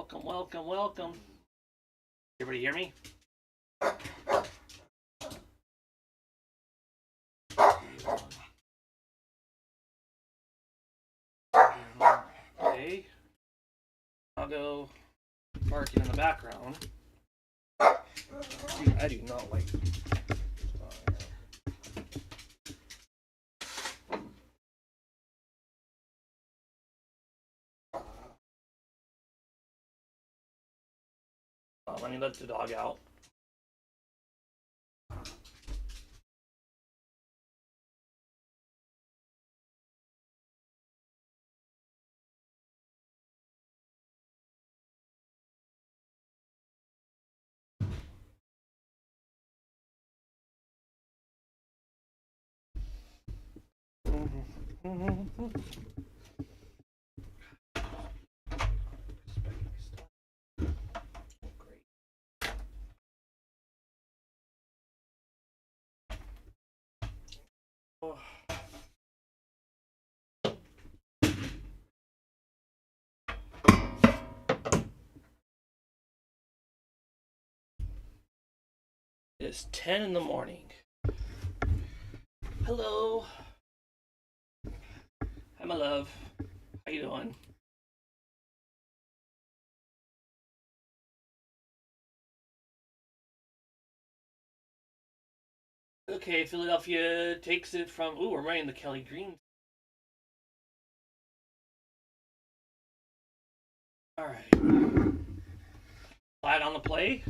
Welcome, welcome, welcome. Everybody hear me? Okay. I'll go barking in the background. I do not like. Let me let the dog out. It is 10 in the morning. Hello. Hi, my love. How you doing? Okay, Philadelphia takes it from. Ooh, we're running the Kelly Green. All right. Flag on the play.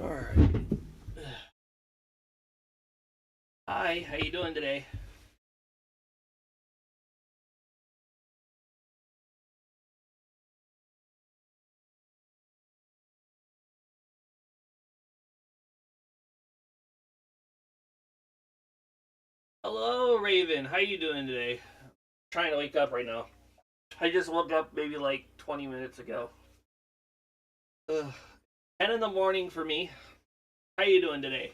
All right. Hi, how you doing today? Hello, Raven. How you doing today? I'm trying to wake up right now. I just woke up maybe like 20 minutes ago. Ugh. 10 in the morning for me. How you doing today?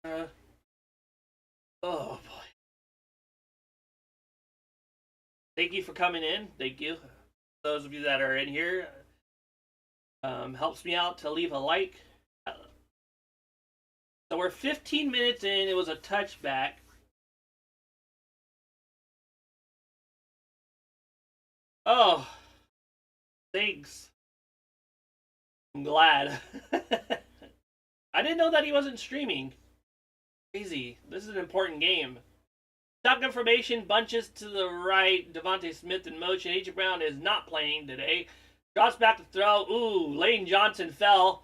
Uh, oh boy. Thank you for coming in. Thank you. Those of you that are in here, helps me out to leave a like. So we're 15 minutes in. It was a touchback. Oh, thanks. I'm glad. I didn't know that he wasn't streaming. Crazy. This is an important game. Top information, bunches to the right. Devontae Smith in motion. AJ Brown is not playing today. Drops back to throw. Ooh, Lane Johnson fell.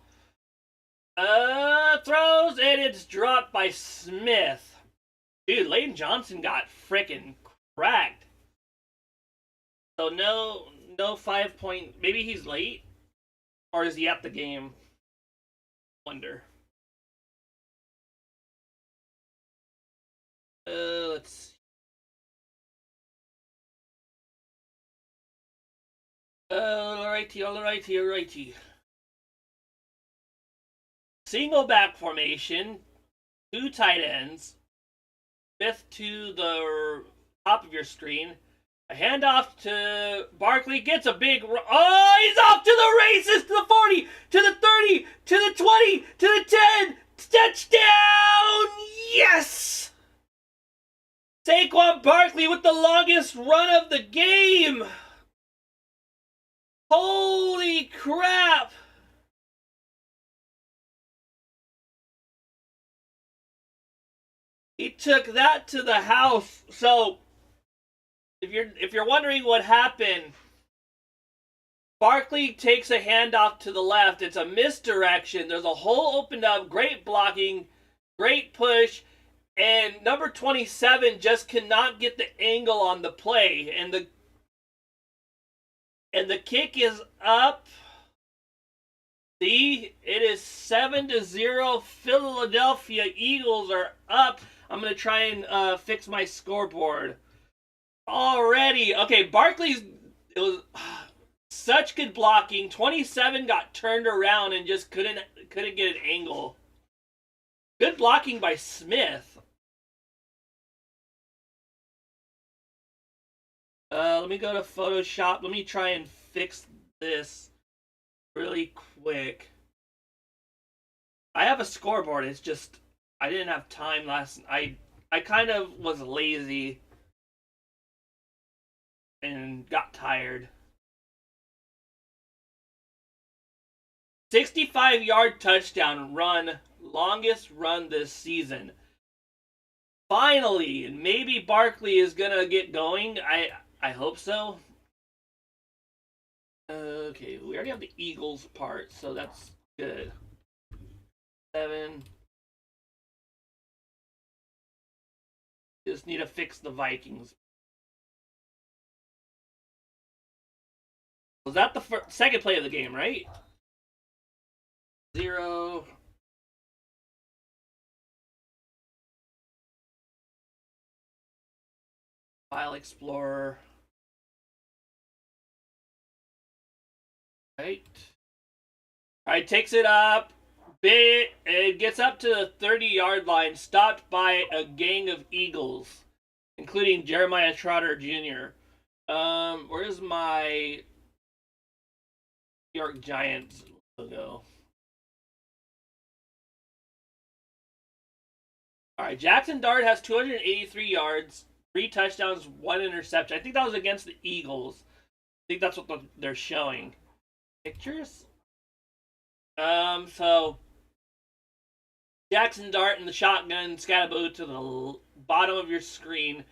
Throws, and it's dropped by Smith. Dude, Lane Johnson got freaking cracked. So no 5 point. Maybe he's late, or is he at the game? Wonder. Let's see. Alrighty. Single back formation, two tight ends, fifth to the top of your screen. A handoff to Barkley, gets a big. Oh, he's off to the races, to the 40, to the 30, to the 20, to the 10. Touchdown! Yes! Saquon Barkley with the longest run of the game. Holy crap! He took that to the house. So, if you're wondering what happened, Barkley takes a handoff to the left. It's a misdirection. There's a hole opened up. Great blocking, great push, and number 27 just cannot get the angle on the play, and the kick is up. See, it is 7-0. Philadelphia Eagles are up. I'm gonna try and fix my scoreboard already. Okay, Barkley's it was such good blocking. 27 got turned around and just couldn't get an angle. Good blocking by Smith. Let me go to Photoshop. Let me try and fix this really quick. I have a scoreboard. It's just I didn't have time last. I kind of was lazy and got tired. 65-yard touchdown run, longest run this season. Finally, and maybe Barkley is gonna get going. I hope so. Okay, we already have the Eagles part, so that's good. 7. Just need to fix the Vikings. Was that the second play of the game, right? 0. File Explorer. Right. Alright, takes it up. It gets up to the 30-yard line, stopped by a gang of Eagles, including Jeremiah Trotter Jr. Where's my New York Giants logo? Alright, Jackson Dart has 283 yards, 3 touchdowns, 1 interception. I think that was against the Eagles. I think that's what they're showing. Pictures? So Jackson Dart and the shotgun Scatterboo to the bottom of your screen.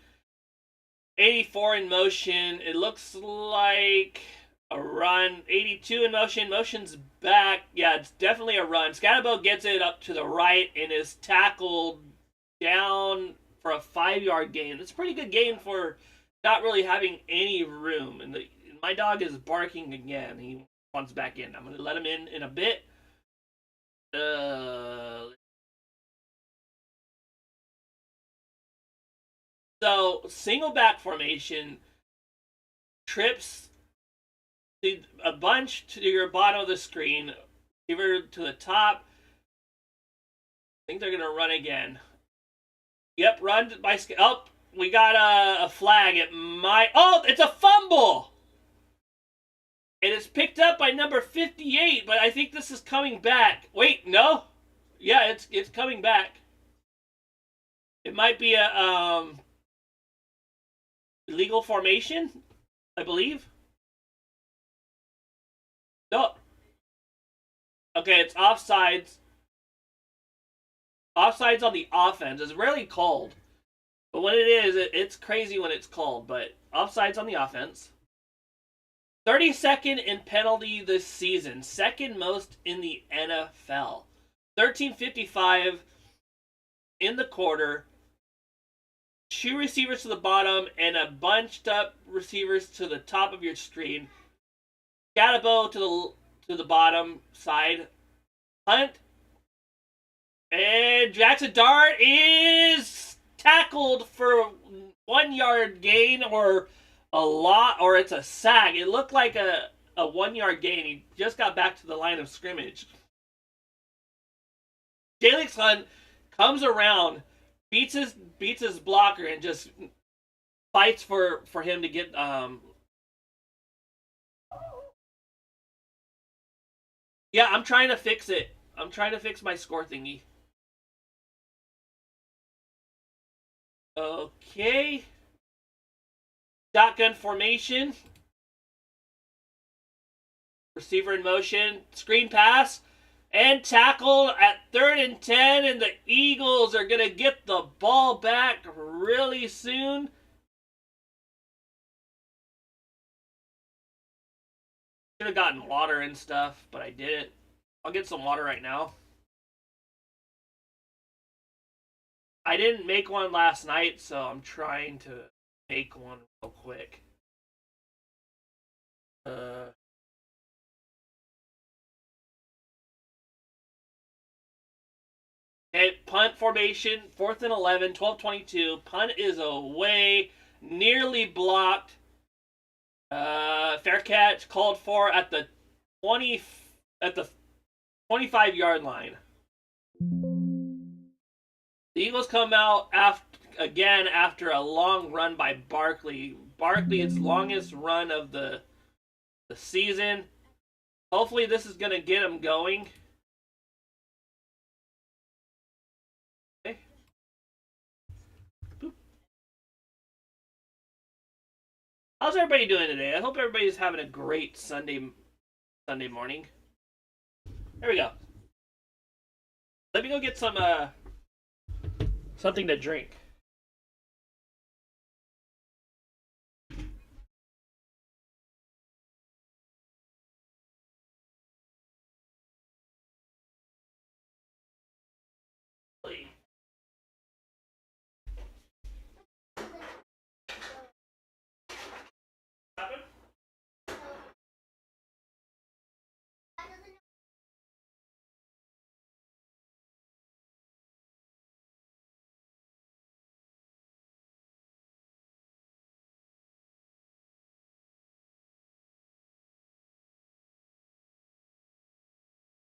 84 in motion. It looks like a run. 82 in motion. Motion's back. Yeah, it's definitely a run. Scatterboo gets it up to the right and is tackled down for a 5-yard gain. It's a pretty good gain for not really having any room. And my dog is barking again. He wants back in. I'm going to let him in a bit. So, single back formation trips a bunch to your bottom of the screen, receiver to the top. I think they're going to run again. Yep, run by... Oh, we got a flag. It's a fumble! It is picked up by number 58, but I think this is coming back. Wait, no? Yeah, it's coming back. It might be a illegal formation, I believe. No. Okay, it's offsides. Offsides on the offense. It's rarely called. But when it is, it's crazy when it's called. But offsides on the offense. 32nd in penalty this season. Second most in the NFL. 13:55 in the quarter. 2 receivers to the bottom and a bunched up receivers to the top of your screen. Scatterbo to the bottom side. Hunt. And Jackson Dart is tackled for 1-yard gain or it's a sack. It looked like a 1-yard gain. He just got back to the line of scrimmage. Jalix Hunt comes around, beats his blocker, and just fights for him to get Yeah, I'm trying to fix it. I'm trying to fix my score thingy. Okay. Shotgun formation. Receiver in motion. Screen pass. And tackle at 3rd and 10. And the Eagles are going to get the ball back really soon. Should have gotten water and stuff, but I didn't. I'll get some water right now. I didn't make one last night, so I'm trying to make one real quick. Okay, punt formation, 4th and 11, 12-22. Punt is away, nearly blocked. Fair catch called for at the 25-yard line. The Eagles come out after a long run by Barkley. Barkley's longest run of the season. Hopefully this is going to get him going. Okay. Boop. How's everybody doing today? I hope everybody's having a great Sunday morning. There we go. Let me go get some something to drink.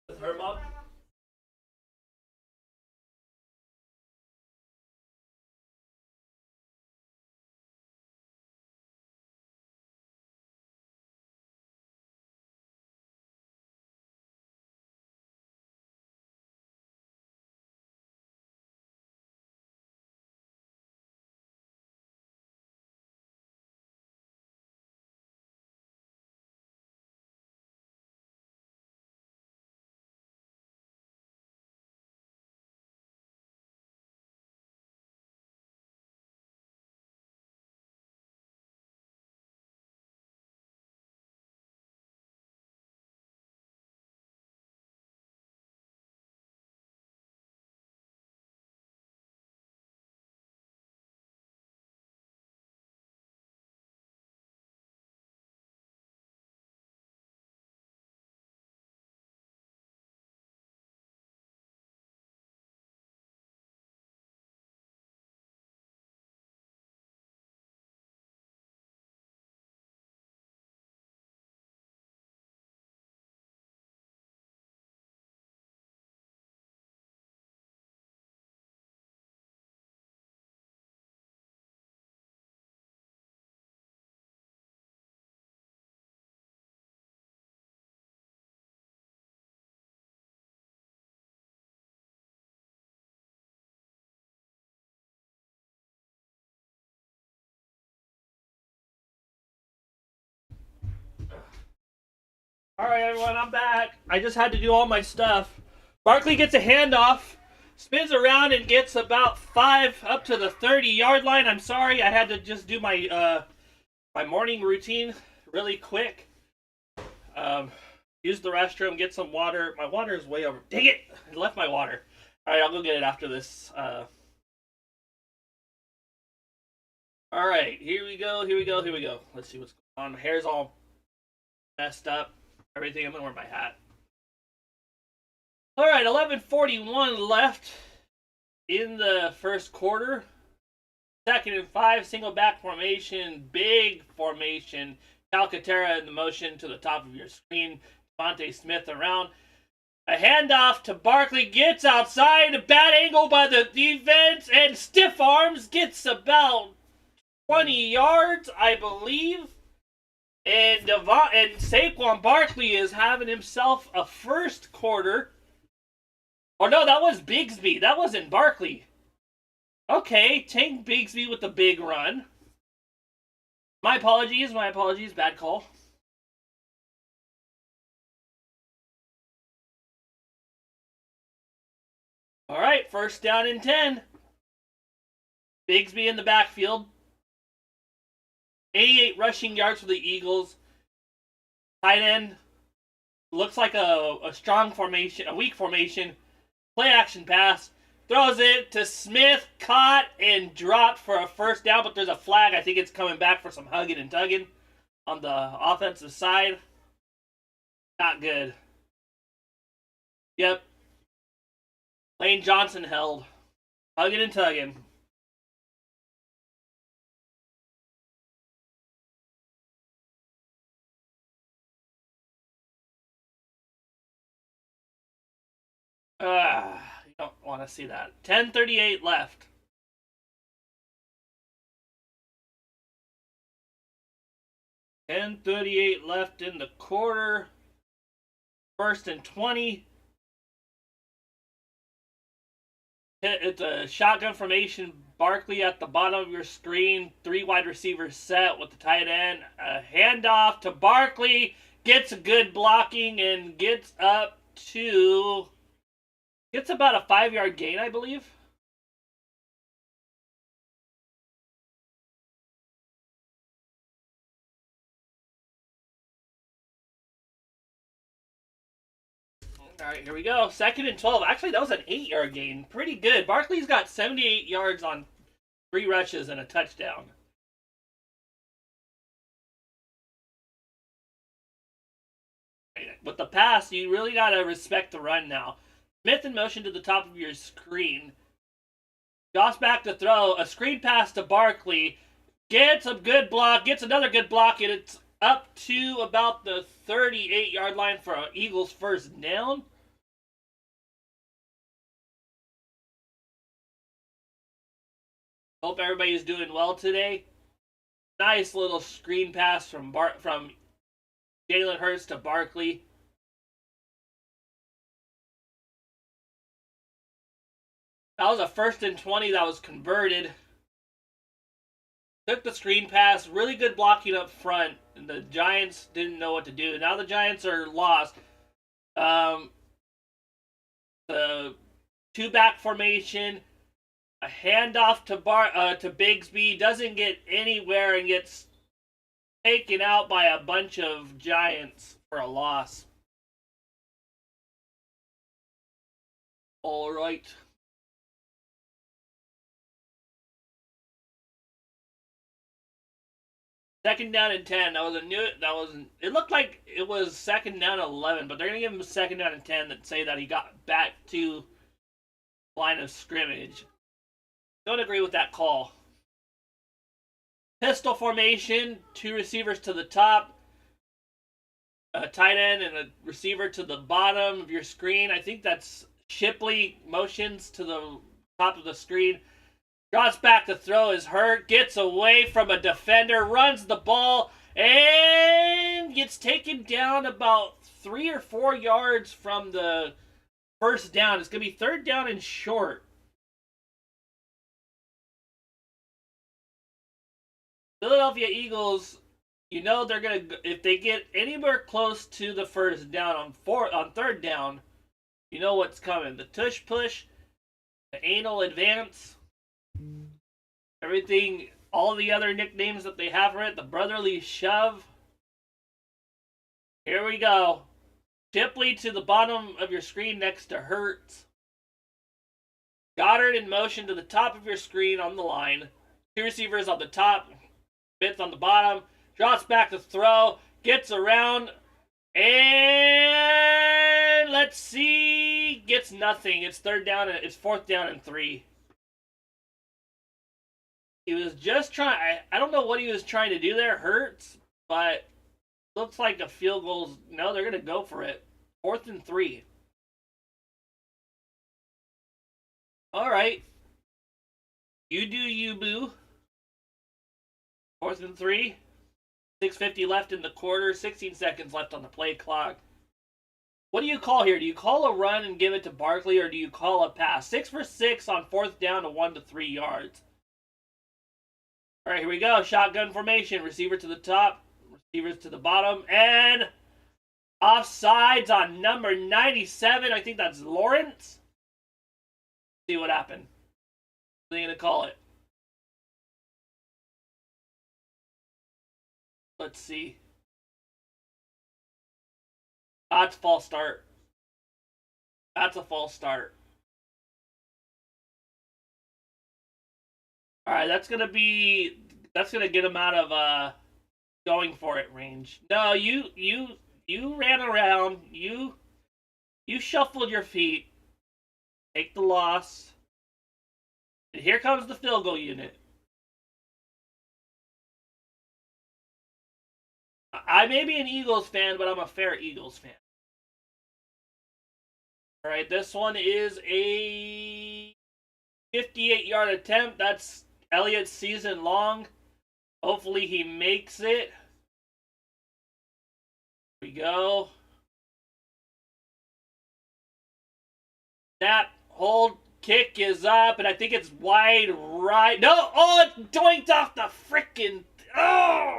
With her mom? Alright, everyone, I'm back. I just had to do all my stuff. Barkley gets a handoff, spins around, and gets about 5 up to the 30-yard line. I'm sorry, I had to just do my my morning routine really quick. Use the restroom, get some water. My water is way over. Dang it! I left my water. Alright, I'll go get it after this. Alright, here we go. Let's see what's going on. My hair's all messed up. Everything. I'm gonna wear my hat. All right, 11:41 left in the first quarter. 2nd and 5, single back formation, big formation. Calcaterra in the motion to the top of your screen. Devontae Smith around. A handoff to Barkley, gets outside, a bad angle by the defense, and stiff arms, gets about 20 yards, I believe. And Saquon Barkley is having himself a first quarter. Oh no, that was Bigsby. That wasn't Barkley. Okay, Tank Bigsby with the big run. My apologies. Bad call. Alright, first down and 10. Bigsby in the backfield. 88 rushing yards for the Eagles. Tight end. Looks like a strong formation, a weak formation. Play action pass. Throws it to Smith. Caught and dropped for a first down, but there's a flag. I think it's coming back for some hugging and tugging on the offensive side. Not good. Yep. Lane Johnson held. Hugging and tugging. You don't want to see that. 10:38 left. $10:38 left in the quarter. 1st and 20. It's a shotgun formation. Barkley at the bottom of your screen. 3 wide receivers set with the tight end. A handoff to Barkley. Gets a good blocking and gets up to... Gets about a 5-yard gain, I believe. All right, here we go. 2nd and 12. Actually, that was an 8-yard gain. Pretty good. Barkley's got 78 yards on 3 rushes and a touchdown. With the pass, you really got to respect the run now. Smith in motion to the top of your screen. Josh back to throw. A screen pass to Barkley. Gets a good block. Gets another good block. And it's up to about the 38-yard line for an Eagles first down. Hope everybody's doing well today. Nice little screen pass from Jalen Hurts to Barkley. That was a 1st and 20 that was converted. Took the screen pass. Really good blocking up front. And the Giants didn't know what to do. Now the Giants are lost. The 2-back formation. A handoff to Bigsby. Doesn't get anywhere and gets taken out by a bunch of Giants for a loss. All right. Second down and 10. It looked like it was 2nd down and 11, but they're gonna give him a 2nd down and 10 that say that he got back to line of scrimmage. Don't agree with that call. Pistol formation. 2 receivers to the top. A tight end and a receiver to the bottom of your screen. I think that's Shipley motions to the top of the screen. Draws back to throw, is hurt, gets away from a defender, runs the ball, and gets taken down about 3 or 4 yards from the first down. It's going to be 3rd down and short. Philadelphia Eagles, you know they're going to, if they get anywhere close to the first down on 3rd down, you know what's coming. The tush push, the anal advance, everything, all the other nicknames that they have for it, the brotherly shove. Here we go. Shipley to the bottom of your screen next to Hurts. Goddard in motion to the top of your screen on the line. 2 receivers on the top, Smith on the bottom. Drops back to throw, gets around, and let's see, gets nothing. It's 4th down and 3. He was just trying, I don't know what he was trying to do there, Hurts, but looks like a field goal. No, they're going to go for it. 4th and 3. All right. You do you, boo. 4th and 3. 6:50 left in the quarter. 16 seconds left on the play clock. What do you call here? Do you call a run and give it to Barkley, or do you call a pass? 6 for 6 on 4th down to 1 to 3 yards. All right, here we go. Shotgun formation. Receiver to the top. Receivers to the bottom. And offsides on number 97. I think that's Lawrence. See what happened. What are they going to call it? Let's see. That's a false start. That's a false start. All right, that's gonna get him out of going for it range. No, you ran around. You shuffled your feet. Take the loss. And here comes the field goal unit. I may be an Eagles fan, but I'm a fair Eagles fan. All right, this one is a 58-yard attempt. That's Elliott's season long. Hopefully he makes it. Here we go. Snap, hold, kick is up, and I think it's wide right. No! Oh, it doinked off the frickin'... Oh!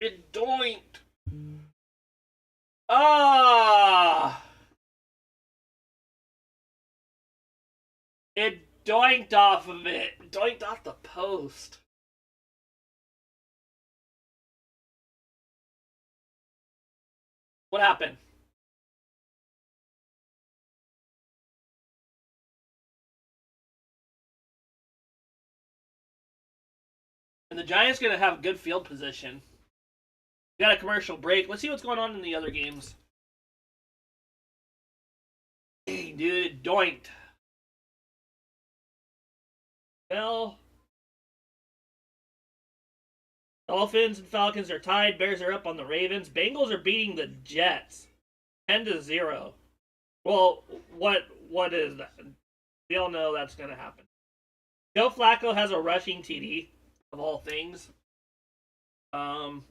It doinked. Ah! It doinked off of it. Doinked off the post. What happened? And the Giants going to have good field position. We got a commercial break. Let's see what's going on in the other games. Dang, dude, it doinked. Well, Dolphins and Falcons are tied. Bears are up on the Ravens. Bengals are beating the Jets 10-0. Well, what is that? We all know that's going to happen. Joe Flacco has a rushing TD, of all things. Thought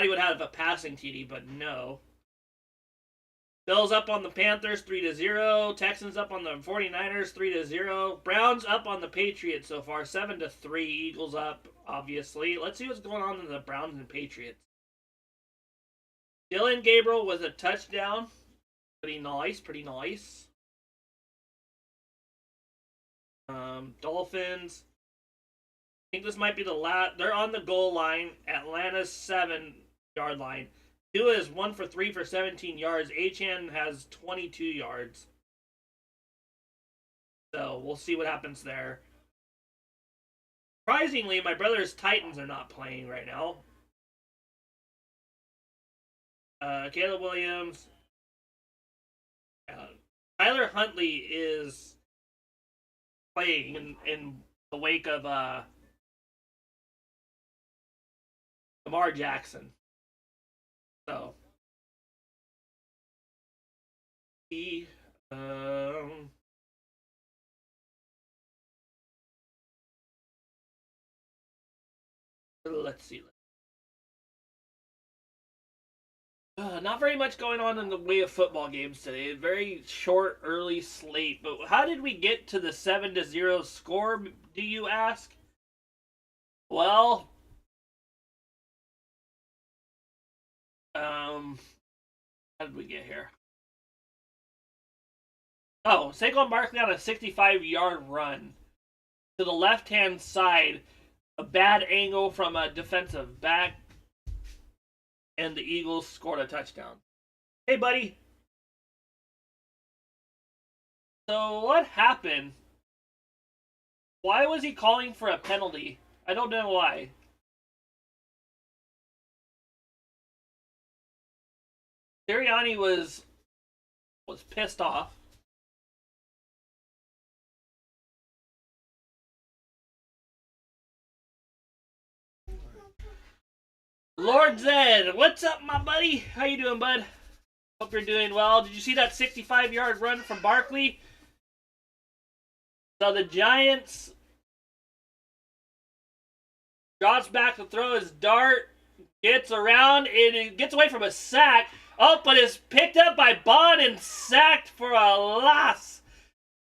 he would have a passing TD, but no. Bills up on the Panthers 3-0. Texans up on the 49ers 3-0. Browns up on the Patriots so far 7-3. Eagles up, obviously. Let's see what's going on in the Browns and Patriots. Dylan Gabriel with a touchdown. Pretty nice, pretty nice. Dolphins. I think this might be the last. They're on the goal line. Atlanta's 7-yard line. Tua is 1 for 3 for 17 yards. Achane has 22 yards. So we'll see what happens there. Surprisingly, my brother's Titans are not playing right now. Caleb Williams. Tyler Huntley is playing in the wake of Lamar Jackson. So he let's see. Not very much going on in the way of football games today. Very short, early slate. But how did we get to the 7-0 score, do you ask? Well, how did we get here? Oh, Saquon Barkley on a 65-yard run to the left-hand side. A bad angle from a defensive back. And the Eagles scored a touchdown. Hey, buddy. So what happened? Why was he calling for a penalty? I don't know why. Sirianni was pissed off. Lord Zed, what's up, my buddy? How you doing, bud? Hope you're doing well. Did you see that 65-yard run from Barkley? So the Giants drops back to throw his dart, gets around, and it gets away from a sack. Oh, but it's picked up by Bond and sacked for a loss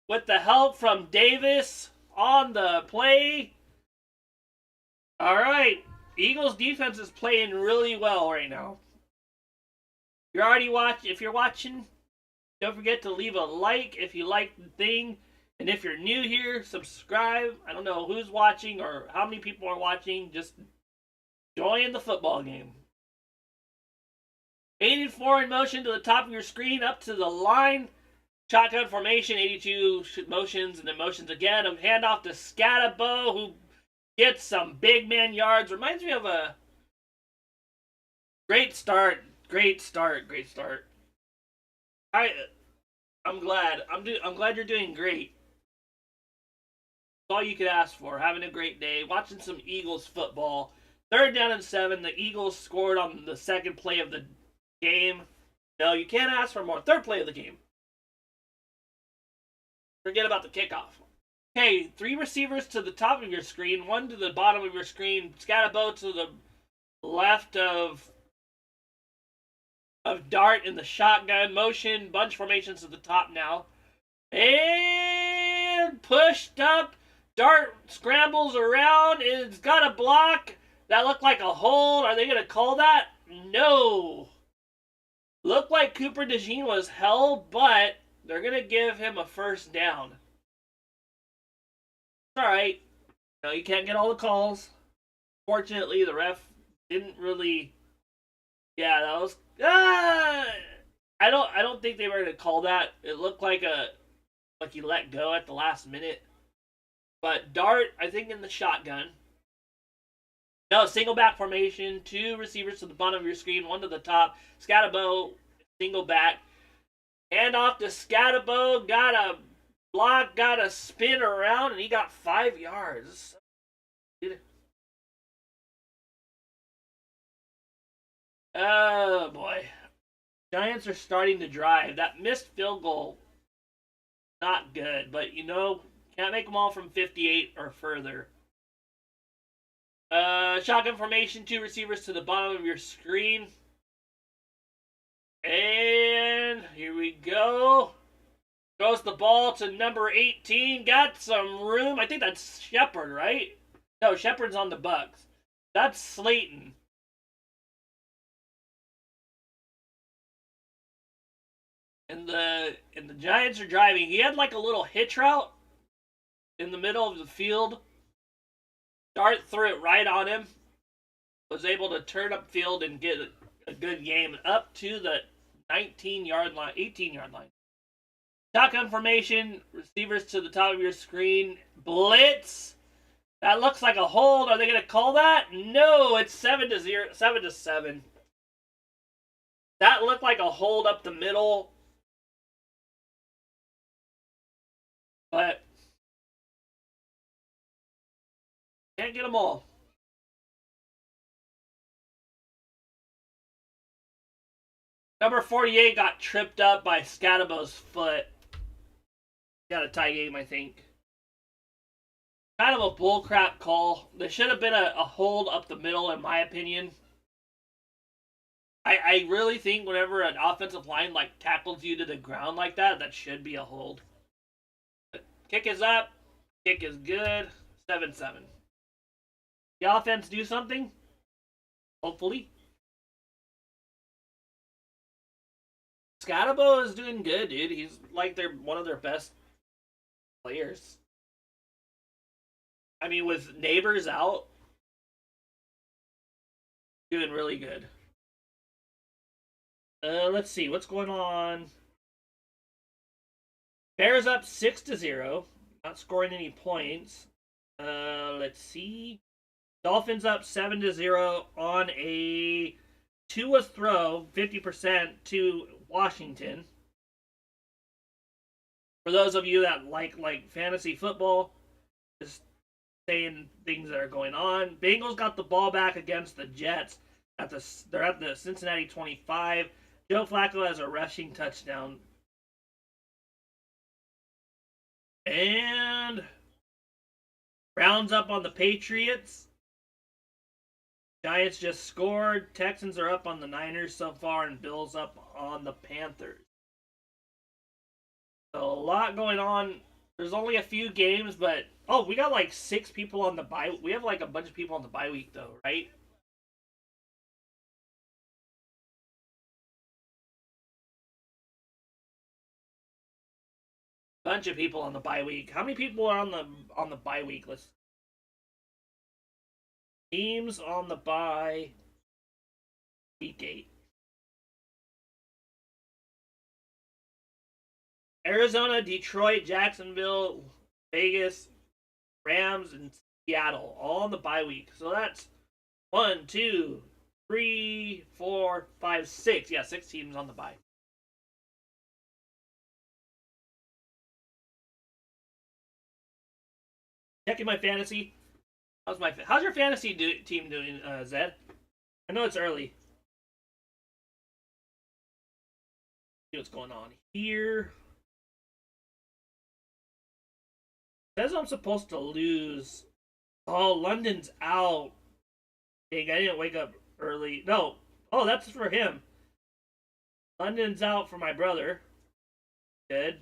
with the help from Davis on the play. All right. Eagles defense is playing really well right now. If you're watching, don't forget to leave a like if you like the thing. And if you're new here, subscribe. I don't know who's watching or how many people are watching. Just join the football game. 84 in motion to the top of your screen, up to the line. Shotgun formation, 82 motions, and then motions again. A handoff to Scatabo, who gets some big man yards. Reminds me of a great start. Great start. I'm glad. I'm glad you're doing great. That's all you could ask for. Having a great day. Watching some Eagles football. 3rd down and 7. The Eagles scored on the second play of the game. No, you can't ask for more. Third play of the game. Forget about the kickoff. Okay, 3 receivers to the top of your screen, 1 to the bottom of your screen. Scatterbo to the left of Dart in the shotgun motion. Bunch formations to the top now. And pushed up. Dart scrambles around. It's got a block. That looked like a hold. Are they going to call that? No. Looked like Cooper DeJean was held, but they're going to give him a first down. All right. No, you can't get all the calls. Fortunately, the ref didn't really. Yeah, that was. I don't think they were going to call that. It looked like he let go at the last minute. But Dart, I think in the shotgun. No, single back formation. 2 receivers to the bottom of your screen, 1 to the top. Scatterbo, single back. Hand off to Scatterbo. Got a block, got a spin around, and he got 5 yards. Oh, boy. Giants are starting to drive. That missed field goal, not good. But, can't make them all from 58 or further. Shotgun formation, 2 receivers to the bottom of your screen. And here we go. Throws the ball to number 18. Got some room. I think that's Shepard, right? No, Shepard's on the Bucks. That's Slayton. And the Giants are driving. He had like a little hitch route in the middle of the field. Dart threw it right on him. Was able to turn upfield and get a good game up to the 19-yard line, 18-yard line. Shotgun formation, receivers to the top of your screen. Blitz. That looks like a hold. Are they going to call that? No, it's 7-0, 7-7. That looked like a hold up the middle. But can't get them all. Number 48 got tripped up by Scatterbo's foot. Got a tie game, I think. Kind of a bullcrap call. There should have been a hold up the middle, in my opinion. I really think whenever an offensive line tackles you to the ground like that, that should be a hold. But kick is up. Kick is good. 7-7. The offense do something? Hopefully. Scatterbo is doing good, dude. He's one of their best players. I mean, with Neighbors out, doing really good. Let's see what's going on. Bears up 6-0, not scoring any points. Let's see. Dolphins up 7-0 on a Tua throw, 50% to Washington. For those of you that like fantasy football, just saying things that are going on. Bengals got the ball back against the Jets. They're at the Cincinnati 25. Joe Flacco has a rushing touchdown. And Browns up on the Patriots. Giants just scored. Texans are up on the Niners so far, and Bills up on the Panthers. So a lot going on. There's only a few games, but we got 6 people on the bye. We have a bunch of people on the bye week though, right? Bunch of people on the bye week. How many people are on the bye week list? Teams on the bye week 8. Arizona, Detroit, Jacksonville, Vegas, Rams, and Seattle all on the bye week. So that's 1, 2, 3, 4, 5, 6. Yeah, 6 teams on the bye. Checking my fantasy. How's your fantasy team doing, Zed? I know it's early. See what's going on here. Says I'm supposed to lose. Oh, London's out. Dang, I didn't wake up early. No. Oh, that's for him. London's out for my brother. Good.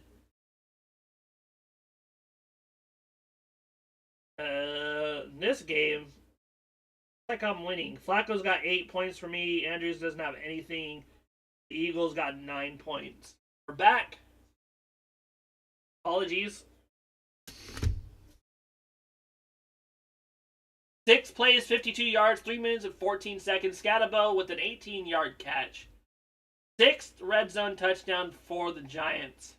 This game, like I'm winning. Flacco's got 8 points for me. Andrews doesn't have anything. The Eagles got 9 points. We're back. Apologies. 6 plays, 52 yards, 3 minutes and 14 seconds. Scatabo with an 18-yard catch. 6th red zone touchdown for the Giants.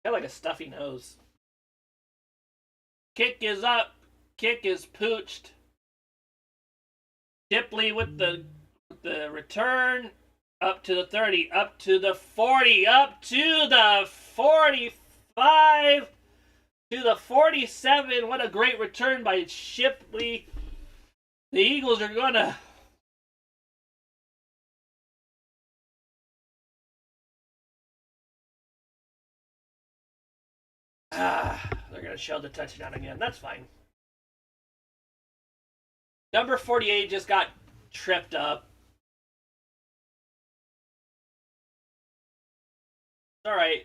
I got like a stuffy nose. Kick is up. Kick is pooched. Shipley with the return. Up to the 30. Up to the 40. Up to the 45. To the 47. What a great return by Shipley. The Eagles are going to... they're going to show the touchdown again. That's fine. Number 48 just got tripped up. All right.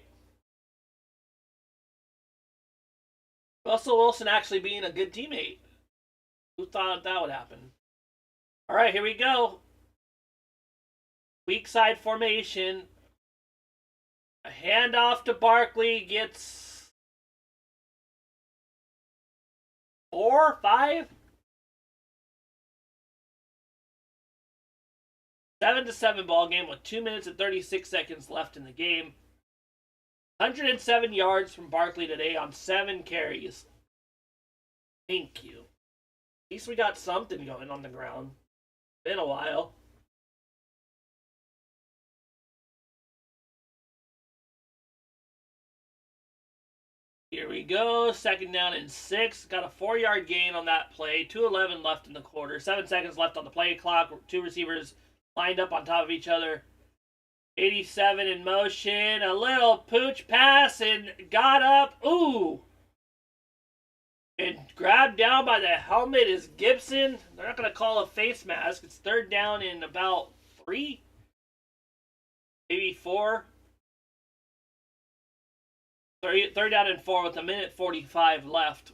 Russell Wilson actually being a good teammate. Who thought that would happen? All right, here we go. Weak side formation. A handoff to Barkley gets 4, 5. 7-7 ball game with 2 minutes and 36 seconds left in the game. 107 yards from Barkley today on 7 carries. Thank you. At least we got something going on the ground. Been a while. Here we go. 2nd down and 6. Got a 4-yard gain on that play. 2:11 left in the quarter. 7 seconds left on the play clock. 2 receivers lined up on top of each other. 87 in motion. A little pooch pass and got up. Ooh. And grabbed down by the helmet is Gibson. They're not going to call a face mask. It's 3rd down in about 3. Maybe 4. 3rd down and 4 with 1:45 left.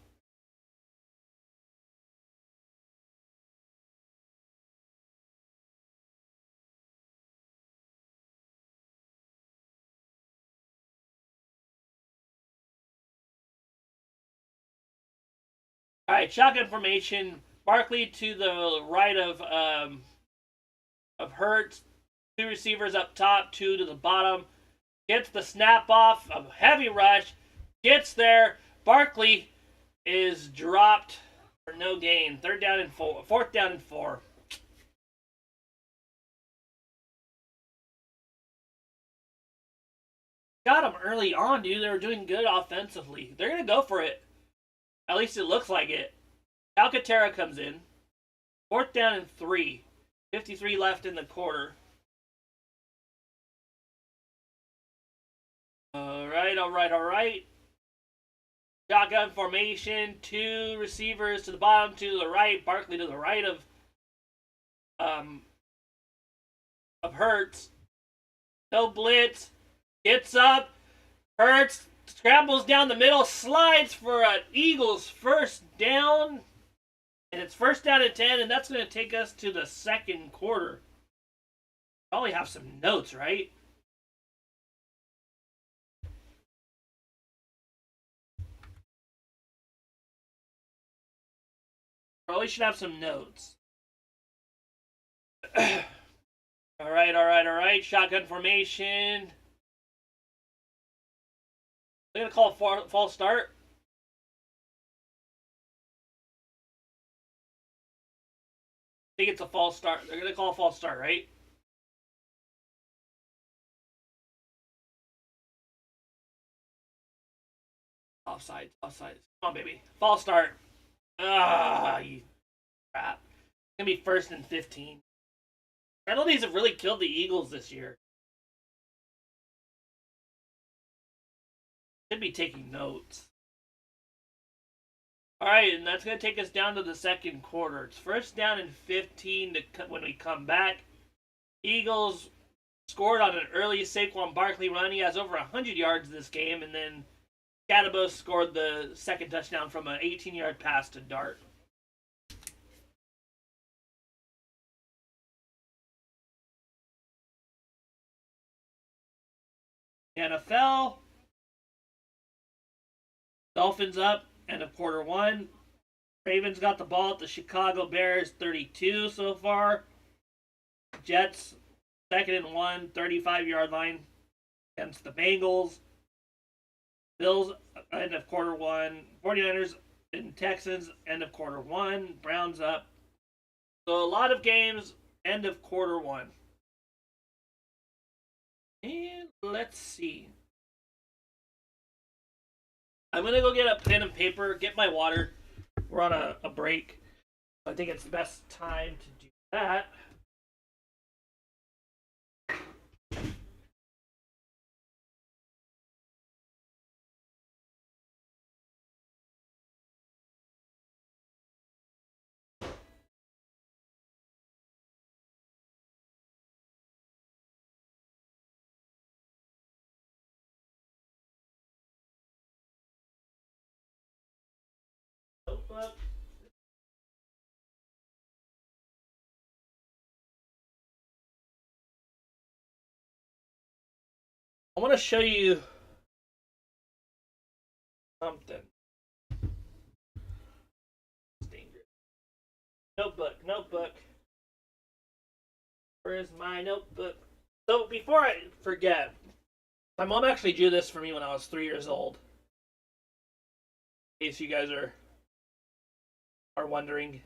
All right, shotgun formation. Barkley to the right of Hurts. 2 receivers up top, 2 to the bottom. Gets the snap off. A heavy rush. Gets there. Barkley is dropped for no gain. 3rd down and 4. 4th down and 4. Got them early on, dude. They were doing good offensively. They're going to go for it. At least it looks like it. Alcantara comes in. 4th down and 3. 53 left in the quarter. All right. Shotgun formation. 2 receivers to the bottom, 2 to the right. Barkley to the right of Hurts. No blitz. Gets up. Hurts scrambles down the middle, slides for an Eagles 1st down. And it's 1st down and 10, and that's going to take us to the 2nd quarter. Probably have some notes, right? Probably should have some notes. All right. Shotgun formation. They're going to call a false start. I think it's a false start. They're going to call a false start, right? Offside. Come on, baby. False start. Ah, you crap. It's going to be 1st and 15. Penalties have really killed the Eagles this year. Should be taking notes. Alright, and that's going to take us down to the second quarter. It's 1st down and 15 when we come back. Eagles scored on an early Saquon Barkley run. He has over 100 yards this game, and then Gadabo scored the second touchdown from an 18-yard pass to Dart. NFL. Dolphins up, end of quarter 1. Ravens got the ball at the Chicago Bears 32 so far. Jets, 2nd and 1, 35-yard line against the Bengals. Bills, end of quarter 1. 49ers and Texans, end of quarter 1. Browns up. So a lot of games, end of quarter 1. And let's see. I'm going to go get a pen and paper, get my water. We're on a break. I think it's the best time to do that. Notebook. I want to show you something. It's dangerous. Notebook. Where is my notebook? So before I forget, my mom actually drew this for me when I was 3 years old. In case you guys are wondering.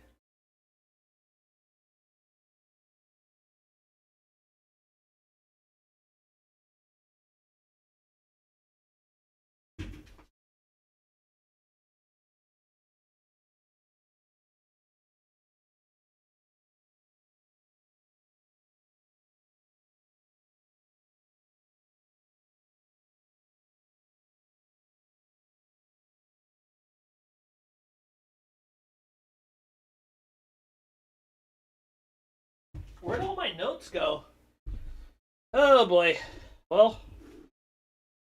Where'd all my notes go? Oh boy. Well,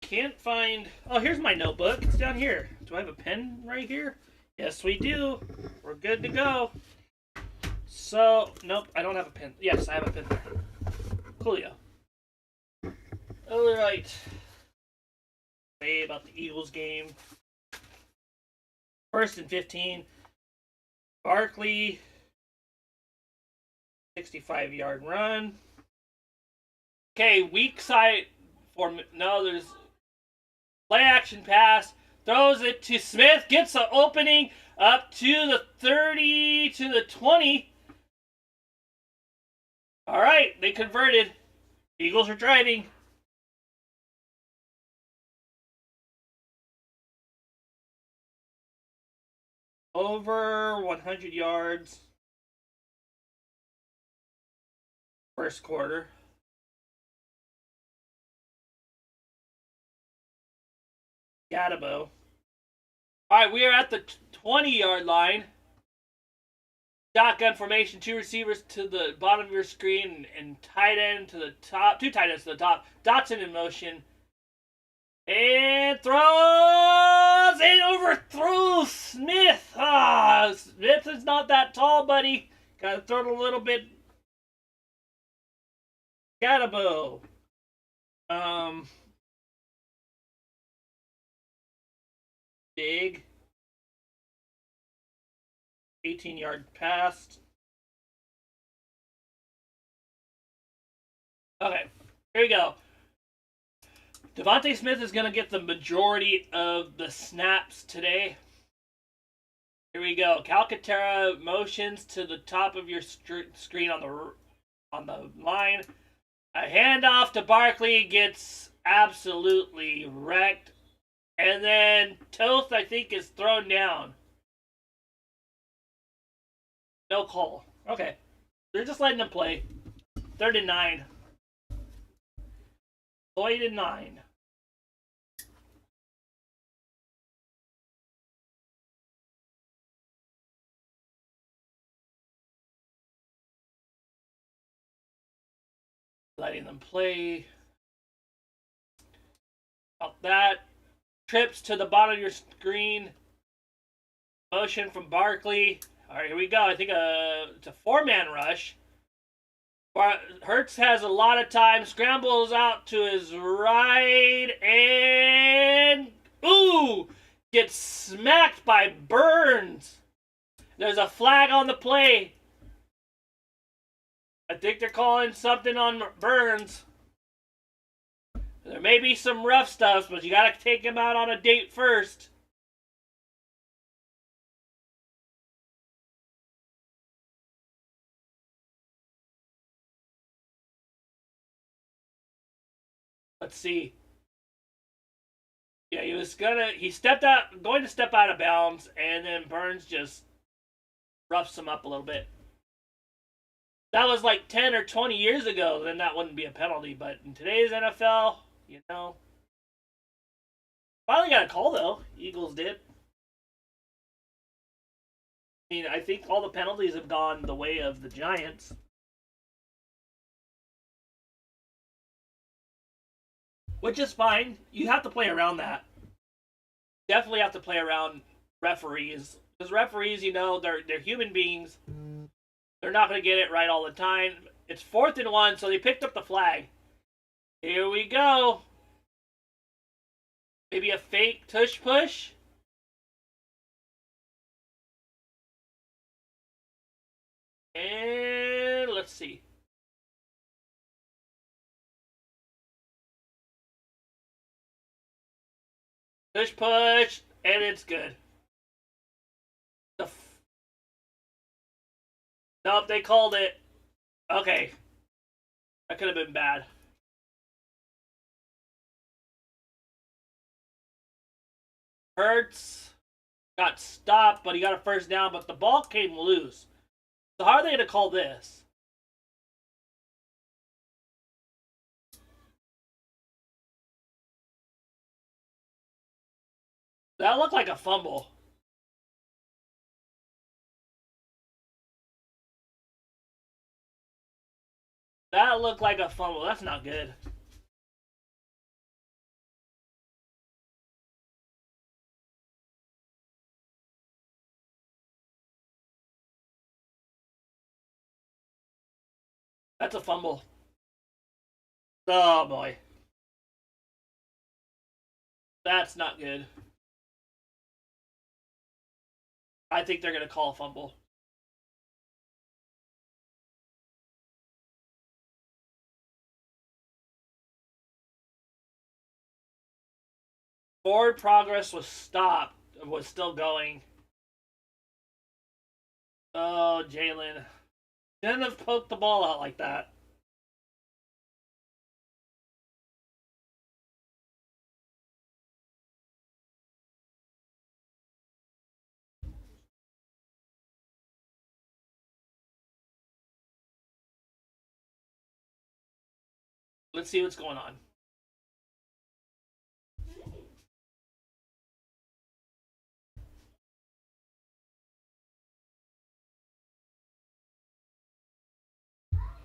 can't find. Oh, here's my notebook. It's down here. Do I have a pen right here? Yes, we do. We're good to go. So, nope, I don't have a pen. Yes, I have a pen there. Coolio. Alright. Say about the Eagles game. 1st and 15. Barkley. 65-yard run. Okay, weak side for no. There's play action pass. Throws it to Smith. Gets the opening up to the 30 to the 20. All right, they converted. Eagles are driving. Over 100 yards. First quarter. Gadabo. Alright, we are at the 20-yard line. Shotgun formation, 2 receivers to the bottom of your screen and tight end to the top. 2 tight ends to the top. Dotson in motion. And throws and overthrows Smith. Smith is not that tall, buddy. Gotta throw it a little bit. Gadabo. Big. 18-yard pass. Okay, here we go. Devontae Smith is going to get the majority of the snaps today. Here we go. Calcaterra motions to the top of your screen on the line. A handoff to Barkley gets absolutely wrecked. And then Toth, I think, is thrown down. No call. Okay. They're just letting them play. 3rd and 9. 3rd and 9. Letting them play. About that. Trips to the bottom of your screen. Motion from Barkley. All right, here we go. I think it's a 4-man rush. Hurts has a lot of time. Scrambles out to his right and ooh, gets smacked by Burns. There's a flag on the play. I think they're calling something on Burns. There may be some rough stuff, but you got to take him out on a date first. Let's see. Yeah, he stepped out, going to step out of bounds, and then Burns just roughs him up a little bit. That was like 10 or 20 years ago, then that wouldn't be a penalty. But in today's NFL, you know. Finally got a call, though. Eagles did. I mean, I think all the penalties have gone the way of the Giants. Which is fine. You have to play around that. Definitely have to play around referees. Because referees, you know, they're human beings. They're not going to get it right all the time. It's 4th and 1, so they picked up the flag. Here we go. Maybe a fake tush push. And let's see. Tush push, and it's good. Nope, they called it. Okay. That could have been bad. Hurts got stopped, but he got a first down, but the ball came loose. So how are they going to call this? That looked like a fumble. That looked like a fumble. That's not good. That's a fumble. Oh, boy. That's not good. I think they're going to call a fumble. Forward progress was stopped. Was still going. Oh, Jalen. Shouldn't have poked the ball out like that. Let's see what's going on.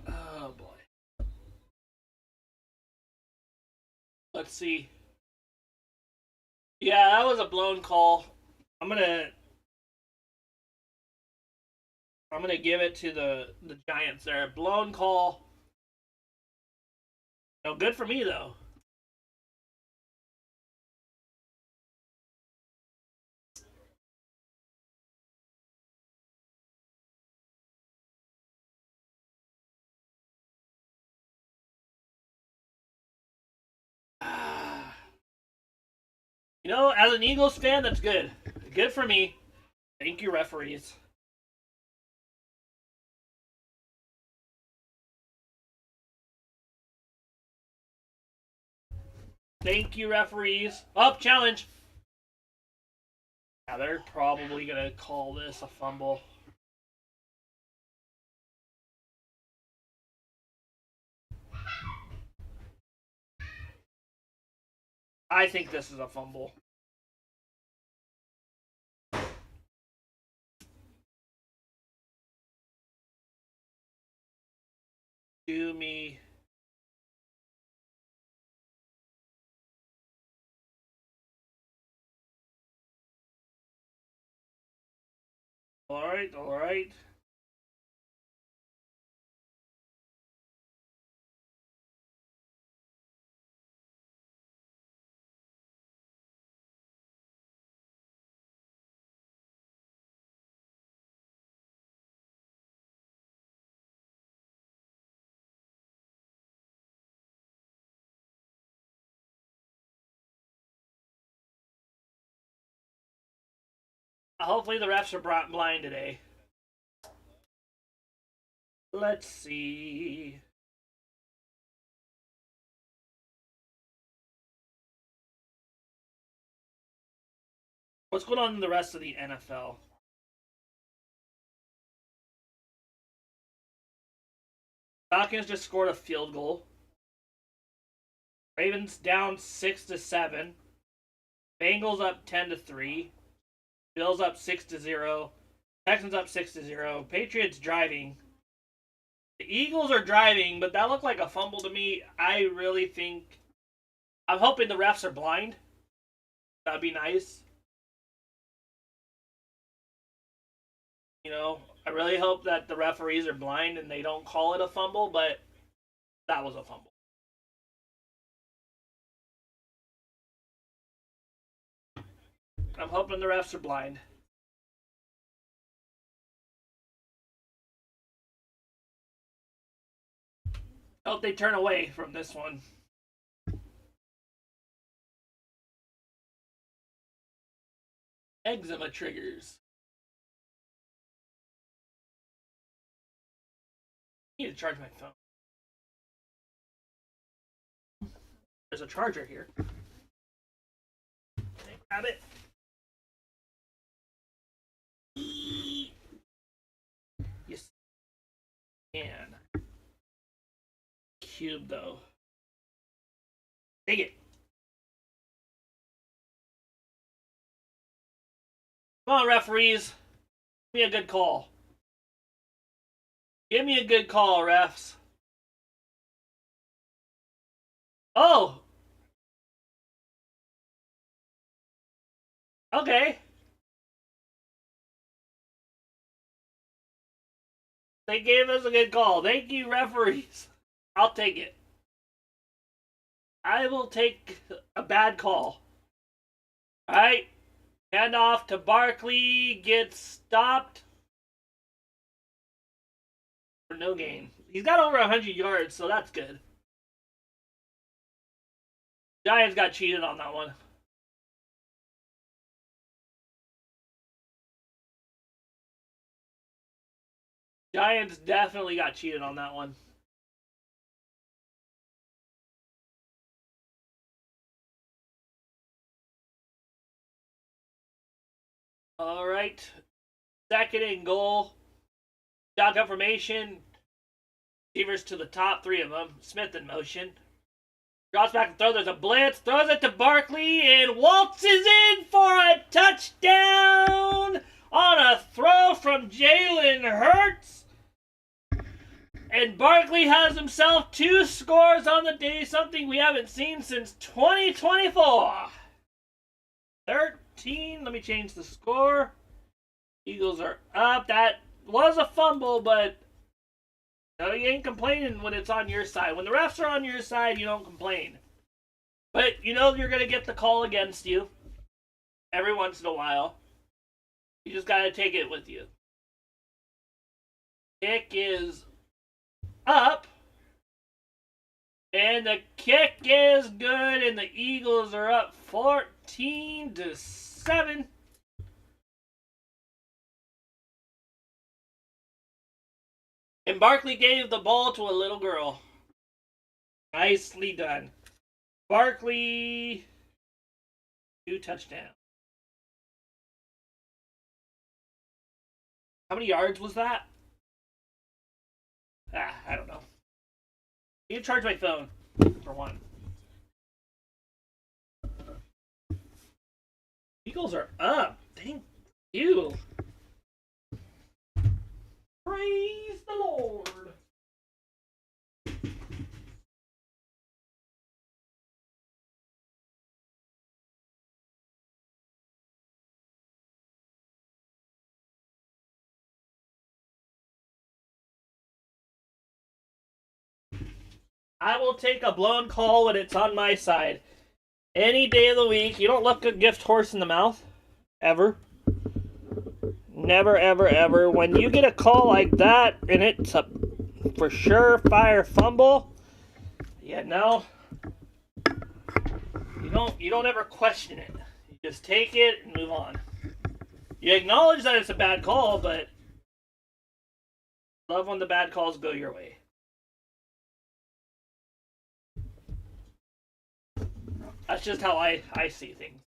Oh, boy. Let's see. Yeah, that was a blown call. I'm gonna give it to the Giants there. Blown call. No, good for me though. You know, as an Eagles fan, that's good. Good for me. Thank you, referees. Thank you, referees. Up, challenge. Yeah, they're probably going to call this a fumble. I think this is a fumble. Do me. All right, all right. Hopefully the refs are blind today. Let's see. What's going on in the rest of the NFL? Falcons just scored a field goal. Ravens down 6-7. Bengals up 10-3. Bills up 6-0. Texans up 6-0. Patriots driving. The Eagles are driving, but that looked like a fumble to me. I really think. I'm hoping the refs are blind. That'd be nice. You know, I really hope that the referees are blind and they don't call it a fumble, but that was a fumble. I'm hoping the refs are blind. I hope they turn away from this one. Eczema triggers. I need to charge my phone. There's a charger here. Grab it. Yes. Can. Cube though. Take it. Come on, referees. Give me a good call. Give me a good call, refs. Oh! Okay. They gave us a good call. Thank you, referees. I'll take it. I will take a bad call. Alright. Hand off to Barkley. Gets stopped. For no gain. He's got over 100 yards, so that's good. Giants got cheated on that one. Giants definitely got cheated on that one. All right. Second and goal. Shotgun formation. Receivers to the top, three of them. Smith in motion. Drops back and throws. There's a blitz. Throws it to Barkley and waltzes in for a touchdown on a throw from Jalen Hurts. And Barkley has himself 2 scores on the day, something we haven't seen since 2024. 13. Let me change the score. Eagles are up. That was a fumble, but no, you ain't complaining when it's on your side. When the refs are on your side, you don't complain. But you know you're going to get the call against you every once in a while. You just got to take it with you. Kick is up. And the kick is good, and the Eagles are up 14-7. And Barkley gave the ball to a little girl. Nicely done. Barkley, 2 touchdowns. How many yards was that? I don't know. You can charge my phone for one. Eagles are up. Thank you. Praise the Lord. I will take a blown call when it's on my side. Any day of the week. You don't look a gift horse in the mouth. Ever. Never, ever, ever. When you get a call like that and it's a for sure fire fumble, yeah, no. You don't ever question it. You just take it and move on. You acknowledge that it's a bad call, but love when the bad calls go your way. That's just how I see things.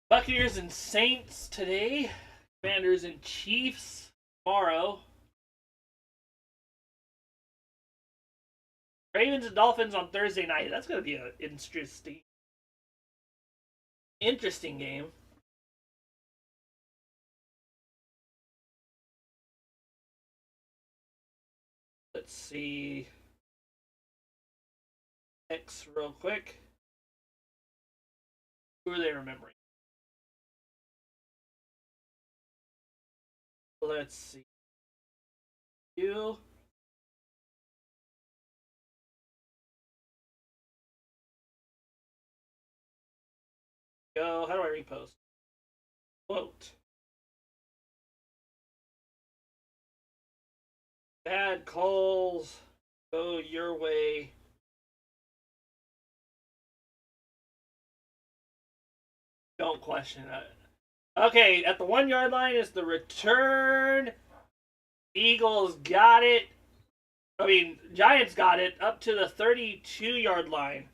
Buccaneers and Saints today. Commanders and Chiefs tomorrow. Ravens and Dolphins on Thursday night. That's going to be an interesting game. Let's see. X real quick. Who are they remembering? Let's see. You. Go. How do I repost? Quote. Bad calls go your way. Don't question it. Okay, at the 1 yard line is the return. Eagles got it. I mean, Giants got it up to the 32-yard line.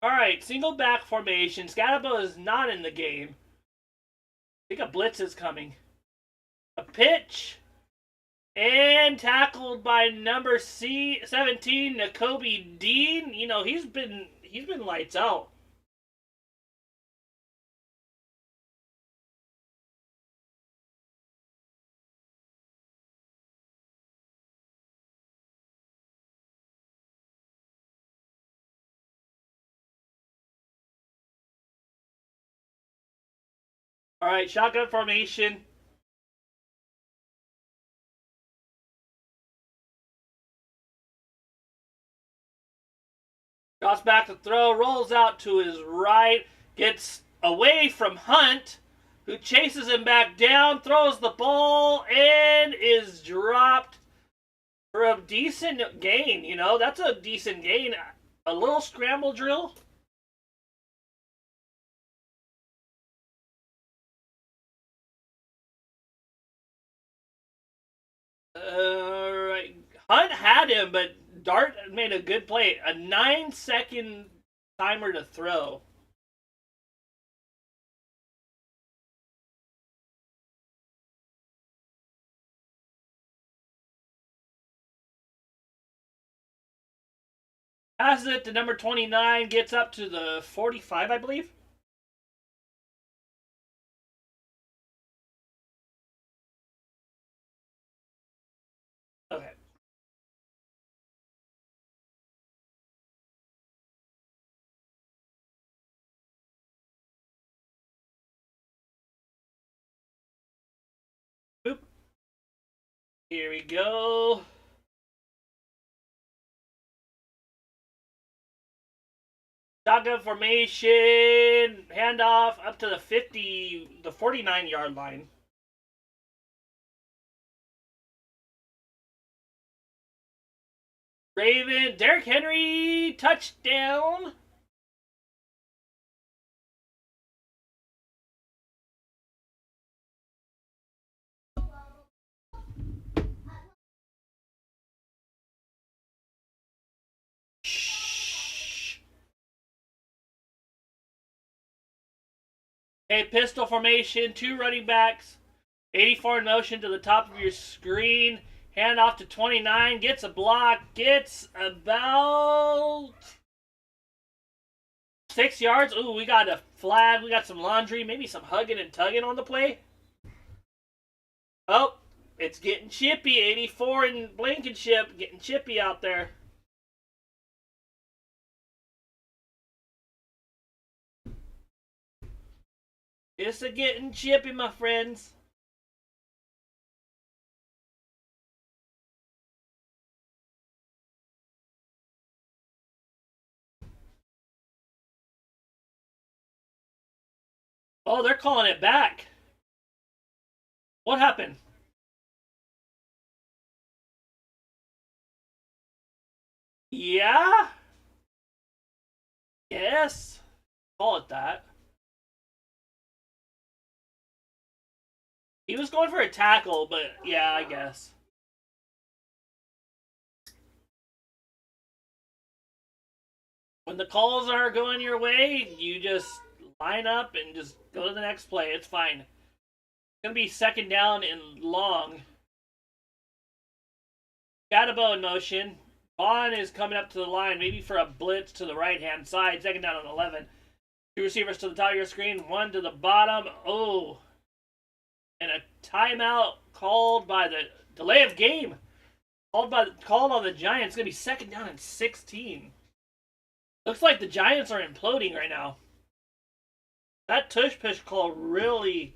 All right, single back formation. Scatabo is not in the game. I think a blitz is coming. A pitch. And tackled by number 17, Nakobe Dean. You know, he's been lights out. All right, shotgun formation. Drops back to throw, rolls out to his right, gets away from Hunt, who chases him back down, throws the ball, and is dropped for a decent gain. You know, that's a decent gain. A little scramble drill. Right. Hunt had him, but Dart made a good play. A 9-second timer to throw. Passes it to number 29, gets up to the 45, I believe. Here we go. Shotgun formation. Handoff up to the 49-yard line. Raven, Derrick Henry, touchdown. Shh. Okay, pistol formation, 2 running backs. 84 in motion to the top of your screen. Hand off to 29. Gets a block. Gets about 6 yards. Ooh, we got a flag. We got some laundry. Maybe some hugging and tugging on the play. Oh, it's getting chippy. 84 in Blankenship. Getting chippy out there. It's a getting chippy, my friends. Oh, they're calling it back. What happened? Yeah? Yes. Call it that. He was going for a tackle, but yeah, I guess. When the calls are going your way, you just line up and just go to the next play. It's fine. It's going to be second down and long. Gadabo in motion. Vaughn is coming up to the line, maybe for a blitz to the right-hand side. Second down on 11. 2 receivers to the top of your screen. 1 to the bottom. Oh. And a timeout called by the delay of game. Called on the Giants. It's going to be second down and 16. Looks like the Giants are imploding right now. That tush push call really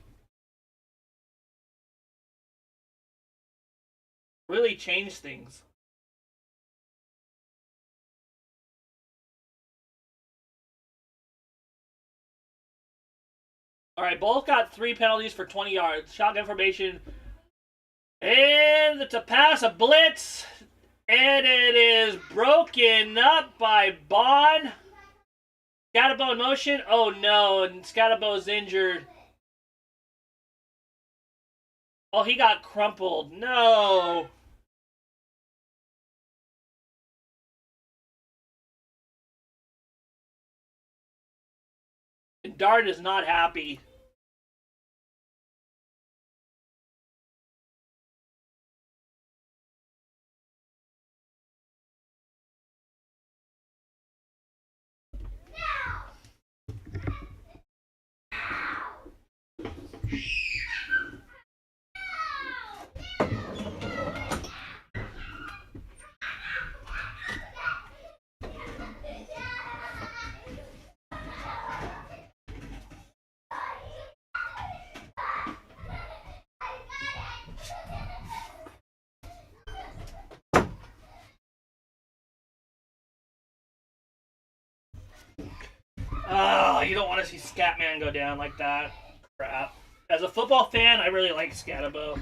changed things. All right, both got 3 penalties for 20 yards. Shotgun formation. And it's a pass, a blitz. And it is broken up by Bond. Scatabo in motion. Oh no, and Scatabo's injured. Oh, he got crumpled. No. And Dart is not happy. Oh, you don't want to see Scatman go down like that. Crap. As a football fan, I really like Scatabo.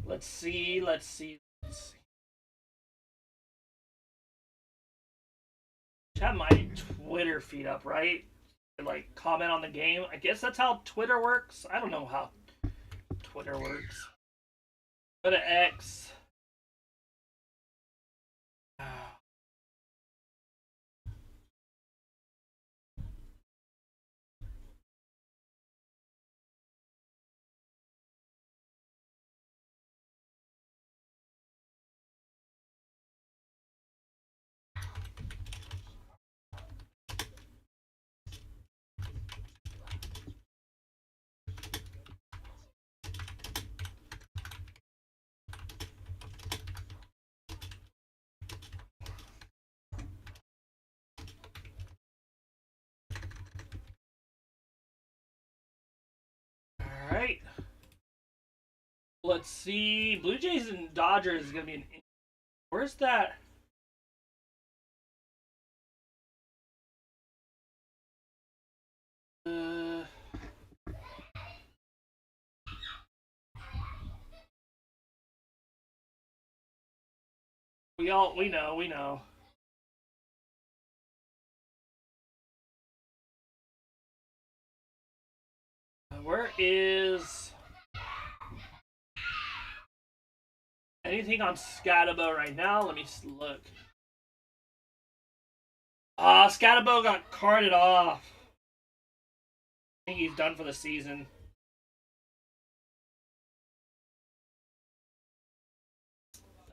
Let's see. Have my Twitter feed up, right? Like, comment on the game. I guess that's how Twitter works. I don't know how Twitter works. Go to X. Let's see. Blue Jays and Dodgers is going to be an... Where's that? We know. Where is anything on Scatabo right now? Let me look. Scatabo got carted off. I think he's done for the season.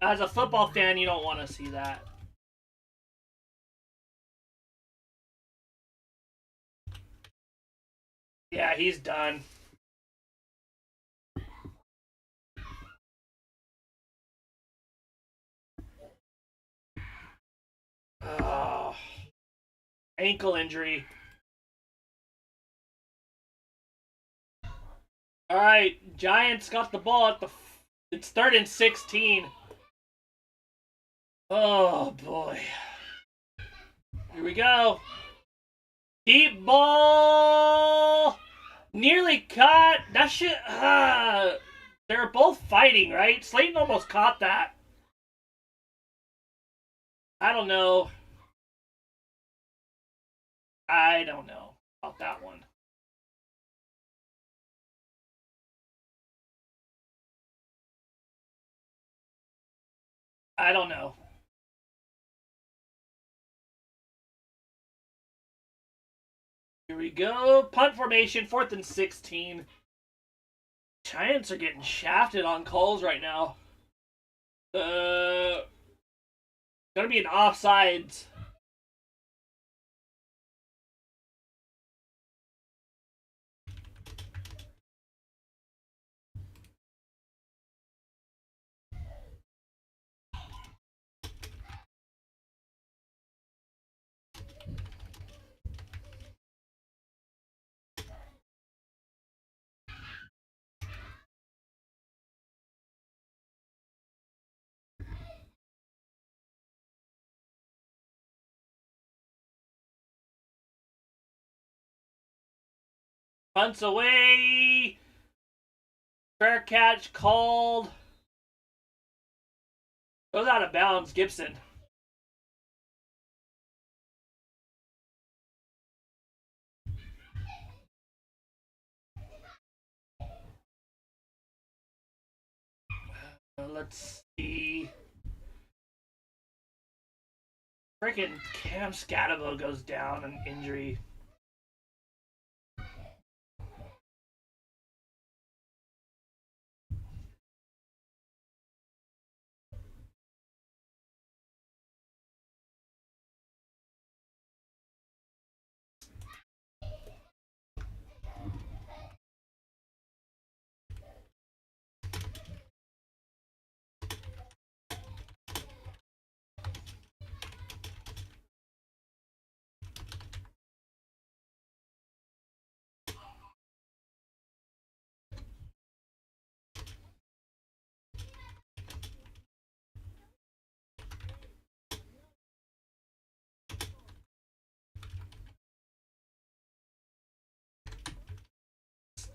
As a football fan, you don't want to see that. Yeah, he's done. Oh, ankle injury. All right, Giants got the ball at the... It's 3rd and 16. Oh, boy. Here we go. Deep ball. Nearly caught. That shit... they're both fighting, right? Slayton almost caught that. I don't know. I don't know about that one. I don't know. Here we go. Punt formation, 4th and 16. Giants are getting shafted on calls right now. Gonna be an offsides. Punts away. Fair catch called. Goes out of bounds, Gibson. Let's see. Freaking Cam Scatabo goes down an injury.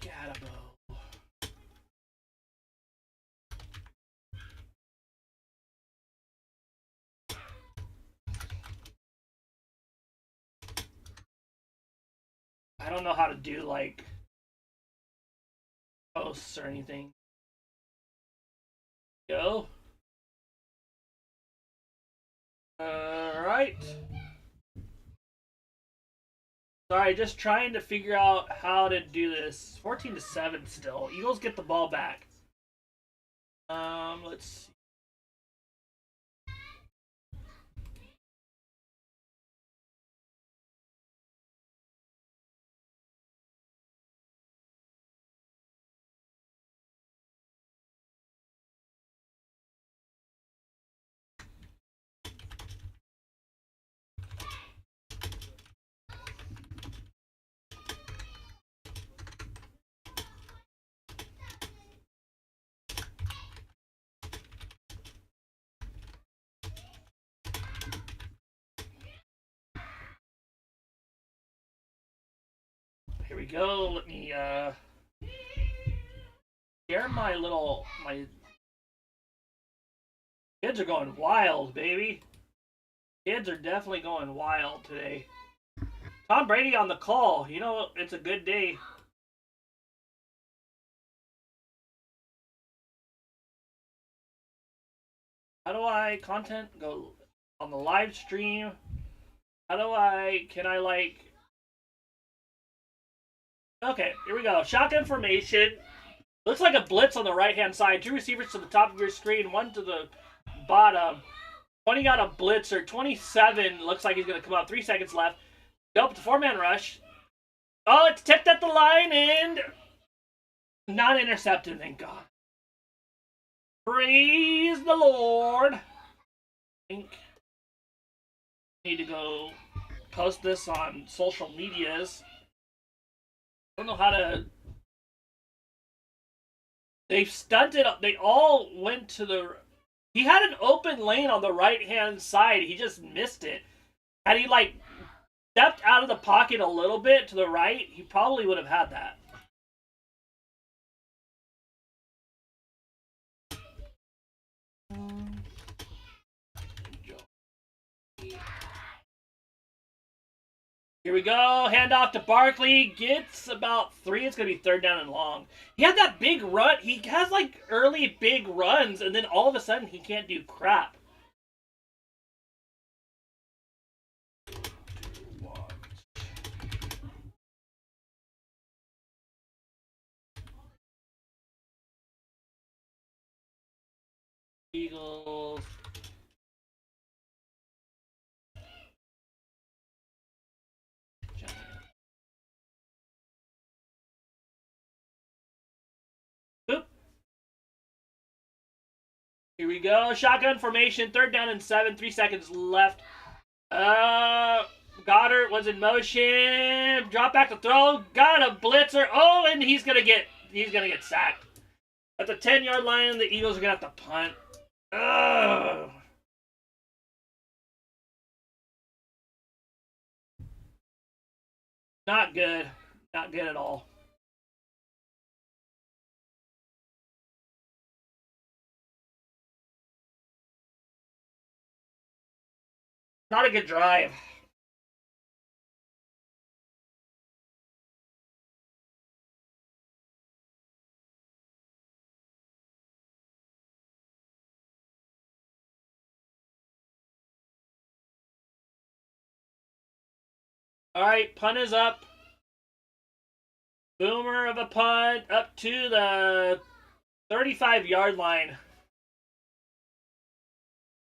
Scatabo. I don't know how to do like posts or anything. Go. Alright. Sorry, just trying to figure out how to do this. 14-7 still. Eagles get the ball back. Let's see. Here we go. Let me share my kids are going wild, baby. Kids are definitely going wild today. Tom Brady on the call. You know, it's a good day. How do I content go on the live stream? Can I like... Okay, here we go. Shotgun formation. Looks like a blitz on the right-hand side. 2 receivers to the top of your screen, 1 to the bottom. 20 got a blitzer. 27 looks like he's going to come up. 3 seconds left. Go up to 4-man rush. Oh, it's tipped at the line and not intercepted, thank God. Praise the Lord. I think I need to go post this on social medias. I don't know how to... They've stunted. They all went to the... He had an open lane on the right-hand side. He just missed it. Had he, like, stepped out of the pocket a little bit to the right, he probably would have had that. Here we go. Handoff to Barkley. Gets about 3. It's going to be 3rd down and long. He had that big run. He has, like, early big runs, and then all of a sudden he can't do crap. Eagles. Boop. Here we go. Shotgun formation. 3rd down and 7. 3 seconds left. Goddard was in motion. Drop back to throw. Got a blitzer. Oh, and he's gonna get sacked. At the 10-yard line, the Eagles are gonna have to punt. Ugh. Not good. Not good at all. Not a good drive. All right, punt is up. Boomer of a punt up to the 35-yard line.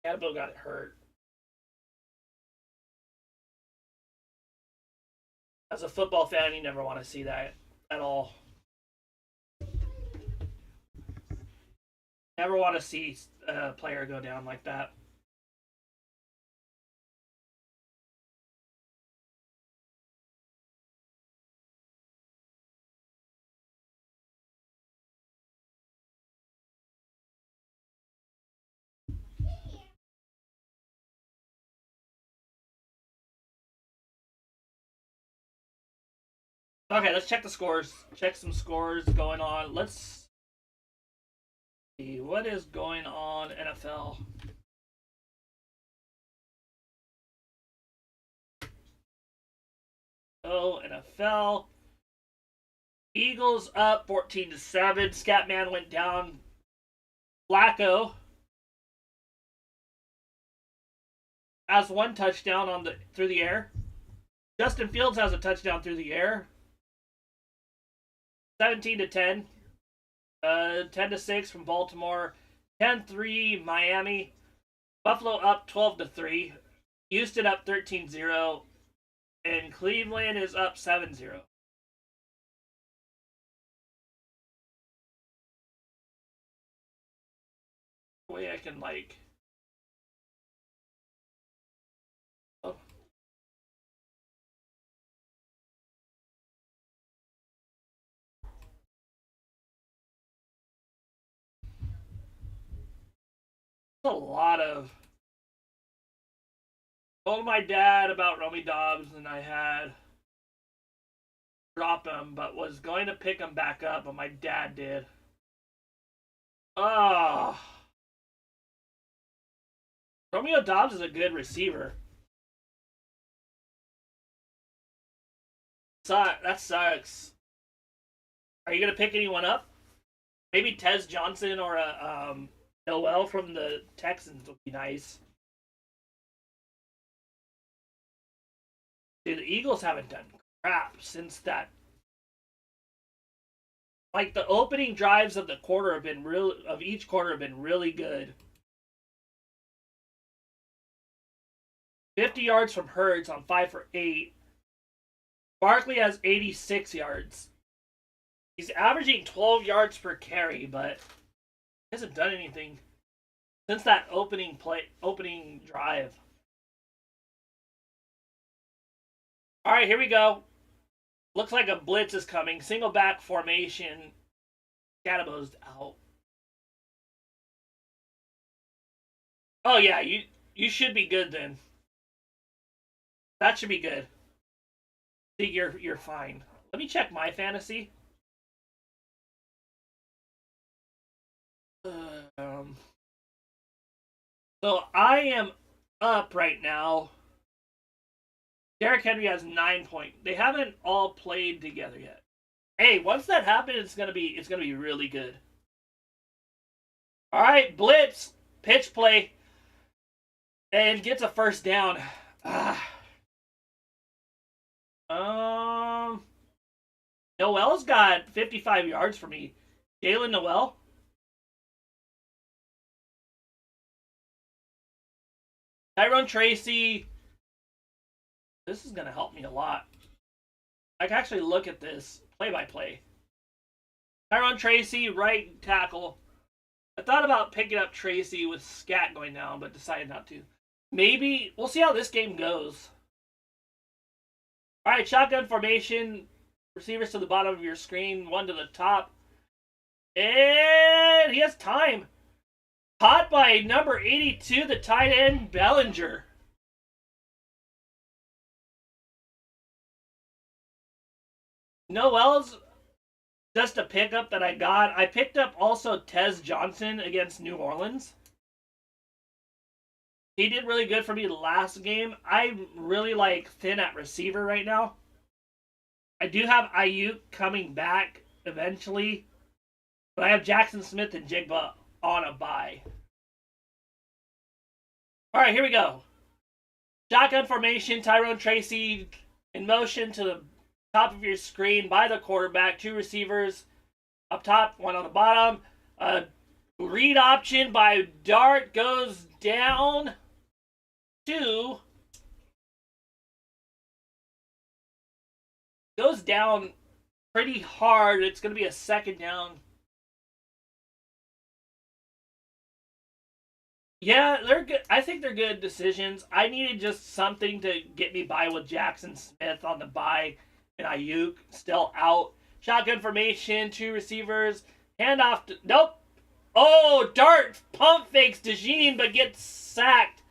Campbell got hurt. As a football fan, you never want to see that at all. Never want to see a player go down like that. Okay, let's check the scores. Check some scores going on. Let's see what is going on NFL. Oh, NFL. Eagles up 14-7. Scatman went down. Flacco has 1 touchdown on through the air. Justin Fields has a touchdown through the air. 17-10. 10-6 from Baltimore. 10-3 Miami. Buffalo up 12-3. Houston up 13-0. And Cleveland is up 7-0. Way I can like... Oh. A lot of... Told my dad about Romie Dobbs, and I had drop him, but was going to pick him back up, but my dad did. Oh. Romeo Doubs is a good receiver. That sucks. Are you going to pick anyone up? Maybe Tez Johnson or Noel from the Texans would be nice. Dude, the Eagles haven't done crap since that. Like the opening drives of the quarter have been each quarter have been really good. 50 yards from Hurts on 5 for 8. Barkley has 86 yards. He's averaging 12 yards per carry, but he hasn't done anything since that opening drive. All right, here we go. Looks like a blitz is coming. Single back formation. Scadabo's out. Oh yeah, you should be good then. That should be good. I think you're fine. Let me check my fantasy. So I am up right now. Derrick Henry has 9 points. They haven't all played together yet. Hey, once that happens, it's gonna be really good. All right, blitz, pitch play, and gets a first down. Noel's got 55 yards for me. Jalen Noel. Tyrone Tracy. This is going to help me a lot. I can actually look at this play by play. Tyrone Tracy, right tackle. I thought about picking up Tracy with Scat going down, but decided not to. Maybe we'll see how this game goes. All right, shotgun formation. Receivers to the bottom of your screen, one to the top. And he has time. Caught by number 82, the tight end, Bellinger. Noel's just a pickup that I got. I picked up also Tez Johnson against New Orleans. He did really good for me last game. I'm really like thin at receiver right now. I do have Ayuk coming back eventually, but I have Jackson Smith and Jigba on a bye. All right, here we go. Shotgun formation, Tyrone Tracy in motion to the top of your screen by the quarterback. 2 receivers up top, 1 on the bottom. Read option by Dart goes down to... Goes down pretty hard. It's going to be a second down. Yeah, they're good. I think they're good decisions. I needed just something to get me by with Jackson Smith on the bye and Ayuk still out. Shotgun formation, 2 receivers. Handoff to... Nope. Oh, Dart pump fakes DeJean, but gets sacked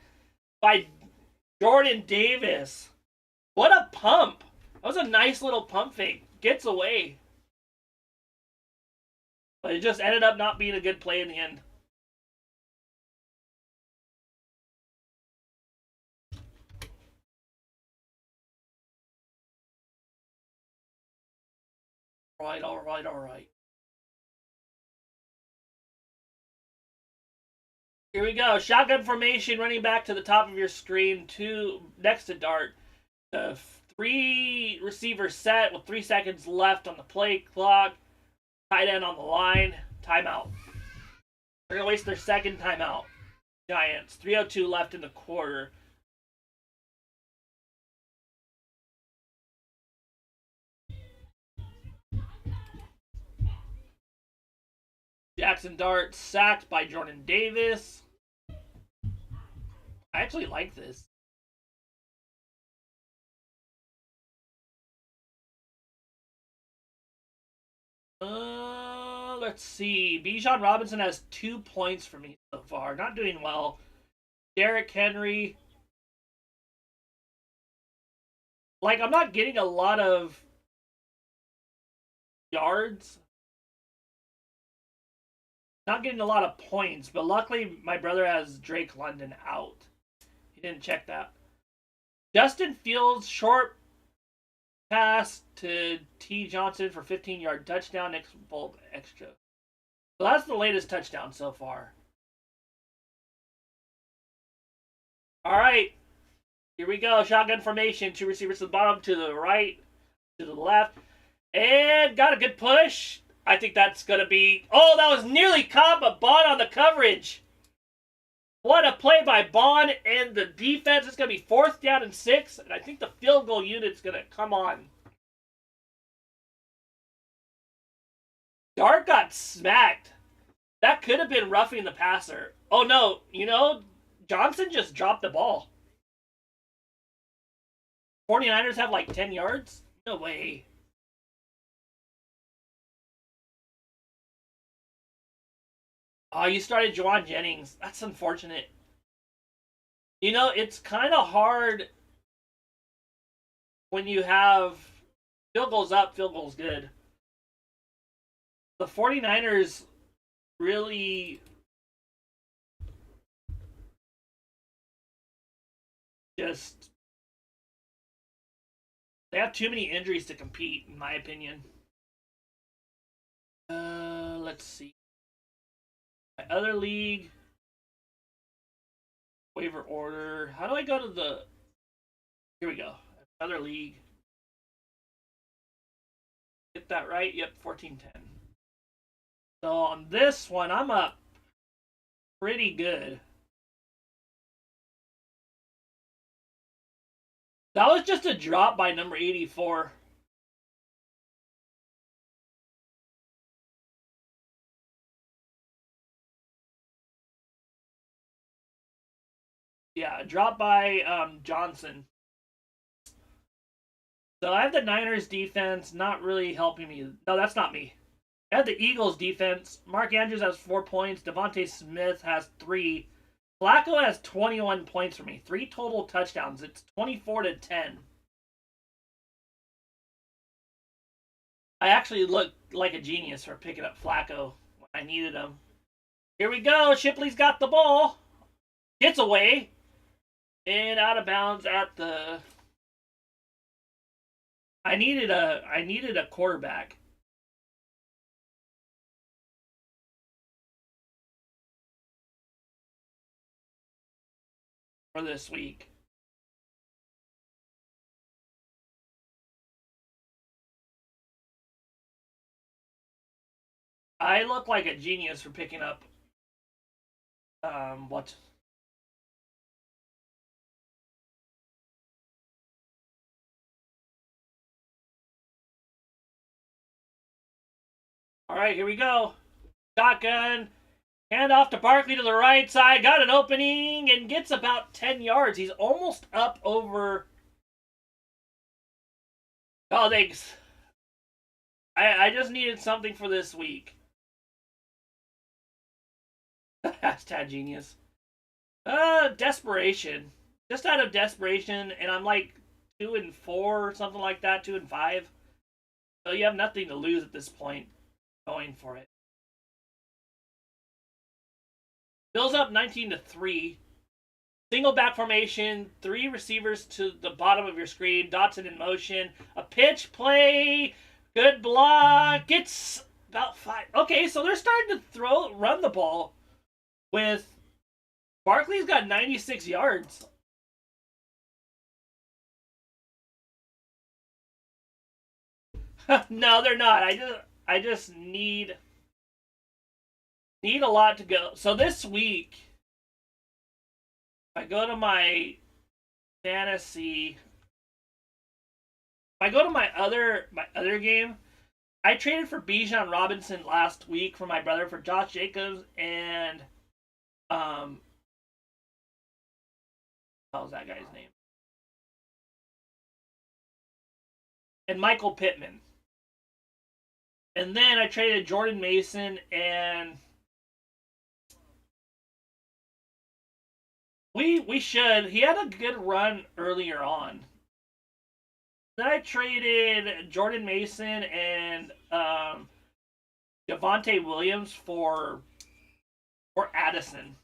by Jordan Davis. What a pump. That was a nice little pump fake. Gets away. But it just ended up not being a good play in the end. All right. Here we go. Shotgun formation, running back to the top of your screen, 2 next to Dart. The 3 receiver set with 3 seconds left on the play clock. Tight end on the line. Timeout. They're going to waste their second timeout. Giants. 3:02 left in the quarter. Jackson Dart sacked by Jordan Davis. I actually like this. Let's see. Bijan Robinson has 2 points for me so far. Not doing well. Derrick Henry. Like, I'm not getting a lot of yards. Not getting a lot of points, but luckily my brother has Drake London out. He didn't check that. Justin Fields, short pass to T. Johnson for 15-yard touchdown, Nick Folk extra. So that's the latest touchdown so far. All right. Here we go. Shotgun formation. Two receivers to the bottom, to the right, to the left. And got a good push. I think that's going to be... Oh, that was nearly caught, but Bond on the coverage. What a play by Bond and the defense. It's going to be 4th down and 6. And I think the field goal unit's going to come on. Dart got smacked. That could have been roughing the passer. Oh, no. You know, Johnson just dropped the ball. 49ers have like 10 yards? No way. Oh, you started Juwan Jennings. That's unfortunate. You know, it's kind of hard when you have field goals up, field goals good. The 49ers really just... They have too many injuries to compete, in my opinion. Let's see. My other league. Waiver order. How do I go to the... Here we go. Another league. Get that right? Yep, 14-10. So on this one, I'm up pretty good. That was just a drop by number 84. Yeah, drop by Johnson. So I have the Niners defense not really helping me. No, that's not me. I have the Eagles defense. Mark Andrews has 4 points. Devontae Smith has 3. Flacco has 21 points for me. 3 total touchdowns. It's 24-10. I actually looked like a genius for picking up Flacco when I needed him. Here we go. Shipley's got the ball. Gets away. And out of bounds at the... I needed a quarterback. For this week. I look like a genius for picking up what? All right, here we go. Shotgun. Hand off to Barkley to the right side. Got an opening and gets about 10 yards. He's almost up over... Oh, thanks. I just needed something for this week. Hashtag genius. Desperation. Just out of desperation, and I'm like 2-4 or something like that, 2-5. So you have nothing to lose at this point. Going for it. Bills up 19-3. Single back formation, 3 receivers to the bottom of your screen. Dotson in motion. A pitch play. Good block. It's about 5. Okay, so they're starting to run the ball with... Barkley's got 96 yards. No, they're not. I just need a lot to go. So this week, if I go to my fantasy, if I go to my other game, I traded for Bijan Robinson last week for my brother for Josh Jacobs and what was that guy's name? And Michael Pittman. And then I traded Jordan Mason and we should. He had a good run earlier on. Then I traded Jordan Mason and Javonte Williams for Addison.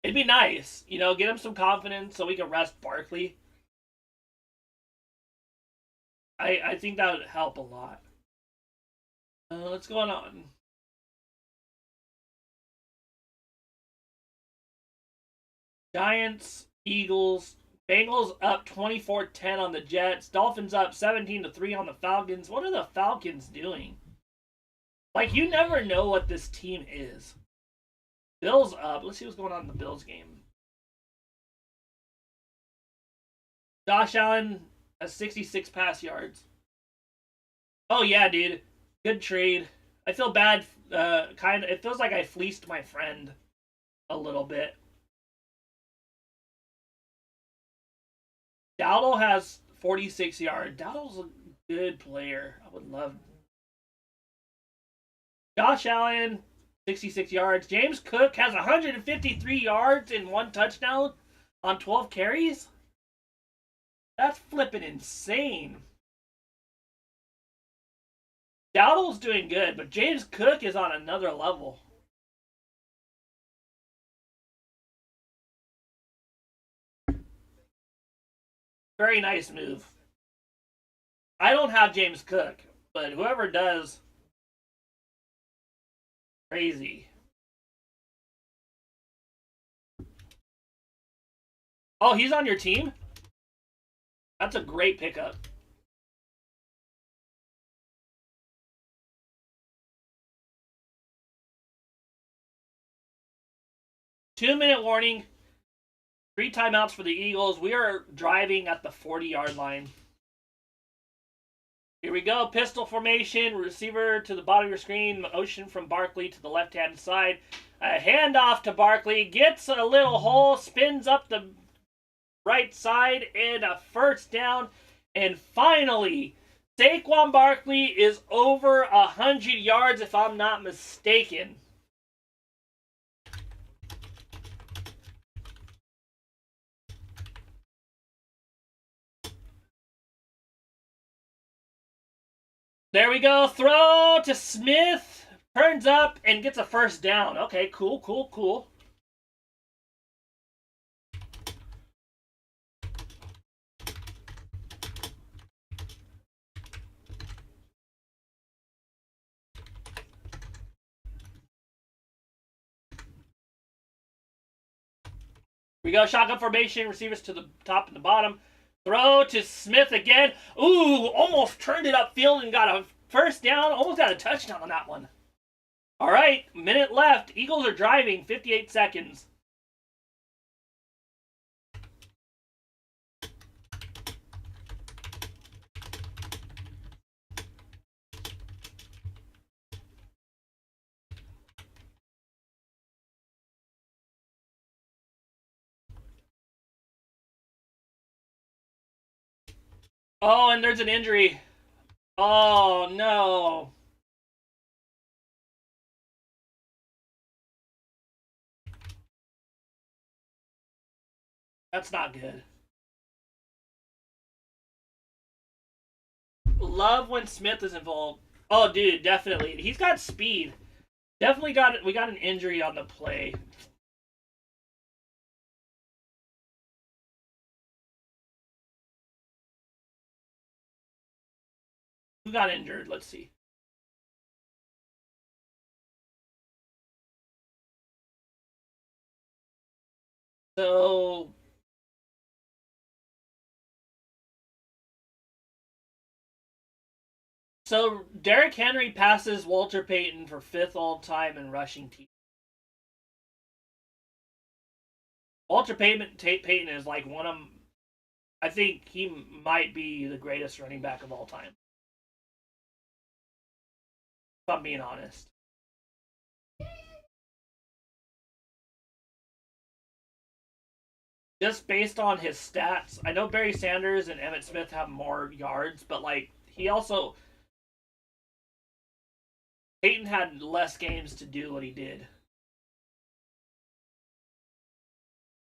It'd be nice, get him some confidence so we can rest Barkley. I think that would help a lot. What's going on? Giants, Eagles, Bengals up 24-10 on the Jets. Dolphins up 17-3 on the Falcons. What are the Falcons doing? Like, you never know what this team is. Bills up. Let's see what's going on in the Bills game. Josh Allen has 66 pass yards. Oh, yeah, dude. Good trade. I feel bad. It feels like I fleeced my friend a little bit. Dowdle has 46 yards. Dowdle's a good player. I would love. Josh Allen, 66 yards. James Cook has 153 yards and 1 touchdown on 12 carries. That's flipping insane. Dowdle's doing good, but James Cook is on another level. Very nice move. I don't have James Cook, but whoever does, crazy. Oh, he's on your team? That's a great pickup. Two-minute warning. 3 timeouts for the Eagles. We are driving at the 40-yard line. Here we go. Pistol formation. Receiver to the bottom of your screen. Motion from Barkley to the left-hand side. A handoff to Barkley. Gets a little hole. Spins up the right side. And a first down. And finally, Saquon Barkley is over 100 yards, if I'm not mistaken. There we go. Throw to Smith. Turns up and gets a first down. Okay, cool, cool, cool. We go shotgun formation. Receivers to the top and the bottom. Throw to Smith again. Ooh, almost turned it upfield and got a first down. Almost got a touchdown on that one. All right, minute left. Eagles are driving. 58 seconds. Oh, and there's an injury. Oh, no. That's not good. Love when Smith is involved. Oh, dude, definitely. He's got speed. Definitely got it. We got an injury on the play. Who got injured? Let's see. So Derrick Henry passes Walter Payton for 5th all time in rushing team. Walter Payton is like one of, I think he might be the greatest running back of all time. If I'm being honest. Just based on his stats, I know Barry Sanders and Emmitt Smith have more yards, but like he also Peyton had less games to do what he did.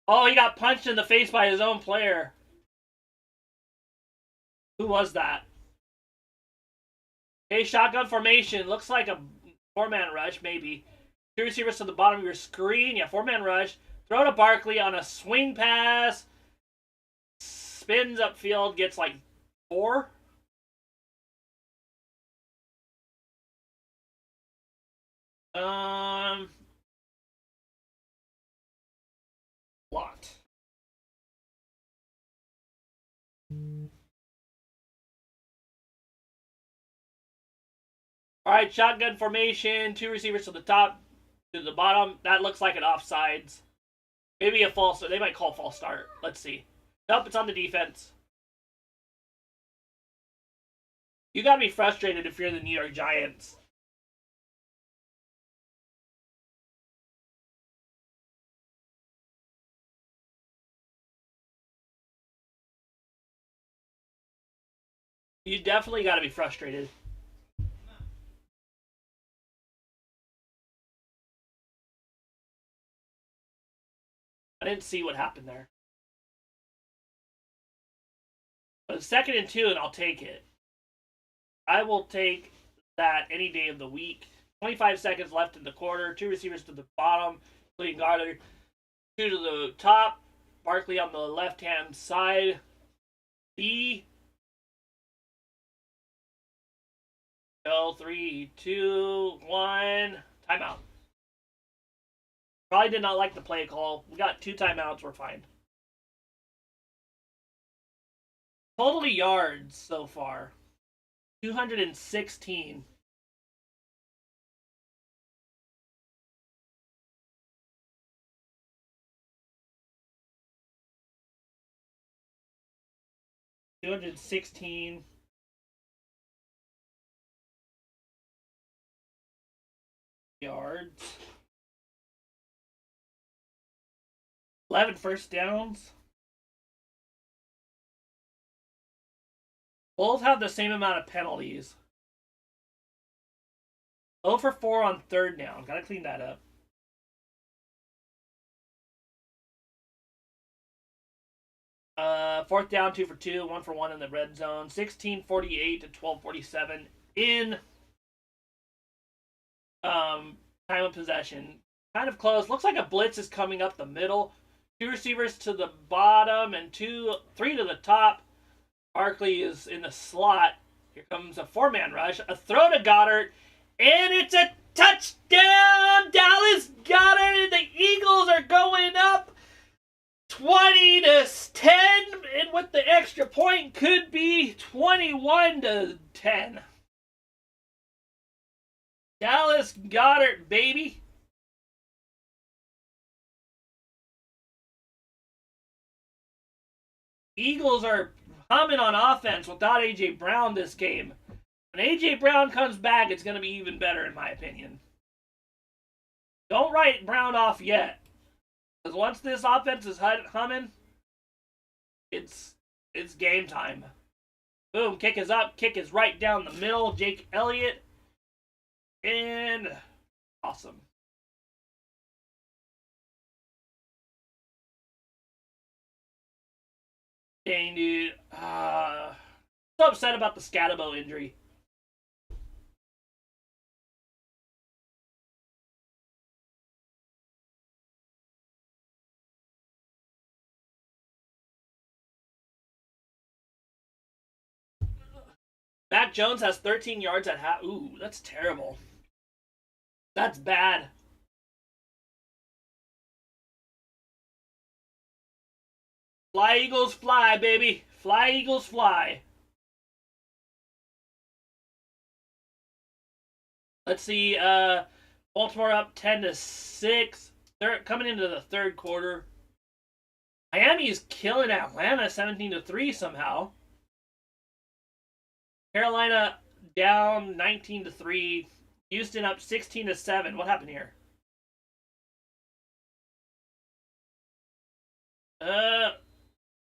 Oh, he got punched in the face by his own player. Who was that? Okay, shotgun formation. Looks like a four-man rush, maybe. Two receivers to the bottom of your screen. Yeah, four-man rush. Throw to Barkley on a swing pass. Spins upfield, gets like 4. Lot. All right, shotgun formation. Two receivers to the top, to the bottom. That looks like an offsides. Maybe a false. They might call false start. Let's see. Nope, it's on the defense. You gotta be frustrated if you're the New York Giants. You definitely gotta be frustrated. I didn't see what happened there. But it's 2nd and 2, and I'll take it. I will take that any day of the week. 25 seconds left in the quarter. Two receivers to the bottom, including Goddard. Two to the top. Barkley on the left-hand side. B. Go 3, 2, 1. Timeout. Probably did not like the play call. We got 2 timeouts. We're fine. Total yards so far. 216. Yards. 11 first downs. Both have the same amount of penalties. 0 for 4 on 3rd down. Gotta clean that up. Fourth down, 2 for 2, 1 for 1 in the red zone. 16:48 to 12:47 in time of possession. Kind of close. Looks like a blitz is coming up the middle. 2 receivers to the bottom and 3 to the top. Barkley is in the slot. Here comes a 4-man rush. A throw to Goddard. And it's a touchdown! Dallas Goedert and the Eagles are going up 20 to 10. And with the extra point, could be 21 to 10. Dallas Goedert, baby. Eagles are humming on offense without A.J. Brown this game. When A.J. Brown comes back, it's going to be even better, in my opinion. Don't write Brown off yet. Because once this offense is humming, it's game time. Boom, kick is up. Kick is right down the middle. Jake Elliott. And awesome. Dang, dude. So upset about the Scatabo injury. Mac Jones has 13 yards at half. Ooh, that's terrible. That's bad. Fly, Eagles, fly, baby. Fly, Eagles, fly. Let's see. Baltimore up 10 to 6. They're coming into the 3rd quarter. Miami is killing Atlanta 17 to 3 somehow. Carolina down 19 to 3. Houston up 16 to 7. What happened here?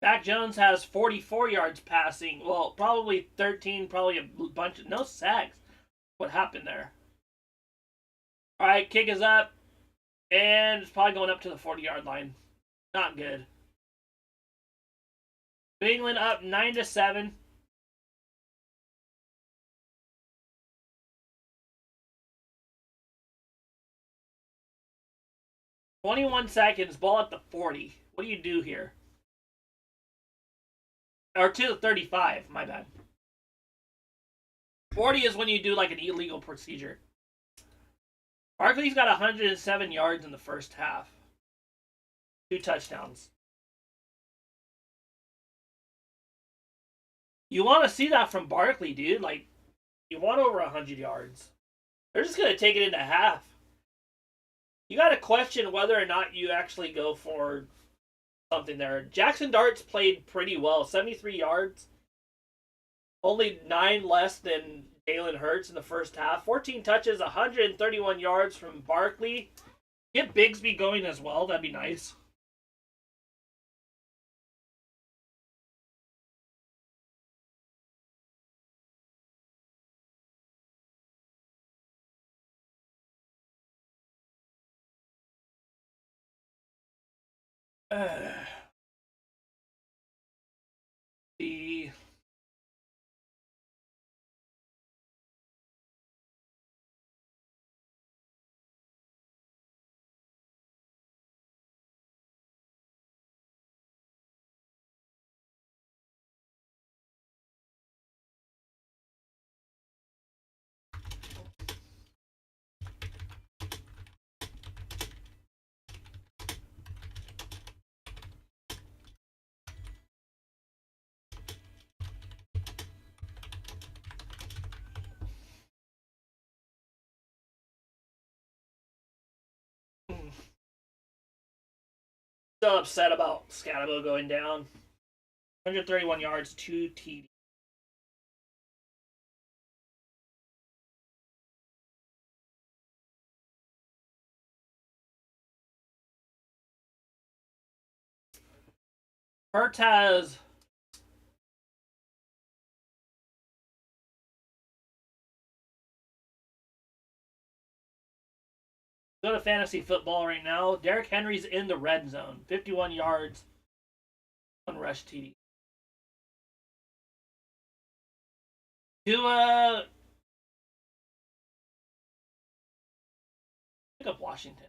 Mac Jones has 44 yards passing. Well, probably 13, probably a bunch of no sacks. What happened there? All right, kick is up, and it's probably going up to the 40-yard line. Not good. New England up 9 to 7. 21 seconds, ball at the 40. What do you do here? Or to the 35, my bad. 40 is when you do like an illegal procedure. Barkley's got 107 yards in the first half. 2 touchdowns. You want to see that from Barkley, dude. Like, you want over 100 yards. They're just going to take it into half. You got to question whether or not you actually go for something there. Jackson Darts played pretty well. 73 yards. Only 9 less than Jalen Hurts in the first half. 14 touches, 131 yards from Barkley. Get Bigsby going as well. That'd be nice. The Still upset about Scatabo going down. 131 yards, 2 TD. Hurts has go to fantasy football right now. Derrick Henry's in the red zone. 51 yards, 1 rush TD. To pick up Washington.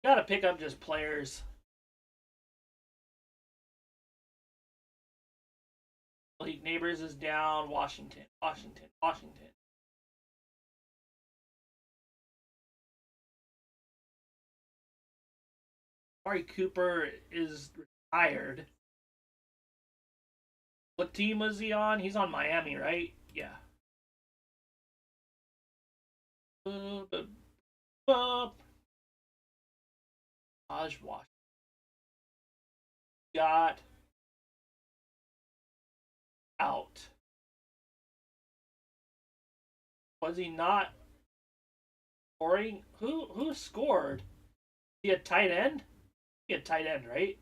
Gotta pick up just players. Malik Neighbors is down. Washington. Amari Cooper is retired. What team was he on? He's on Miami, right? Yeah. Washington. Got out. Was he not scoring? Who scored? He a tight end? He a tight end, right?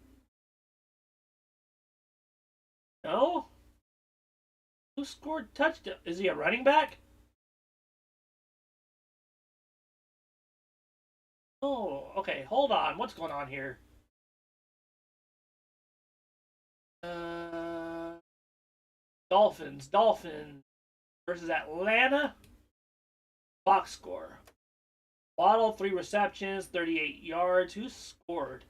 No? Who scored touchdown? Is he a running back? Oh, okay. Hold on. What's going on here? Dolphins versus Atlanta. Box score. Waddle, 3 receptions, 38 yards. Who scored?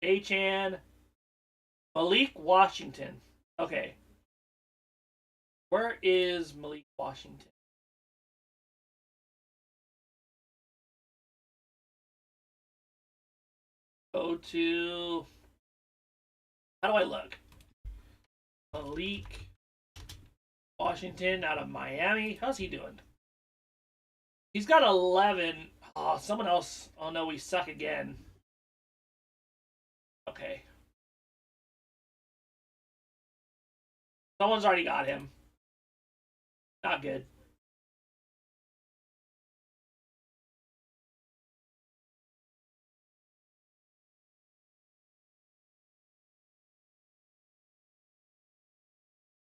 Achane. Malik Washington. Okay. Where is Malik Washington? Go to... How do I look? Malik Washington out of Miami. How's he doing? He's got 11. Oh, someone else. Oh no, we suck again. Okay. Someone's already got him. Not good.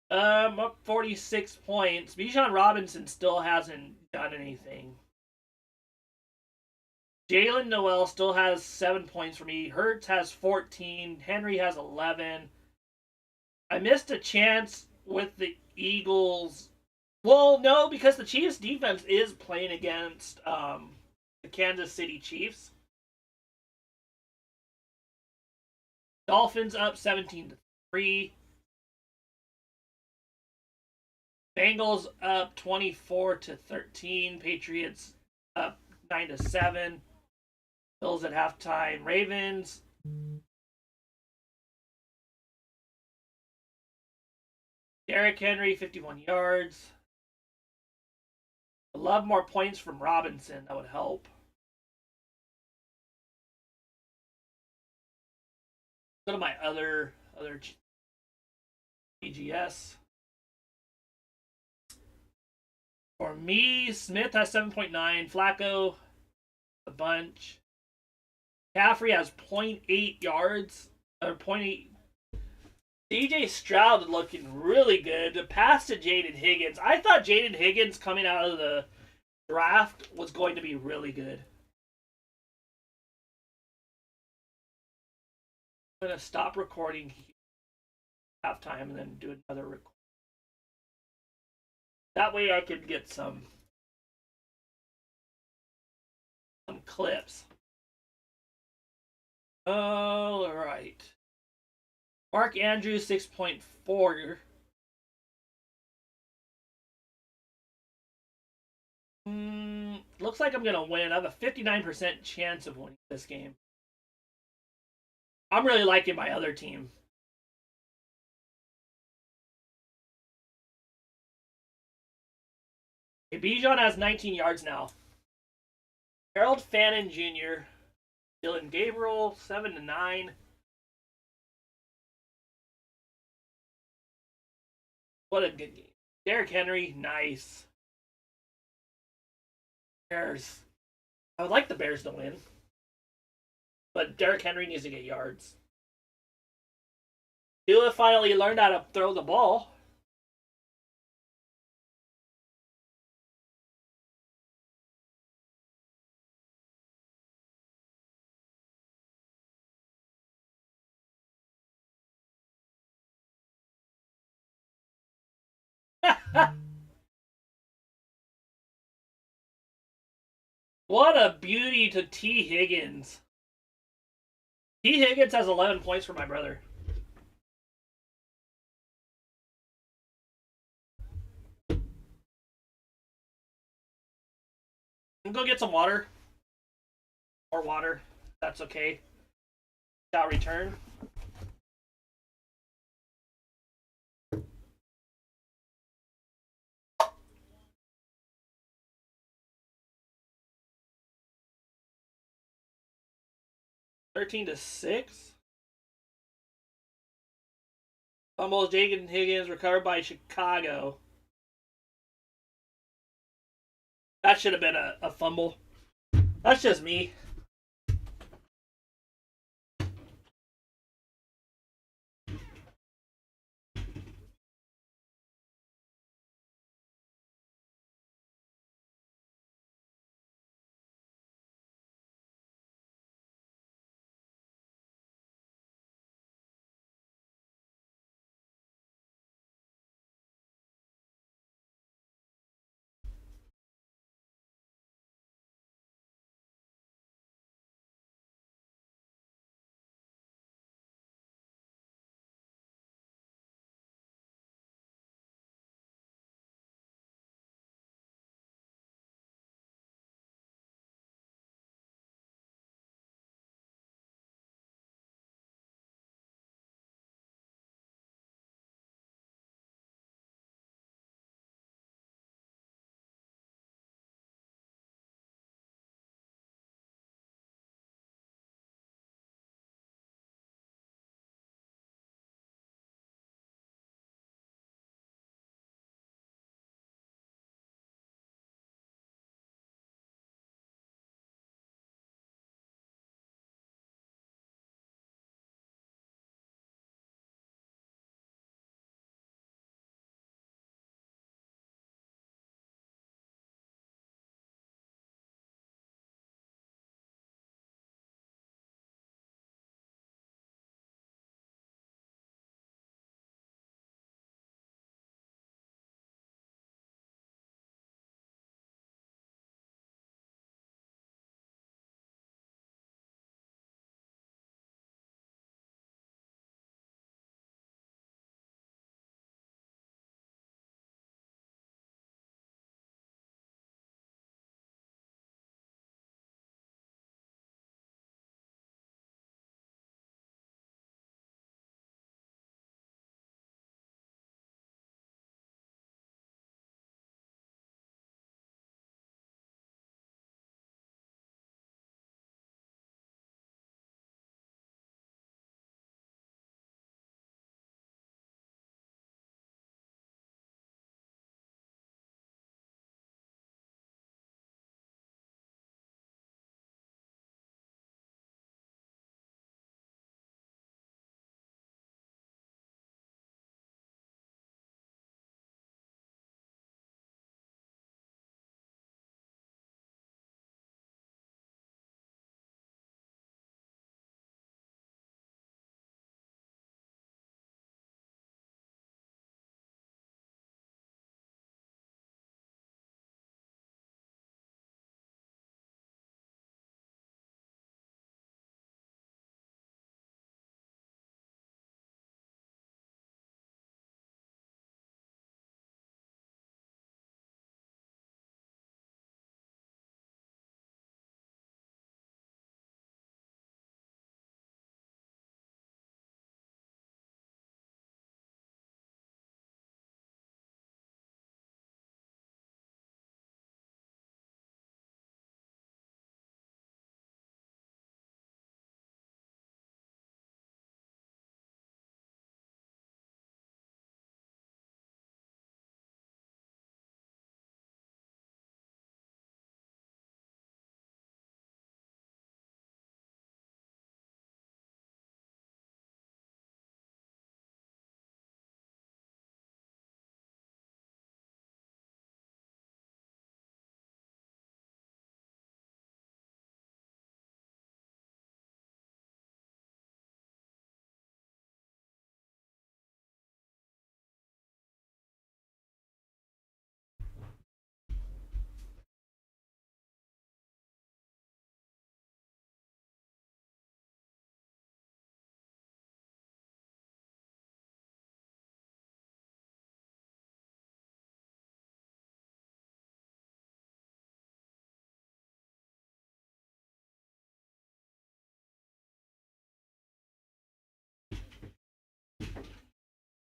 Up 46 points. Bijan Robinson still hasn't done anything. Jalen Noel still has 7 points for me. Hurts has 14. Henry has 11. I missed a chance with the Eagles Well, no, because the Chiefs defense is playing against the Kansas City Chiefs. Dolphins up 17-3. Bengals up 24-13. Patriots up 9-7. Bills at halftime. Ravens. Derrick Henry 51 yards. I love more points from Robinson. That would help. Go to my other BGS. For me, Smith has 7.9. Flacco, a bunch. Caffrey has 0.8 yards. Or 0.8. DJ Stroud looking really good. The pass to Jaden Higgins. I thought Jaden Higgins coming out of the draft was going to be really good. I'm going to stop recording halftime and then do another record. That way I could get some clips. All right. Mark Andrews 6.4. Looks like I'm gonna win. I have a 59% chance of winning this game. I'm really liking my other team. Bijan has 19 yards now. Harold Fannin Jr., Dylan Gabriel 7-9. What a good game. Derrick Henry, nice. Bears. I would like the Bears to win, but Derrick Henry needs to get yards. Tua finally learned how to throw the ball. What a beauty to T. Higgins. T. Higgins has 11 points for my brother. I'm go get some water. Or water. That's okay. Shall return. (13-6). Fumble Jaden Higgins recovered by Chicago. That should have been a fumble. That's just me.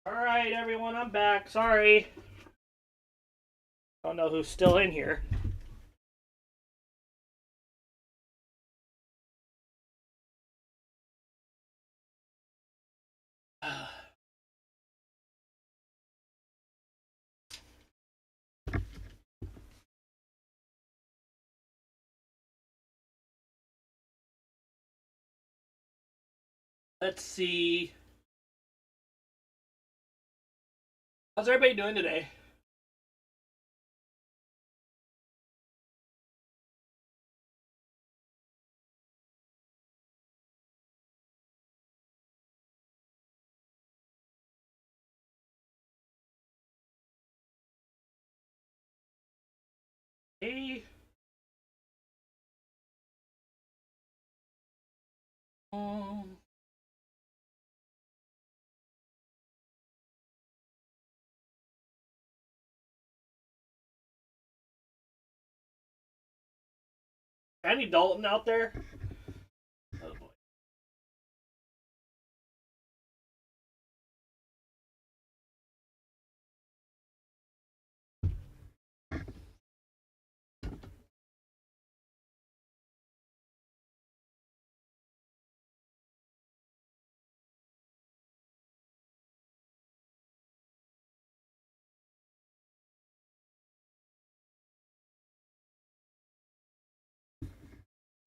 Alright, everyone, I'm back. Sorry. Don't know who's still in here. Let's see. How's everybody doing today? Hey. Andy Dalton out there? Oh boy.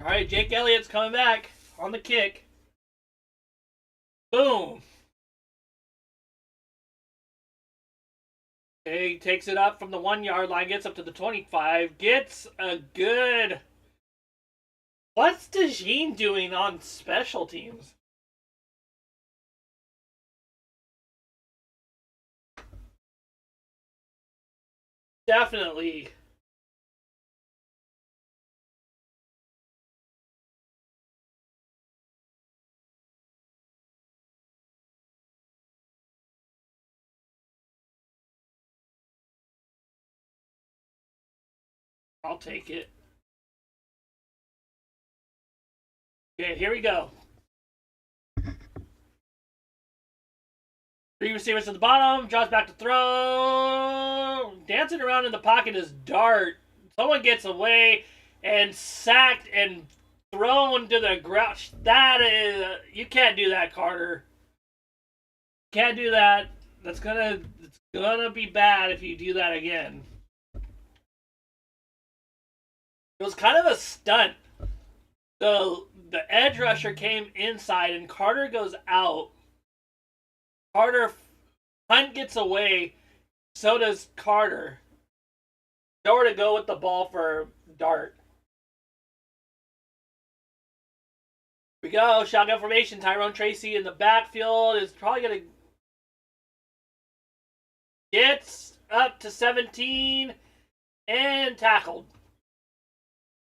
Alright, Jake Elliott's coming back on the kick. Boom. He takes it up from the 1 yard line, gets up to the 25, gets a good. What's DeJean doing on special teams? Definitely. I'll take it. Okay, here we go. 3 receivers at the bottom, drops back to throw. Dancing around in the pocket is Dart. Someone gets away and sacked and thrown to the ground. That is, you can't do that, Carter. Can't do that. It's gonna be bad if you do that again. It was kind of a stunt. The edge rusher came inside and Carter goes out. Hunt gets away. So does Carter. Nowhere to go with the ball for Dart. Here we go. Shotgun formation. Tyrone Tracy in the backfield is probably going to. Gets up to 17 and tackled.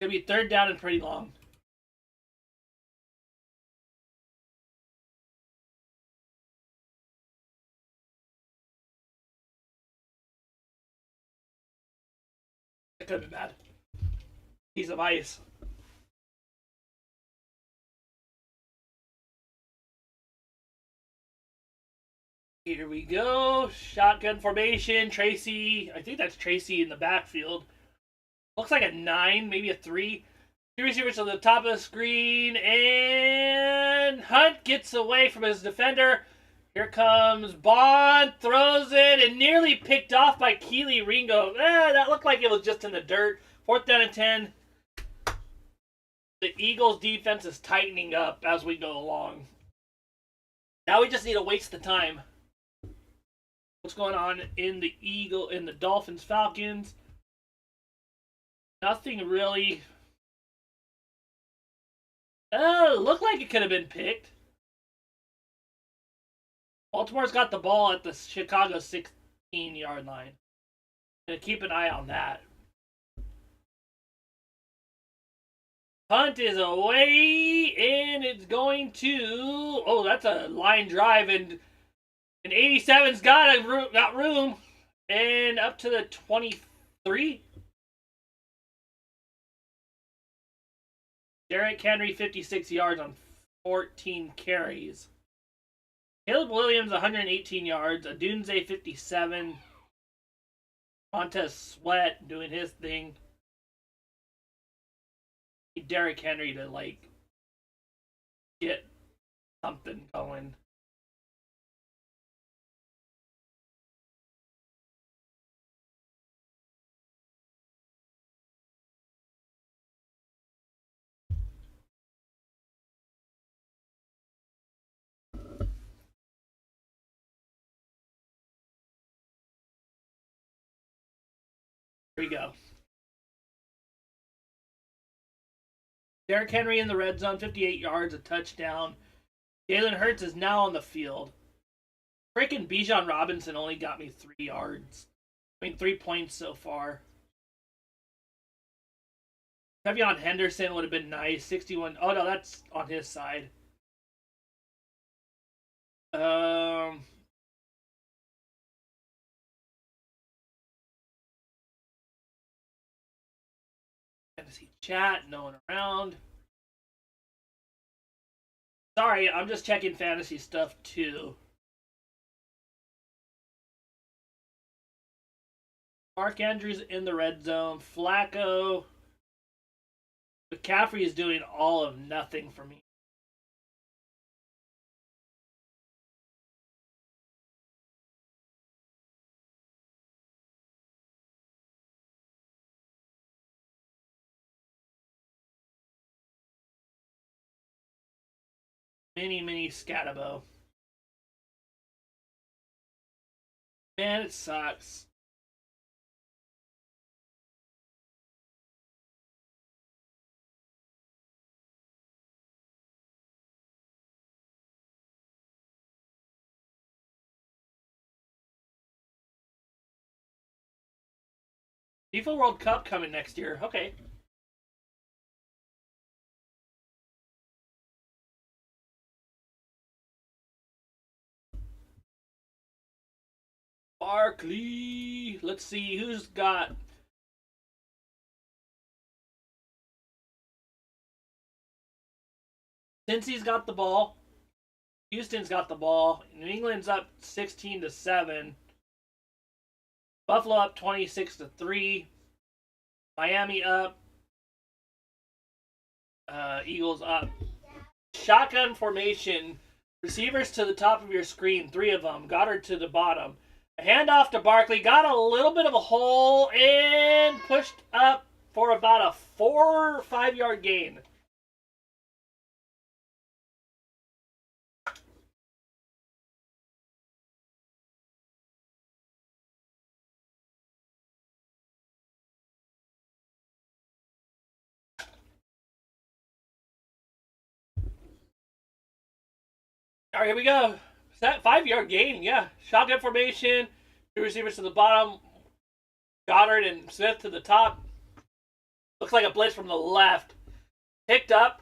Going to be 3rd down and pretty long. It could have been bad. Piece of ice. Here we go. Shotgun formation. Tracy. I think that's Tracy in the backfield. Looks like a 9, maybe a 3. 3 receivers to the top of the screen. And Hunt gets away from his defender. Here comes Bond. Throws it and nearly picked off by Keely Ringo. That looked like it was just in the dirt. 4th down and 10. The Eagles defense is tightening up as we go along. Now we just need to waste the time. What's going on in the Dolphins Falcons? Nothing really. Looked like it could have been picked. Baltimore's got the ball at the Chicago 16-yard line. Gonna keep an eye on that. Hunt is away, and it's going to. Oh, that's a line drive, and 87's got room, and up to the 23. Derrick Henry, 56 yards on 14 carries. Caleb Williams, 118 yards. Adunze, 57. Montez Sweat doing his thing. Derrick Henry to, like, get something going. Here we go. Derrick Henry in the red zone, 58 yards, a touchdown. Jalen Hurts is now on the field. Freaking Bijan Robinson only got me 3 yards. I mean, 3 points so far. Tevion Henderson would have been nice. 61. Oh, no, that's on his side. Fantasy chat, no one around. Sorry, I'm just checking fantasy stuff too. Mark Andrews in the red zone. Flacco. McCaffrey is doing all of nothing for me. Mini Scatabo. Man, it sucks. FIFA World Cup coming next year. Okay. Barkley. Let's see who's got. Cincy's got the ball. Houston's got the ball. New England's up 16-7. Buffalo up 26-3. Miami up. Eagles up. Shotgun formation. Receivers to the top of your screen. 3 of them. Goddard to the bottom. A handoff to Barkley. Got a little bit of a hole and pushed up for about a 4 or 5 yard gain. All right, here we go. Is that 5 yard gain? Yeah. Shotgun formation. 2 receivers to the bottom. Goddard and Smith to the top. Looks like a blitz from the left. Picked up.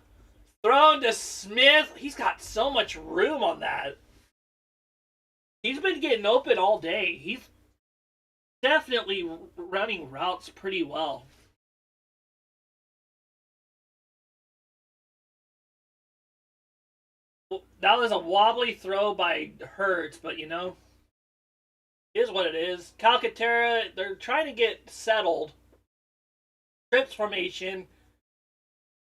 Thrown to Smith. He's got so much room on that. He's been getting open all day. He's definitely running routes pretty well. That was a wobbly throw by Hurts, but you know, is what it is. Calcaterra, they're trying to get settled. Trips formation.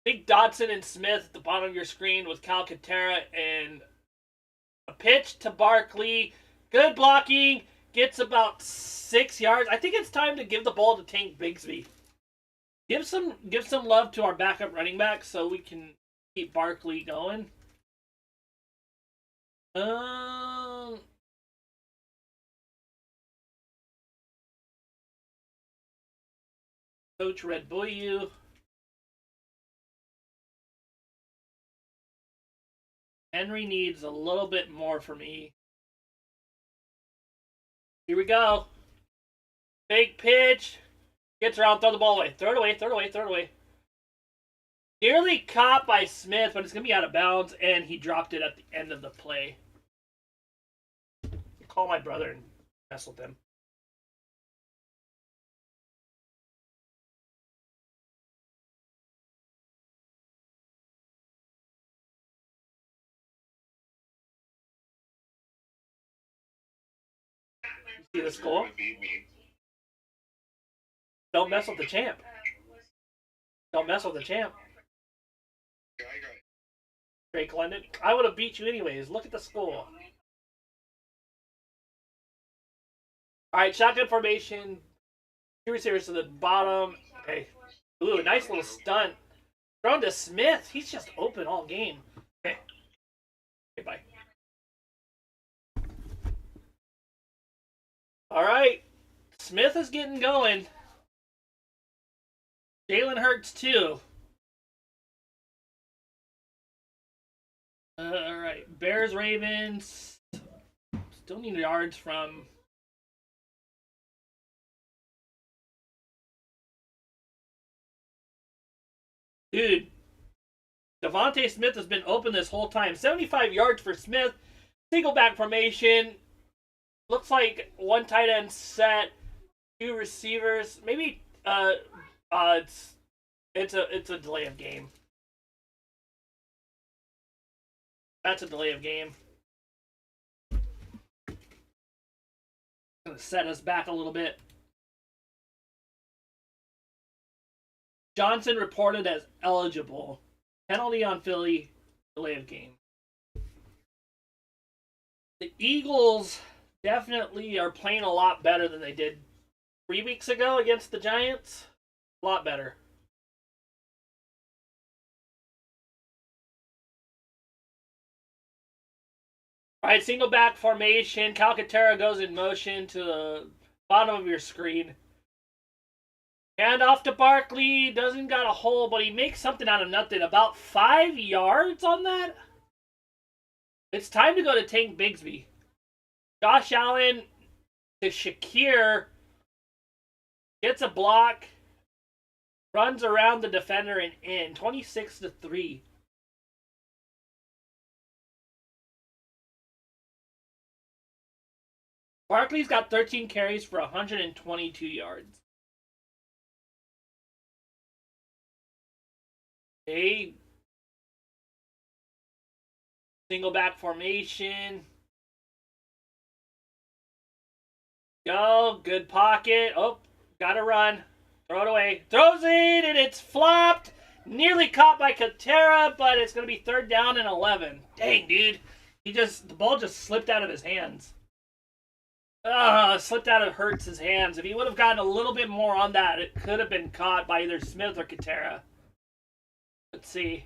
Big Dodson and Smith at the bottom of your screen with Calcaterra and a pitch to Barkley. Good blocking. Gets about 6 yards. I think it's time to give the ball to Tank Bigsby. Give some love to our backup running back so we can keep Barkley going. Coach Red Boyu. Henry needs a little bit more for me. Here we go. Big pitch. Gets around, throw the ball away. Throw it away, throw it away, throw it away. Nearly caught by Smith, but it's going to be out of bounds, and he dropped it at the end of the play. Call my brother and mess with him. See the score? Don't mess with the champ. Don't mess with the champ. Drake London. I would have beat you anyways. Look at the score. Alright, shotgun formation. Two receivers to the bottom. Okay. Ooh, nice little stunt. Thrown to Smith. He's just open all game. Okay. Okay, bye. Alright. Smith is getting going. Jalen Hurts too. Alright. Bears, Ravens. Still need yards from... Dude, Devontae Smith has been open this whole time. 75 yards for Smith. Single back formation. Looks like one tight end set, two receivers. Maybe it's a delay of game. That's a delay of game. Gonna set us back a little bit. Johnson reported as eligible. Penalty on Philly. Delay of game. The Eagles definitely are playing a lot better than they did 3 weeks ago against the Giants. A lot better. Alright, single back formation. Calcaterra goes in motion to the bottom of your screen. Hand off to Barkley. Doesn't got a hole, but he makes something out of nothing. About 5 yards on that. It's time to go to Tank Bigsby. Josh Allen to Shakir. Gets a block. Runs around the defender and in. 26-3. Barkley's got 13 carries for 122 yards. A single back formation. Go. Good pocket. Oh, gotta run. Throw it away. Throws it, and it's flopped. Nearly caught by Katera, but it's going to be 3rd down and 11. Dang, dude. The ball just slipped out of his hands. Slipped out of Hurts' hands. If he would have gotten a little bit more on that, it could have been caught by either Smith or Katera. Let's see.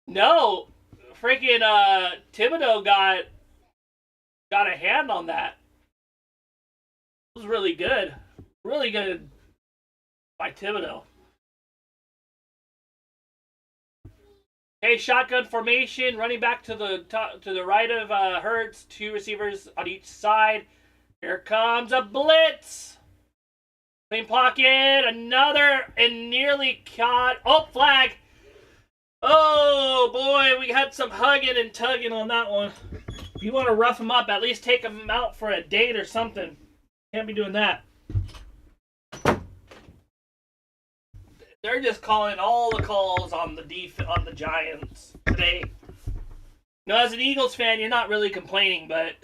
No, freaking Thibodeau got a hand on that. It was really good by Thibodeau. Okay, shotgun formation, running back to the right of Hurts, 2 receivers on each side. Here comes a blitz. Clean pocket, another, and nearly caught. Oh, flag. Oh, boy, we had some hugging and tugging on that one. If you want to rough him up, at least take him out for a date or something. Can't be doing that. They're just calling all the calls on the Giants today. Now, as an Eagles fan, you're not really complaining, but...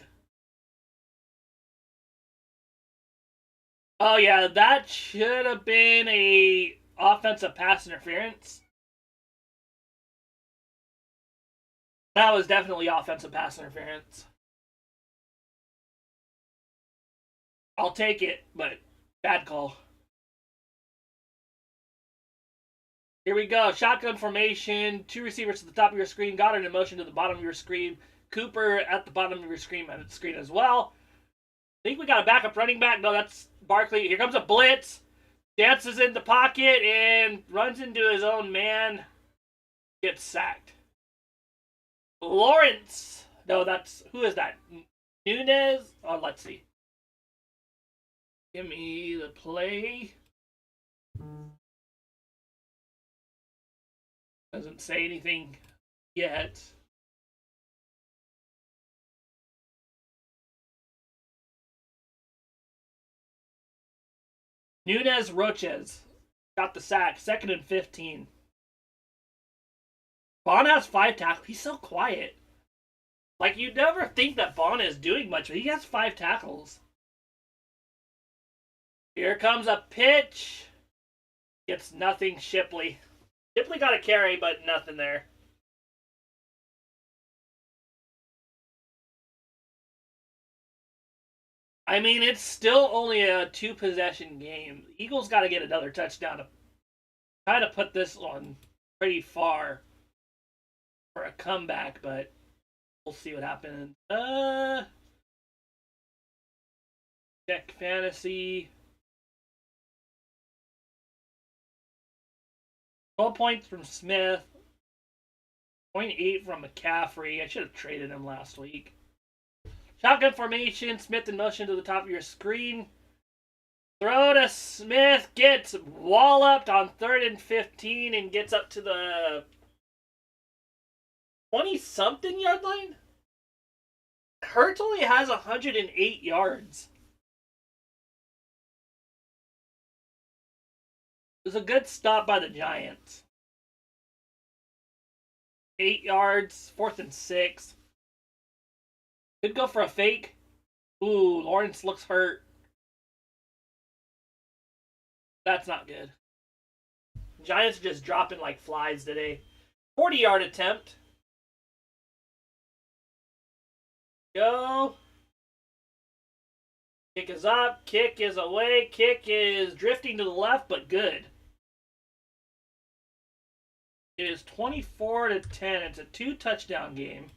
Oh, yeah, that should have been a offensive pass interference. That was definitely offensive pass interference. I'll take it, but bad call. Here we go. Shotgun formation. 2 receivers to the top of your screen. Goddard in motion to the bottom of your screen. Cooper at the bottom of your screen as well. I think we got a backup running back. No, that's Barkley. Here comes a blitz. Dances in the pocket and runs into his own man. Gets sacked. Lawrence. No, who is that? Nunez? Oh, let's see. Give me the play. Doesn't say anything yet. Nunez Roches got the sack. 2nd and 15. Vaughn has 5 tackles. He's so quiet. Like, you never think that Bonnet is doing much, but he has 5 tackles. Here comes a pitch. Gets nothing, Shipley. Shipley got a carry, but nothing there. I mean, it's still only a 2-possession game. Eagles got to get another touchdown to try to put this one pretty far for a comeback, but we'll see what happens. Check fantasy. 12 points from Smith. 0.8 from McCaffrey. I should have traded him last week. Shotgun formation. Smith in motion to the top of your screen. Throw to Smith. Gets walloped on 3rd and 15 and gets up to the 20-something yard line. Hurts only has 108 yards. It was a good stop by the Giants. 8 yards, 4th and 6. Could go for a fake. Ooh, Lawrence looks hurt. That's not good. Giants are just dropping like flies today. 40-yard attempt. Go. Kick is up. Kick is away. Kick is drifting to the left, but good. It is 24-10. It's a 2-touchdown game.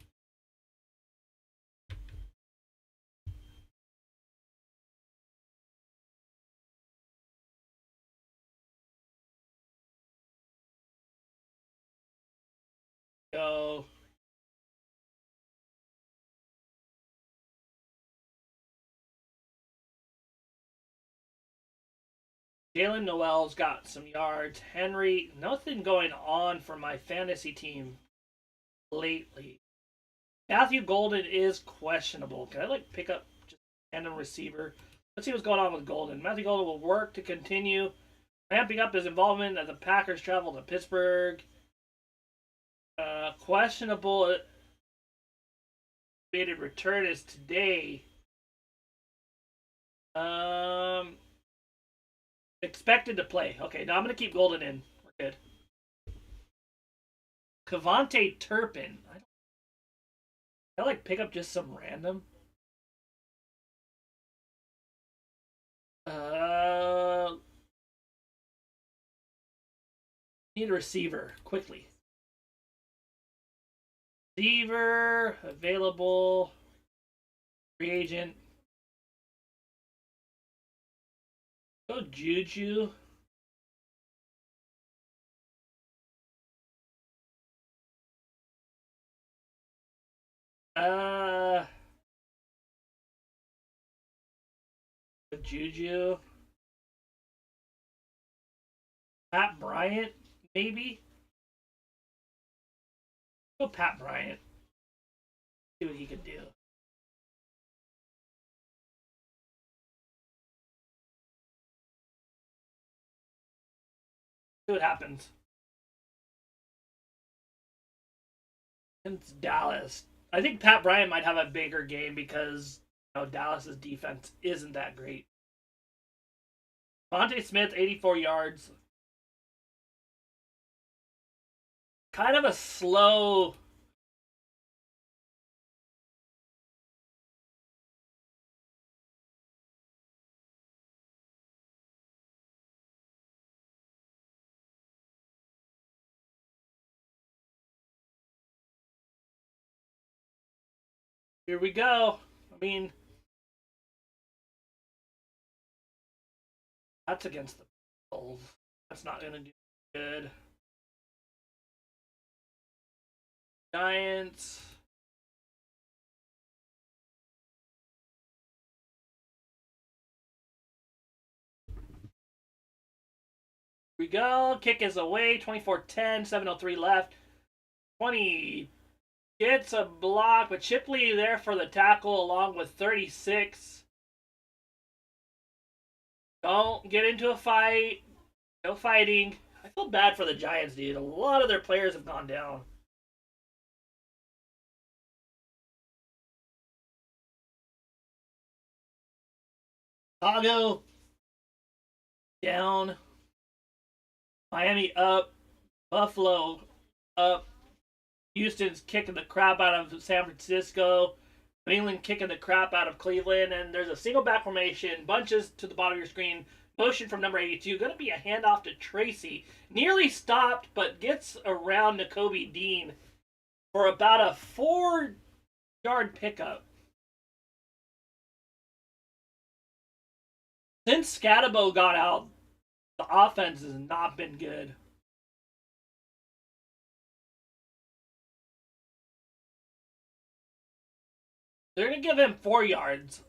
Go. Jalen Noel's got some yards. Henry, nothing going on for my fantasy team lately. Matthew Golden is questionable. Can I pick up just a random receiver? Let's see what's going on with Golden. Matthew Golden will work to continue ramping up his involvement as the Packers travel to Pittsburgh. Questionable estimated return is today. Expected to play. Okay, now I'm going to keep Golden in. We're good. Kevontae Turpin. I pick up just some random. Need a receiver quickly. Receiver available. Free agent. Go Juju. Juju. Pat Bryant, maybe? Go Pat Bryant. See what he can do. See what happens. It's Dallas. I think Pat Bryant might have a bigger game because Dallas's defense isn't that great. Monte Smith, 84 yards. Kind of a slow. Here we go. I mean, that's against the Bulls. That's not going to do good. Giants. Here we go. Kick is away. 24-10. 7:03 left. 20 gets a block, but Shipley there for the tackle along with 36. Don't get into a fight. No fighting. I feel bad for the Giants, dude. A lot of their players have gone down. Chicago down. Miami up. Buffalo up. Houston's kicking the crap out of San Francisco. New England kicking the crap out of Cleveland. And there's a single back formation. Bunches to the bottom of your screen. Motion from number 82. Going to be a handoff to Tracy. Nearly stopped, but gets around Nakobe Dean for about a 4-yard pickup. Since Scatabo got out, the offense has not been good. They're going to give him 4 yards.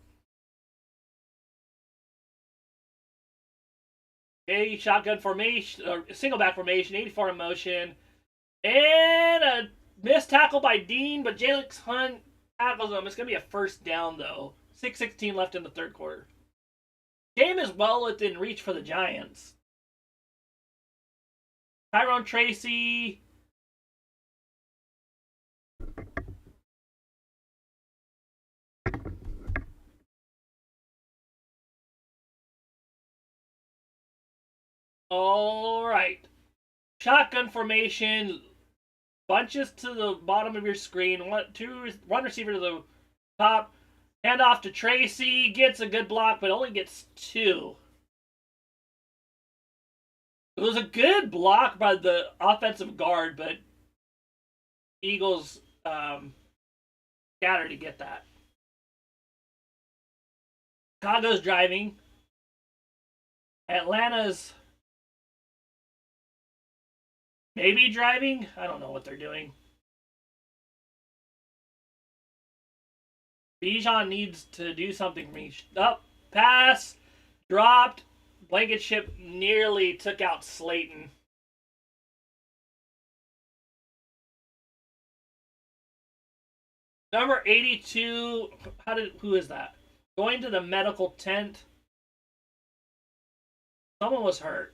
Okay, shotgun formation, or single back formation, 84 in motion. And a missed tackle by Dean, but Jalix Hunt tackles him. It's going to be a first down, though. 6:16 left in the third quarter. Game is well within reach for the Giants. Tyrone Tracy. All right. Shotgun formation. Bunches to the bottom of your screen. One receiver to the top. Hand off to Tracy. Gets a good block, but only gets 2. It was a good block by the offensive guard, but Eagles scattered to get that. Chicago's driving. Atlanta's maybe driving. I don't know what they're doing. Bijan needs to do something for me. Up, pass, dropped. Blankenship nearly took out Slayton. Number 82. Who is that? Going to the medical tent. Someone was hurt.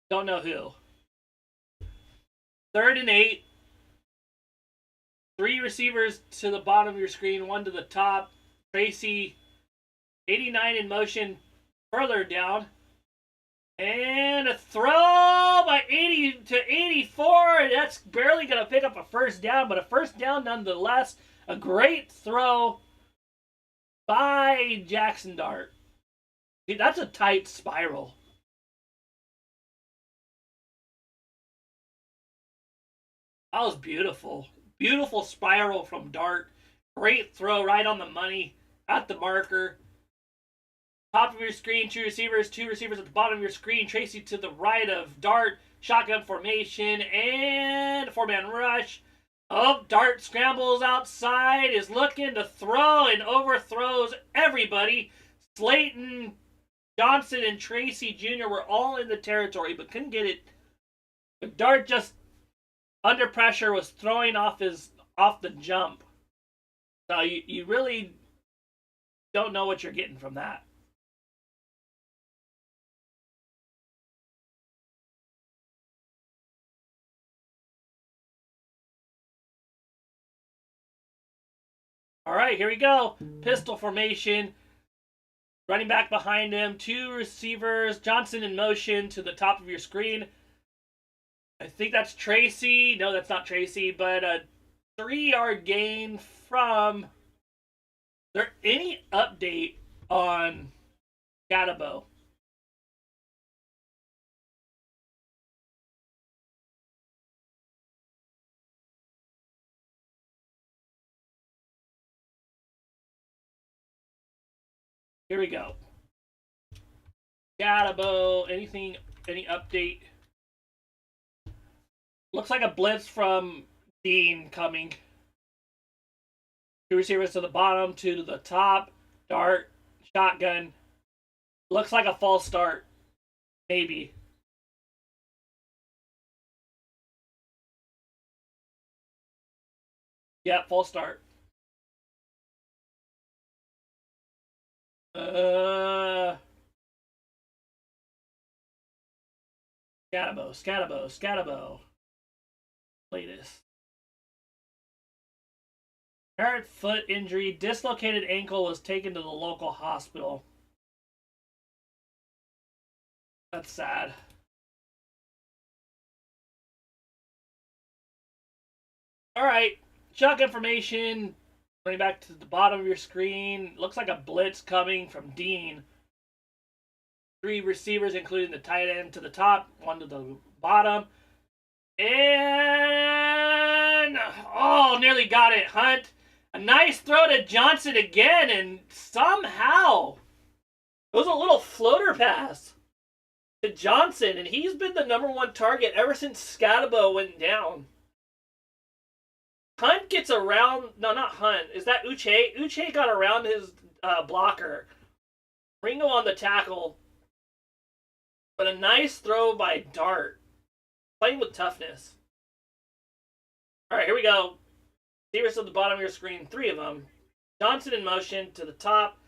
Don't know who. 3rd and 8. 3 receivers to the bottom of your screen, 1 to the top. Tracy, 89 in motion, further down. And a throw by 80 to 84. That's barely going to pick up a first down, but a first down nonetheless. A great throw by Jackson Dart. That's a tight spiral. That was beautiful. Beautiful spiral from Dart. Great throw right on the money at the marker. Top of your screen, 2 receivers. 2 receivers at the bottom of your screen. Tracy to the right of Dart. Shotgun formation and 4-man rush. Oh, Dart scrambles outside, is looking to throw and overthrows everybody. Slayton, Johnson, and Tracy Jr. were all in the territory, but couldn't get it. But Dart just under pressure was throwing off the jump. So you really don't know what you're getting from that. All right, here we go. Pistol formation. Running back behind him. 2 receivers. Johnson in motion to the top of your screen. I think that's Tracy. No, that's not Tracy, but a 3-yard gain from. Is there any update on Scatabo? Here we go. Scatabo. Any update? Looks like a blitz from Dean coming. 2 receivers to the bottom, 2 to the top. Dart, shotgun. Looks like a false start. Maybe. Yep, false start. Scatabo. Play this. Apparent foot injury. Dislocated ankle was taken to the local hospital. That's sad. All right. Shock information. Running back to the bottom of your screen. Looks like a blitz coming from Dean. 3 receivers, including the tight end to the top, 1 to the bottom. And oh, nearly got it, Hunt. A nice throw to Johnson again, and somehow it was a little floater pass to Johnson, and he's been the #1 target ever since Scatabo went down. Hunt gets around. No, not Hunt. Is that Uche? Uche got around his blocker. Ringo on the tackle. But a nice throw by Dart. Playing with toughness. All right, here we go. Receivers at the bottom of your screen, 3 of them. Johnson in motion to the top.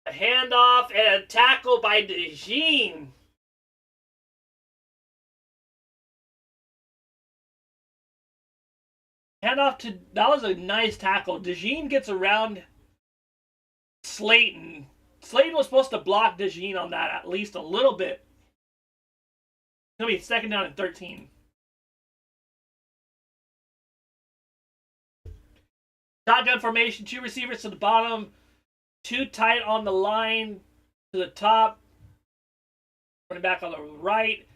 A handoff and a tackle by DeJean. Handoff to, that was a nice tackle. DeJean gets around Slayton. Slayton was supposed to block DeJean on that at least a little bit. It's going to be 2nd down and 13. Shotgun formation, 2 receivers to the bottom, 2 tight on the line to the top. Running back on the right.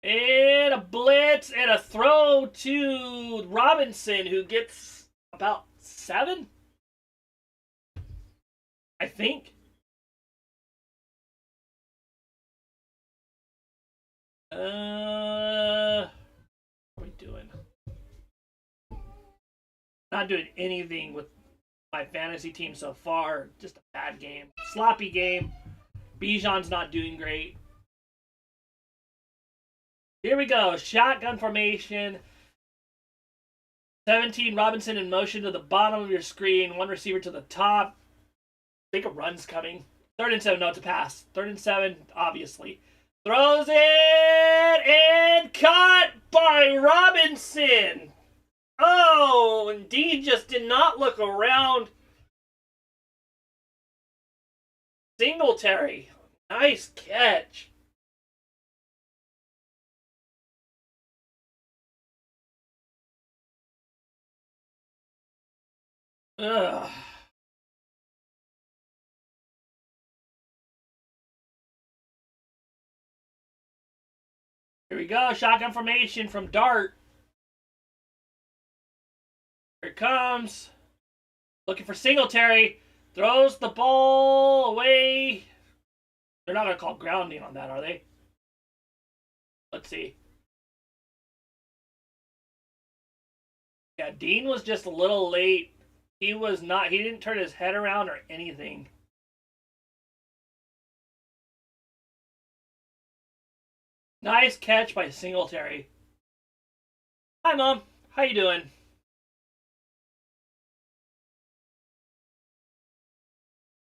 And a blitz and a throw to Robinson, who gets about 7, I think. What are we doing? Not doing anything with my fantasy team so far. Just a bad game. Sloppy game. Bijan's not doing great. Here we go. Shotgun formation. 17, Robinson in motion to the bottom of your screen. 1 receiver to the top. I think a run's coming. 3rd and 7. No, it's a pass. 3rd and 7, obviously. Throws it and caught by Robinson. Oh, and Dean just did not look around. Singletary. Nice catch. Ugh. Here we go. Shotgun formation from Dart. Here it comes. Looking for Singletary. Throws the ball away. They're not going to call grounding on that, are they? Let's see. Yeah, Dean was just a little late. He didn't turn his head around or anything. Nice catch by Singletary. Hi, Mom. How you doing?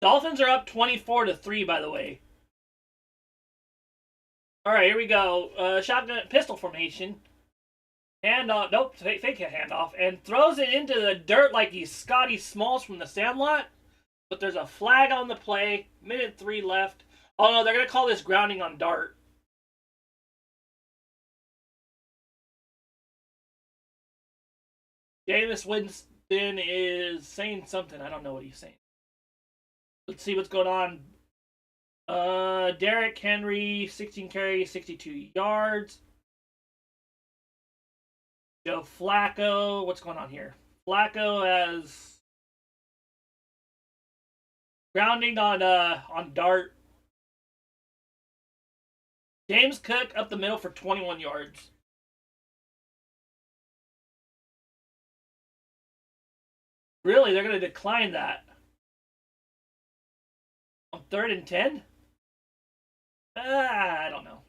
Dolphins are up 24-3, by the way. All right, here we go. Shotgun pistol formation. Handoff. Nope, fake handoff. And throws it into the dirt like he's Scotty Smalls from the Sandlot. But there's a flag on the play. 1:03 left. Oh, no, they're going to call this grounding on Dart. Jameis Winston is saying something. I don't know what he's saying. Let's see what's going on. Derrick Henry, 16 carries, 62 yards. Joe Flacco, what's going on here? Flacco has grounding on Dart. James Cook up the middle for 21 yards. Really, they're going to decline that. On 3rd and 10? I don't know.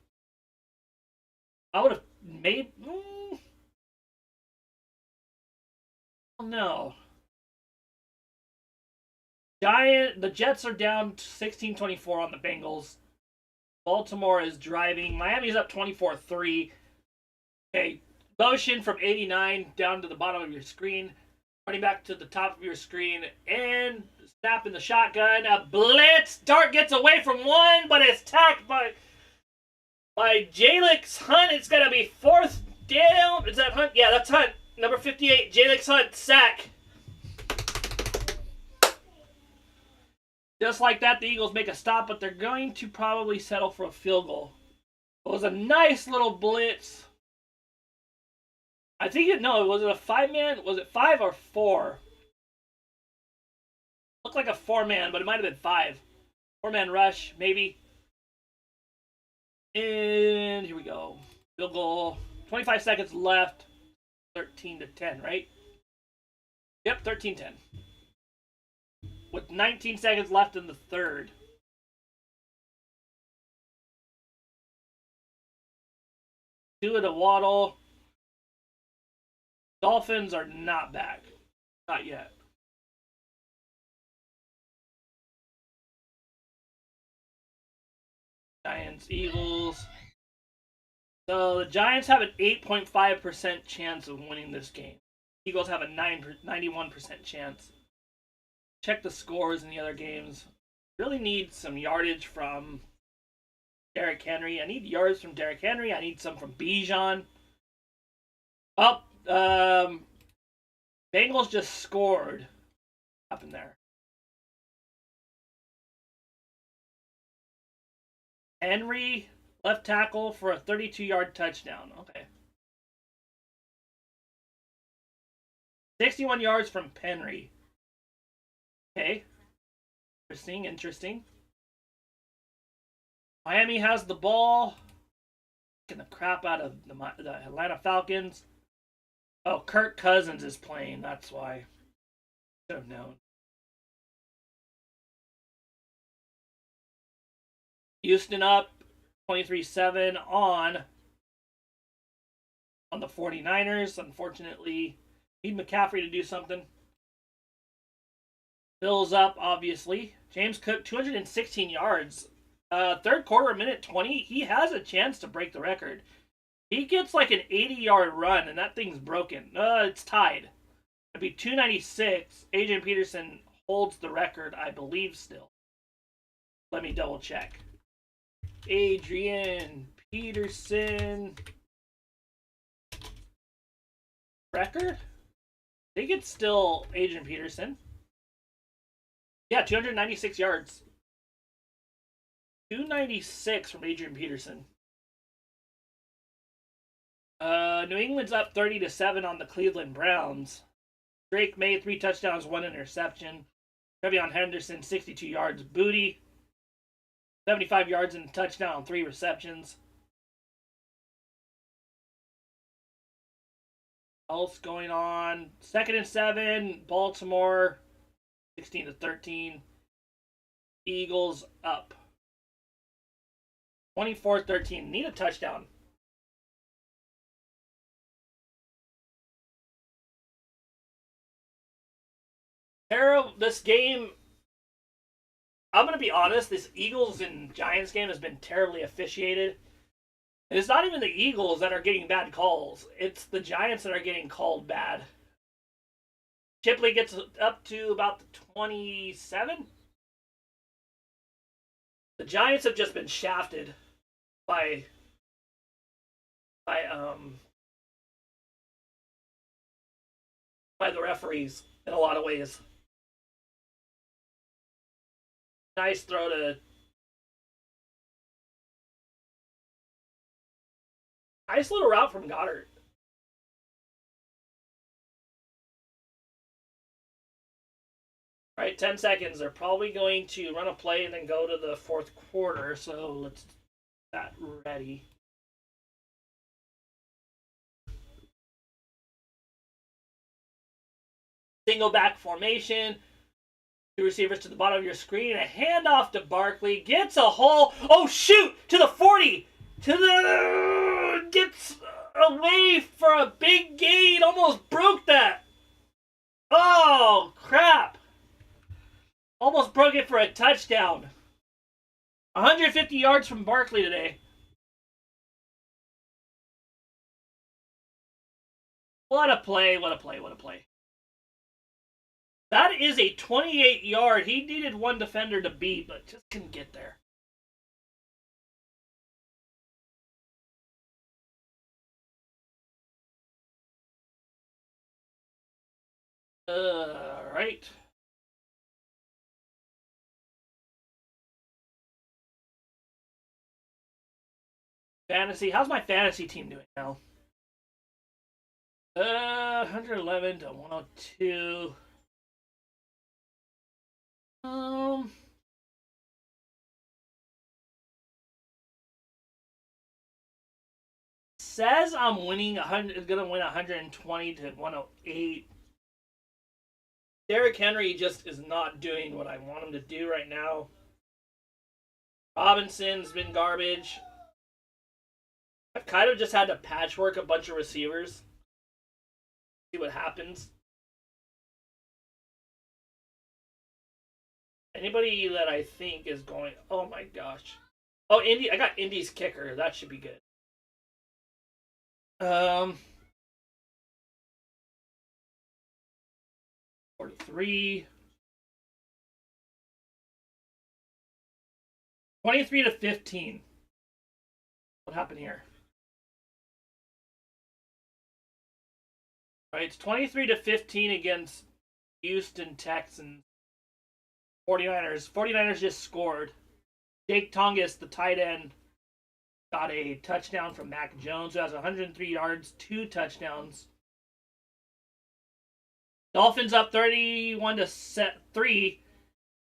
I would have made... No. The Jets are down 16-24 on the Bengals. Baltimore is driving. Miami's up 24-3. Okay, motion from 89 down to the bottom of your screen. Running back to the top of your screen and snapping the shotgun. A blitz. Dart gets away from one, but it's tacked by Jalix Hunt. It's going to be fourth down. Is that Hunt? Yeah, that's Hunt. Number 58, Jalix Hunt, sack. Just like that, the Eagles make a stop, but they're going to probably settle for a field goal. It was a nice little blitz. I think was it a 5-man? Was it 5 or 4? Looked like a 4-man, but it might have been 5. 4-man rush, maybe. And here we go. Field goal. 25 seconds left. 13-10, right? Yep, 13-10. With 19 seconds left in the third. Tua to Waddle. Dolphins are not back. Not yet. Giants, Eagles. So the Giants have an 8.5% chance of winning this game. Eagles have a 91% chance. Check the scores in the other games. Really need some yardage from Derrick Henry. I need yards from Derrick Henry. I need some from Bijan. Oh, Bengals just scored up in there. Henry, left tackle for a 32-yard touchdown. Okay. 61 yards from Henry. Okay. Interesting. Miami has the ball. Getting the crap out of the Atlanta Falcons. Oh, Kirk Cousins is playing. That's why. Should have known. Houston up 23-7 on the 49ers. Unfortunately, need McCaffrey to do something. Bills up, obviously. James Cook, 216 yards. Third quarter, minute 20. He has a chance to break the record. He gets like an 80-yard run, and that thing's broken. It's tied. It'd be 296. Adrian Peterson holds the record, I believe, still. Let me double check. Adrian Peterson record? I think it's still Adrian Peterson. Yeah, 296 yards. 296 from Adrian Peterson. New England's up 30-7 on the Cleveland Browns. Drake May, 3 touchdowns, 1 interception. Trevion Henderson, 62 yards. Booty, 75 yards and a touchdown on 3 receptions. Else going on. 2nd and 7, Baltimore, 16-13. Eagles up. 24-13. Need a touchdown. This game, I'm going to be honest, this Eagles and Giants game has been terribly officiated. And it's not even the Eagles that are getting bad calls. It's the Giants that are getting called bad. Chipley gets up to about the 27. The Giants have just been shafted by the referees in a lot of ways. Nice throw to nice little route from Goddard. All right, 10 seconds. They're probably going to run a play and then go to the fourth quarter. So let's get that ready. Single back formation. 2 receivers to the bottom of your screen. A handoff to Barkley. Gets a hole. Oh, shoot! To the 40. Gets away for a big gain. Almost broke that. Oh, crap. Almost broke it for a touchdown. 150 yards from Barkley today. What a play. That is a 28-yard. He needed one defender to beat, but just couldn't get there. Right. Fantasy. How's my fantasy team doing now? 111 to 102. Says I'm winning 100. Is gonna win 120 to 108. Derrick Henry just is not doing what I want him to do right now. Robinson's been garbage. I've kind of just had to patchwork a bunch of receivers. See what happens. Anybody that I think is going... Oh my gosh. Oh, Indy. I got Indy's kicker. That should be good. 43. 23 to 15. What happened here? All right, it's 23 to 15 against Houston Texans. 49ers. 49ers just scored. Jake Tongas, the tight end, got a touchdown from Mac Jones, who has 103 yards, 2 touchdowns. Dolphins up 31 to 3.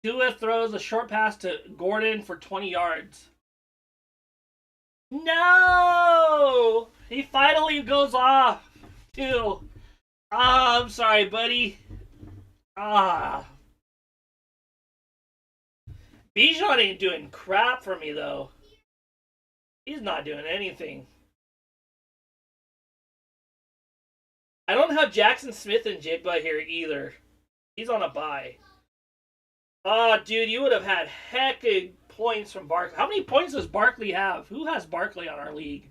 Tua throws a short pass to Gordon for 20 yards. No! He finally goes off, too. I'm sorry, buddy. Bijan ain't doing crap for me, though. He's not doing anything. I don't have Jackson Smith and Jigba here either. He's on a bye. Oh, dude, you would have had heckin' points from Barkley. How many points does Barkley have? Who has Barkley on our league?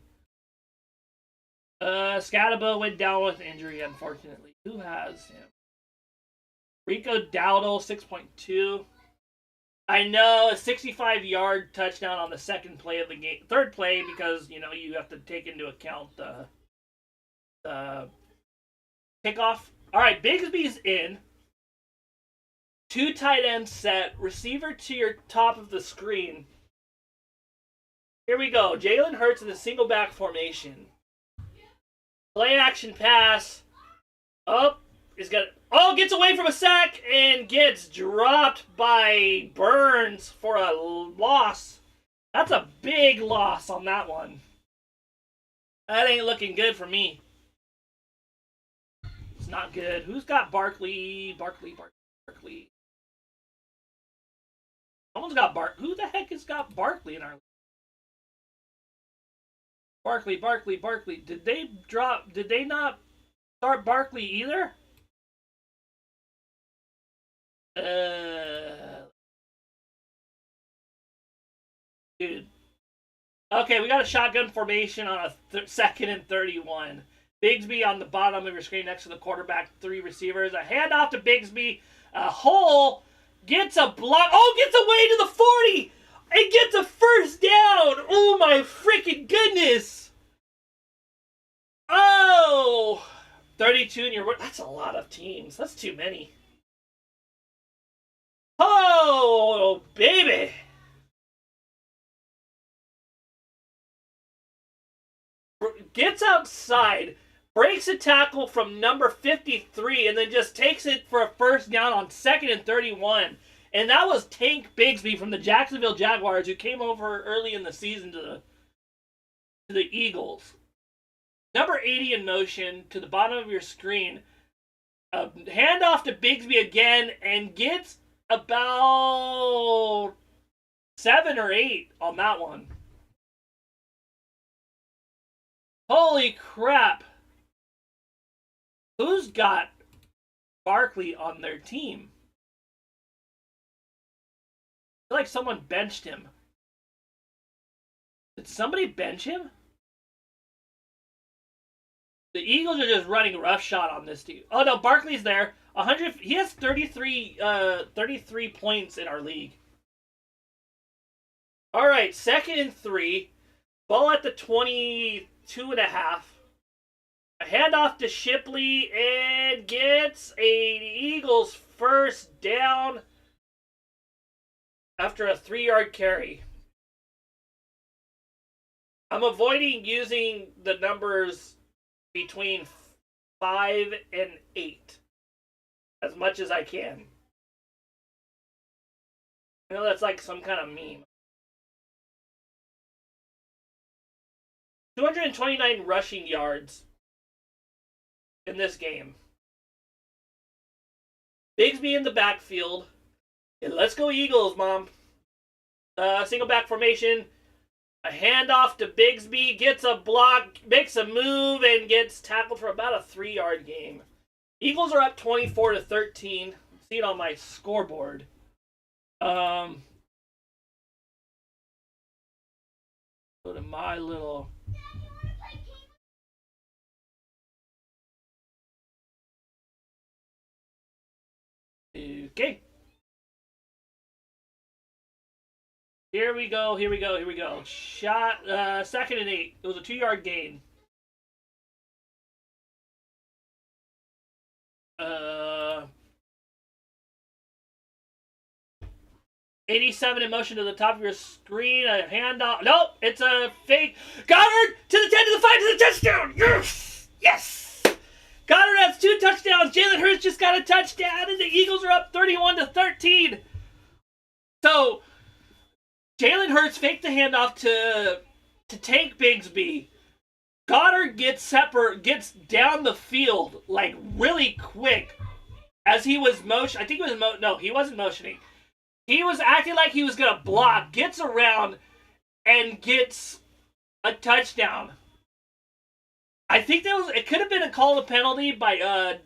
Scatabo went down with injury, unfortunately. Who has him? Rico Dowdle, 6.2. I know, a 65-yard touchdown on the second play of the game. Third play, because, you know, you have to take into account the kickoff. All right, Bigsby's in. 2 tight ends set. Receiver to your top of the screen. Here we go. Jalen Hurts in the single back formation. Play action pass. Gets away from a sack and gets dropped by Burns for a loss. That's a big loss on that one. That ain't looking good for me. It's not good. Who's got Barkley? Barkley. Someone's got Who the heck has got Barkley in our league? Barkley. Did they not start Barkley either? Dude. Okay, we got a shotgun formation on a second and 31. Bigsby on the bottom of your screen next to the quarterback, 3 receivers. A handoff to Bigsby. A hole. Gets a block. Oh, gets away to the 40. And gets a first down. Oh, my freaking goodness. Oh. 32 in your... That's a lot of teams. That's too many. Oh, baby. Gets outside, breaks a tackle from number 53, and then just takes it for a first down on 2nd and 31. And that was Tank Bigsby from the Jacksonville Jaguars, who came over early in the season to the Eagles. Number 80 in motion to the bottom of your screen. Handoff to Bigsby again, and gets about 7 or 8 on that one. Holy crap. Who's got Barkley on their team? I feel like someone benched him. Did somebody bench him? The Eagles are just running roughshod on this team. Oh no, Barkley's there. 100. He has 33 points in our league. All right, 2nd and 3. Ball at the 22.5. A handoff to Shipley and gets a Eagles first down after a 3-yard carry. I'm avoiding using the numbers between 5 and 8 as much as I can. I know that's like some kind of meme. 229 rushing yards in this game. Bigsby in the backfield. And let's go Eagles, Mom. Single back formation. A handoff to Bigsby. Gets a block. Makes a move and gets tackled for about a 3-yard gain. Eagles are up 24-13. See it on my scoreboard. Go to my little... Okay. Here we go. Shot, 2nd and 8. It was a 2-yard gain. 87 in motion to the top of your screen. A handoff. Nope, it's a fake. Goddard to the 10 to the 5 to the touchdown. Yes! Yes! Goddard has 2 touchdowns. Jalen Hurts just got a touchdown, and the Eagles are up 31-13. So, Jalen Hurts faked the handoff to take Bigsby. Goddard gets down the field like really quick as he was I think he was no, he wasn't motioning. He was acting like he was gonna block. Gets around and gets a touchdown. I think it could have been a call to penalty by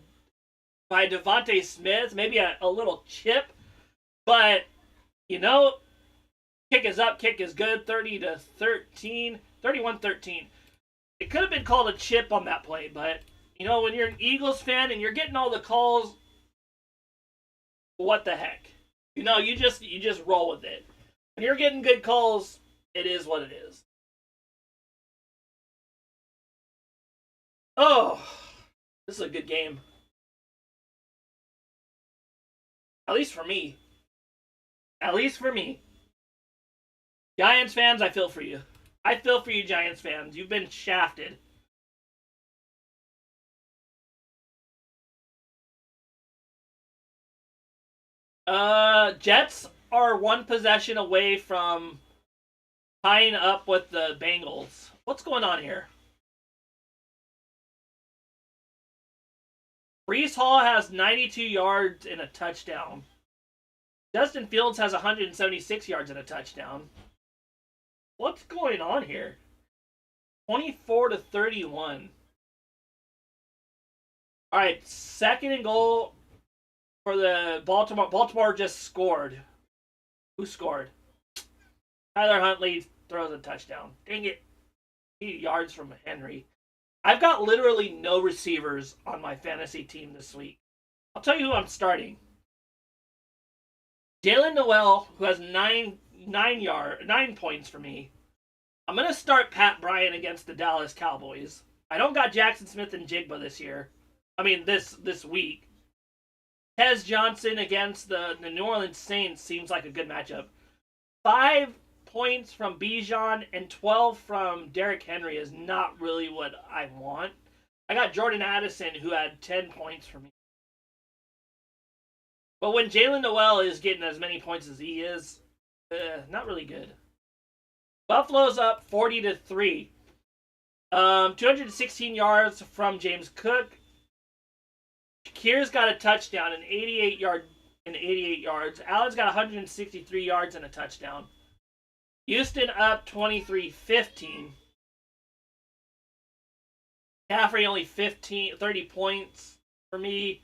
Devontae Smith, maybe a little chip, but you know, kick is up, kick is good. 31-13. It could have been called a chip on that play, but you know, when you're an Eagles fan and you're getting all the calls, what the heck? You know, you just roll with it. When you're getting good calls, it is what it is. Oh, this is a good game. At least for me. Giants fans, I feel for you. I feel for you, Giants fans. You've been shafted. Jets are 1 possession away from tying up with the Bengals. What's going on here? Breece Hall has 92 yards and a touchdown. Justin Fields has 176 yards and a touchdown. What's going on here? 24-31. All right, 2nd and goal for the Baltimore. Baltimore just scored. Who scored? Tyler Huntley throws a touchdown. Dang it. 8 yards from Henry. I've got literally no receivers on my fantasy team this week. I'll tell you who I'm starting. Jalen Noel, who has 9 points for me. I'm going to start Pat Bryant against the Dallas Cowboys. I don't got Jackson Smith and Jigba this week. Tez Johnson against the New Orleans Saints seems like a good matchup. 5 points from Bijan and 12 from Derrick Henry is not really what I want. I got Jordan Addison, who had 10 points for me. But when Jalen Noel is getting as many points as he is, not really good. Buffalo's up 40-3. 216 yards from James Cook. Shakir's got a touchdown, an 88 yards. Allen's got 163 yards and a touchdown. Houston up 23-15. McCaffrey only 30 points for me.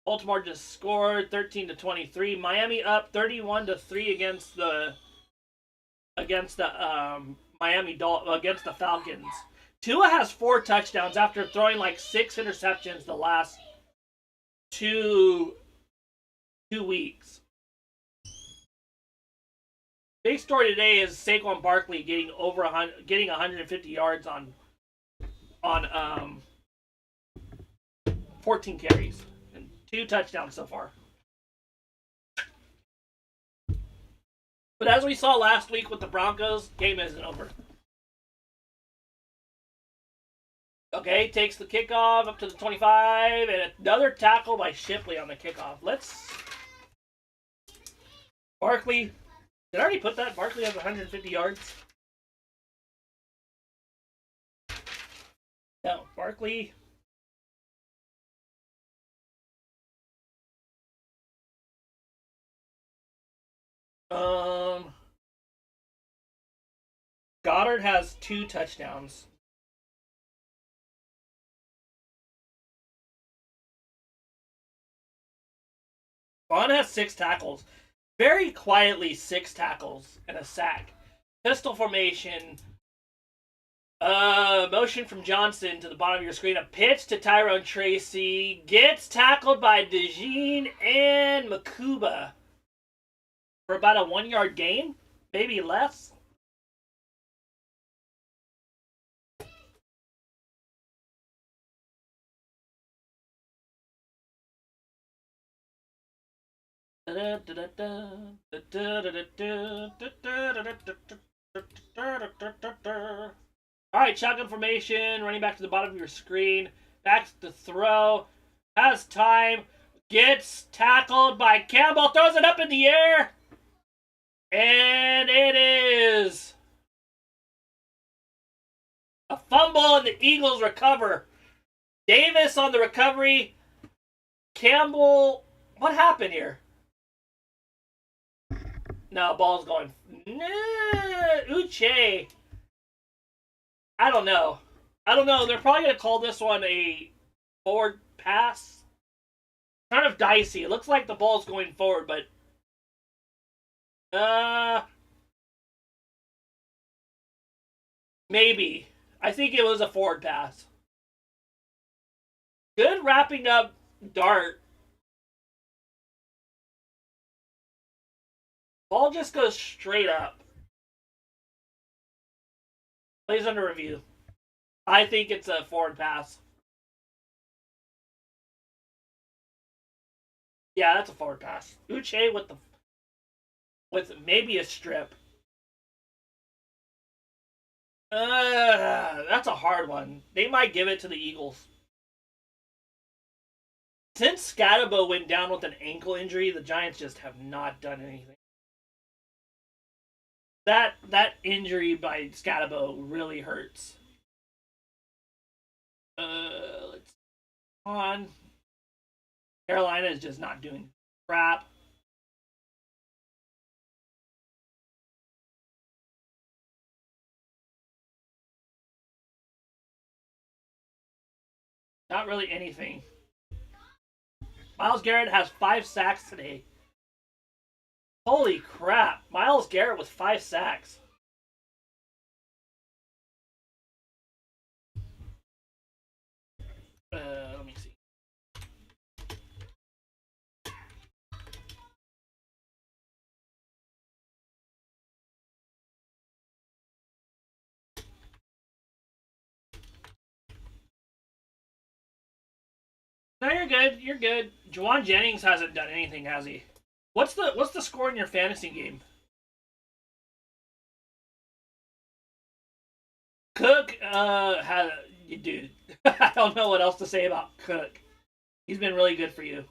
Baltimore just scored 13-23. Miami up 31-3 against the Falcons. Tua has 4 touchdowns after throwing like 6 interceptions the last 2 weeks. Big story today is Saquon Barkley getting over 150 yards on 14 carries and 2 touchdowns so far. But as we saw last week with the Broncos, game isn't over. Okay, takes the kickoff up to the 25, and another tackle by Shipley on the kickoff. Barkley. Did I already put that? Barkley has 150 yards. No, Barkley. Goddard has 2 touchdowns. Vaughn has 6 tackles. Very quietly 6 tackles and a sack. Pistol formation. Motion from Johnson to the bottom of your screen. A pitch to Tyrone Tracy. Gets tackled by DeJean and Makuba. For about a 1-yard gain. Maybe less. Alright, shotgun formation, running back to the bottom of your screen. Back to throw. Has time. Gets tackled by Campbell. Throws it up in the air. And it is a fumble, and the Eagles recover. Davis on the recovery. Campbell. What happened here? No, ball's going. Uche. I don't know. They're probably going to call this one a forward pass. Kind of dicey. It looks like the ball's going forward, but maybe. I think it was a forward pass. Good wrapping up dart. Ball just goes straight up. Plays under review. I think it's a forward pass. Yeah, that's a forward pass. Uche with maybe a strip. That's a hard one. They might give it to the Eagles. Since Scatabo went down with an ankle injury, the Giants just have not done anything. That injury by Scatabo really hurts. Let's on. Carolina is just not doing crap. Not really anything. Myles Garrett has 5 sacks today. Holy crap. Myles Garrett with 5 sacks. Let me see. No, you're good. You're good. Juwan Jennings hasn't done anything, has he? What's the score in your fantasy game? Cook had dude. I don't know what else to say about Cook. He's been really good for you.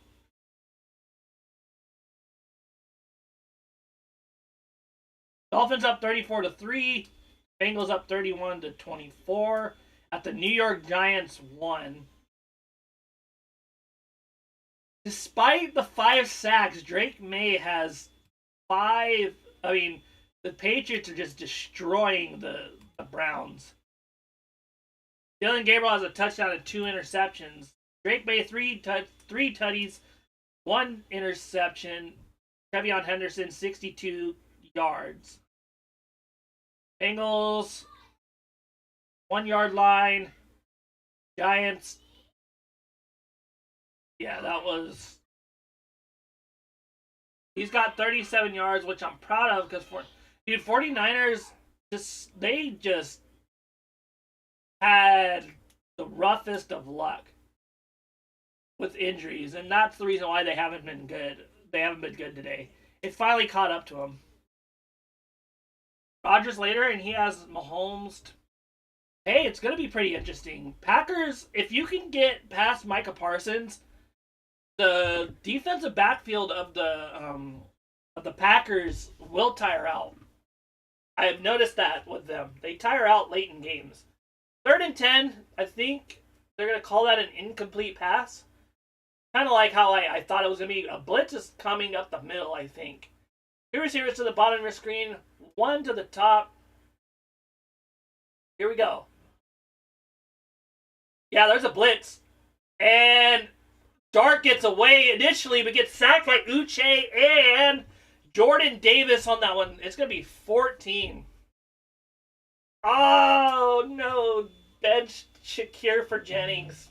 Dolphins up 34-3. Bengals up 31-24. At the New York Giants 1. Despite the 5 sacks, Drake May has 5. I mean, the Patriots are just destroying the Browns. Dylan Gabriel has a touchdown and 2 interceptions. Drake May 3 tutties, 1 interception. Trevion Henderson 62 yards. Bengals 1 yard line. Giants. Yeah, that was. He's got 37 yards, which I'm proud of because 49ers just had the roughest of luck with injuries, and that's the reason why they haven't been good. They haven't been good today. It finally caught up to them. Rodgers later, and he has Mahomes. Hey, it's going to be pretty interesting. Packers, if you can get past Micah Parsons, the defensive backfield of the Packers will tire out. I have noticed that with them. They tire out late in games. 3rd and 10, I think they're going to call that an incomplete pass. Kind of like how I thought it was going to be. A blitz is coming up the middle, I think. 2 receivers to the bottom of your screen, 1 to the top. Here we go. Yeah, there's a blitz. And Dart gets away initially, but gets sacked by Uche and Jordan Davis on that one. It's going to be 14. Oh, no. Bench Shakir for Jennings.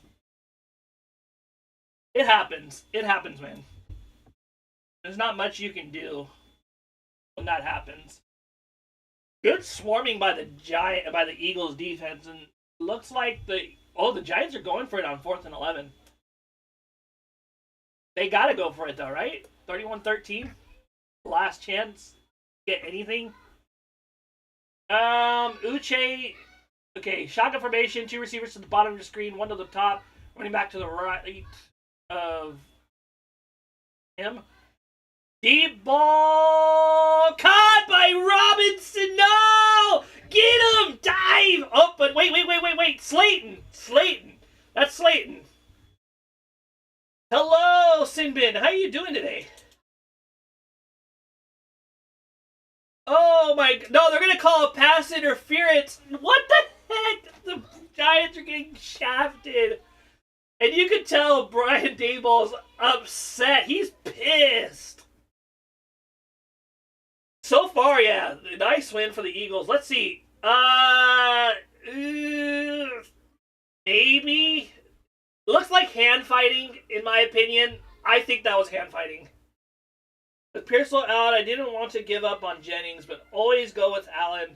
It happens. It happens, man. There's not much you can do when that happens. Good swarming by the Eagles defense, and looks like the Giants are going for it on 4th and 11. They got to go for it though, right? 31-13. Last chance. Get anything. Uche. Okay, shotgun formation. 2 receivers to the bottom of the screen. 1 to the top. Running back to the right of him. Deep ball caught by Robinson. No, get him! Dive! Oh, but wait. Slayton. That's Slayton. Hello, Sinbin. How are you doing today? Oh my! No, they're gonna call a pass interference. What the heck? The Giants are getting shafted, and you can tell Brian Daboll's upset. He's pissed. So far, yeah, nice win for the Eagles. Let's see. Maybe. Looks like hand fighting, in my opinion. I think that was hand fighting. With Pearsall out, I didn't want to give up on Jennings, but always go with Allen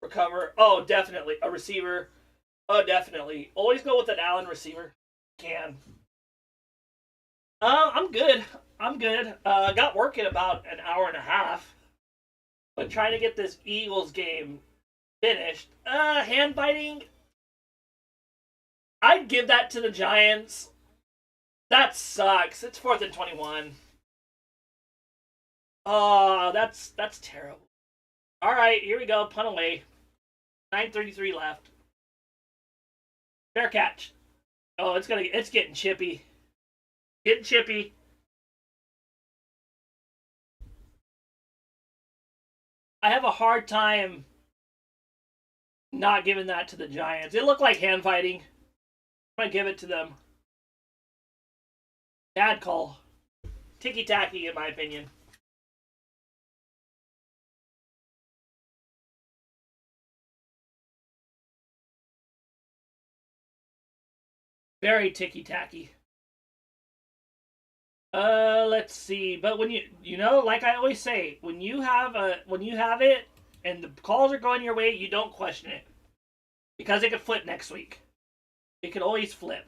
for cover. Oh, definitely. A receiver. Oh, definitely. Always go with an Allen receiver. Can. I'm good. Got work in about an hour and a half. But trying to get this Eagles game finished. Hand fighting. I'd give that to the Giants. That sucks. It's 4th and 21. Oh, that's terrible. All right, here we go. Punt away. 9:33 left. Fair catch. Oh, it's getting chippy. Getting chippy. I have a hard time not giving that to the Giants. It looked like hand fighting. I'm gonna give it to them. Bad call. Ticky-tacky, in my opinion. Very ticky-tacky. Let's see. But when you know, like I always say, when you have it and the calls are going your way, you don't question it. Because it could flip next week. It could always flip.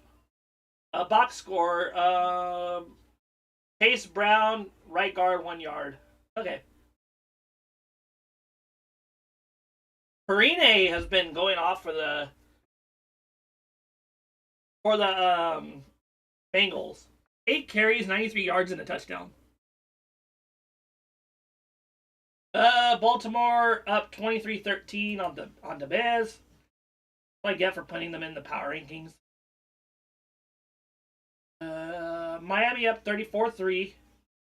Box score, Chase Brown, right guard, 1 yard. Okay. Perine has been going off for the Bengals. 8 carries, 93 yards, and a touchdown. Baltimore up 23-13 on the Bears. What I get for putting them in the power rankings. Miami up 34-3.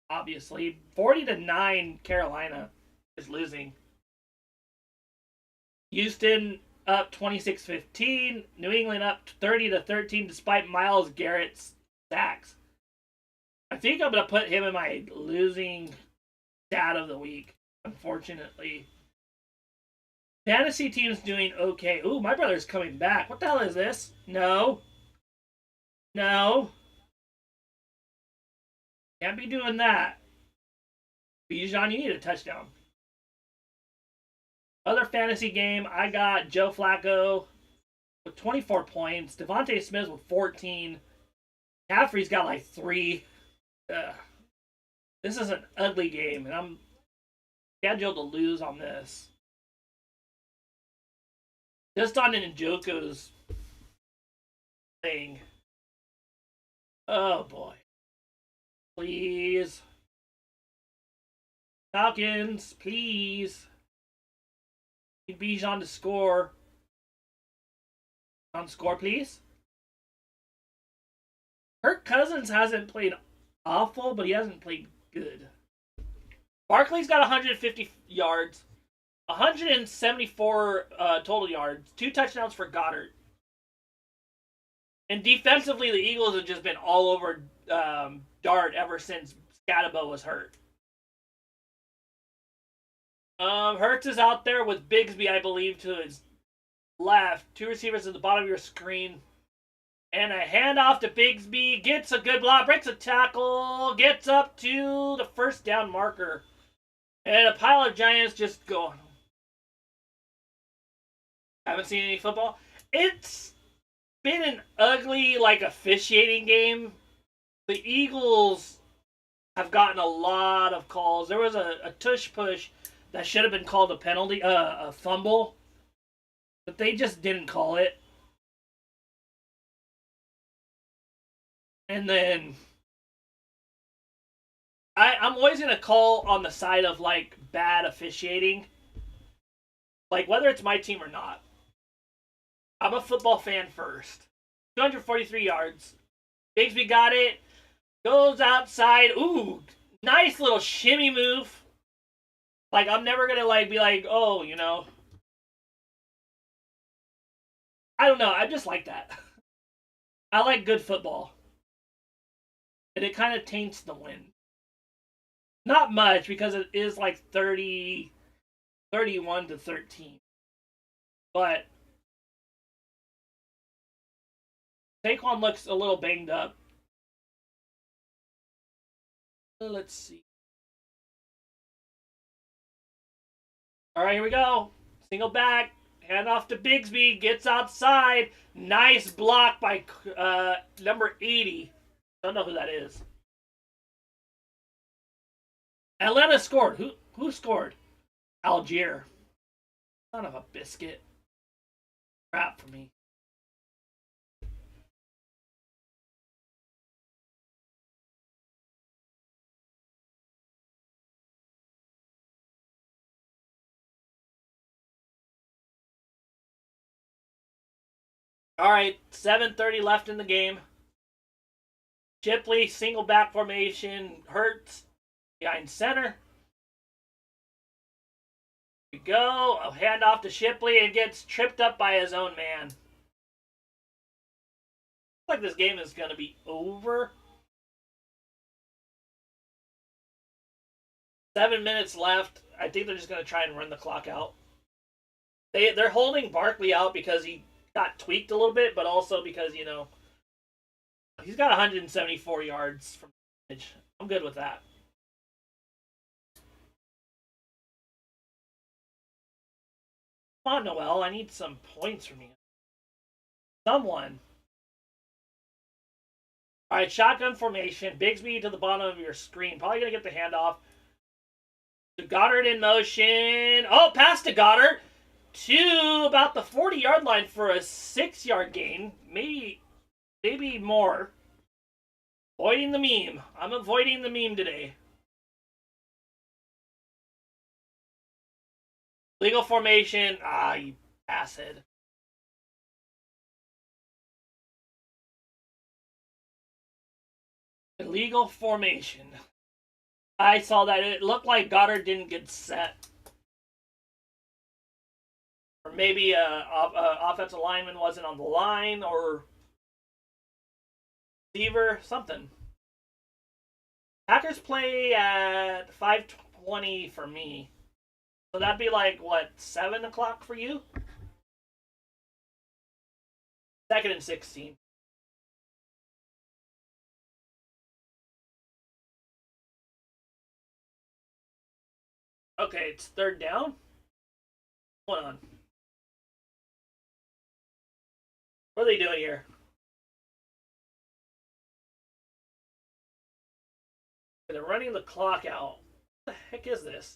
Obviously, 40-9. Carolina is losing. Houston up 26-15. New England up 30-13 despite Myles Garrett's sacks. I think I'm gonna put him in my losing stat of the week. Unfortunately, fantasy team's doing okay. Ooh, my brother's coming back. What the hell is this? No. Can't be doing that. Bijan, you need a touchdown. Other fantasy game, I got Joe Flacco with 24 points. Devontae Smith with 14. Caffrey's got like 3. Ugh. This is an ugly game, and I'm scheduled to lose on this. Just on Njoku's thing. Oh boy. Please. Falcons, please. Need Bijan to score. On score, please. Kirk Cousins hasn't played awful, but he hasn't played good. Barkley's got 150 yards, 174 total yards, 2 touchdowns for Goddard. And defensively, the Eagles have just been all over Dart ever since Scatabo was hurt. Hurts is out there with Bigsby, I believe, to his left. 2 receivers at the bottom of your screen. And a handoff to Bigsby. Gets a good block. Breaks a tackle. Gets up to the first down marker. And a pile of Giants just going. Haven't seen any football. It's been an ugly, officiating game. The Eagles have gotten a lot of calls. There was a tush push that should have been called a penalty, a fumble. But they just didn't call it. And then I'm always going to call on the side of, bad officiating. Whether it's my team or not. I'm a football fan first. 243 yards. Bigsby got it. Goes outside. Ooh, nice little shimmy move. I'm never going to, be oh, I don't know. I just like that. I like good football. And it kind of taints the win. Not much, because it is 31 to 13. But Saquon looks a little banged up. Let's see. All right, here we go. Single back. Hand off to Bigsby. Gets outside. Nice block by number 80. Don't know who that is. Atlanta scored. Who scored? Algier. Son of a biscuit. Crap for me. All right, 7:30 left in the game. Shipley, single back formation. Hurts behind center. Here we go. A handoff to Shipley and gets tripped up by his own man. Looks like this game is going to be over. 7 minutes left. I think they're just going to try and run the clock out. They're holding Barkley out because he got tweaked a little bit, but also because, he's got 174 yards from the edge. I'm good with that. Come on, Noel. I need some points from you. Someone. All right, shotgun formation. Bigsby to the bottom of your screen. Probably going to get the handoff. To Goddard in motion. Oh, pass to Goddard. To about the 40-yard line for a 6-yard gain. Maybe more. Avoiding the meme. I'm avoiding the meme today. Legal formation. Ah, you acid. Illegal formation. I saw that. It looked like Goddard didn't get set. Or maybe an offensive lineman wasn't on the line, or receiver, something. Packers play at 5:20 for me. So that'd be 7 o'clock for you? 2nd and 16. Okay, it's third down. Hold on. What are they doing here? They're running the clock out. What the heck is this?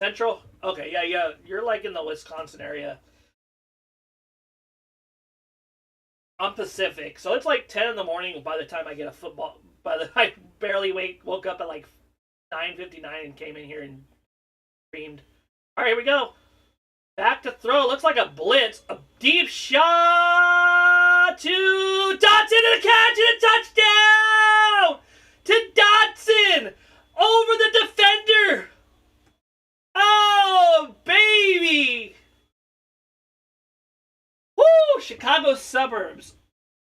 Central? Okay, yeah, yeah. You're like in the Wisconsin area. I'm Pacific, so it's like 10 in the morning by the time I get a football. By the I barely woke up at like 9:59 and came in here and screamed. All right, here we go. Back to throw. Looks like a blitz. A deep shot to Dotson and a catch and a touchdown to Dotson over the defender. Oh, baby. Woo! Chicago suburbs.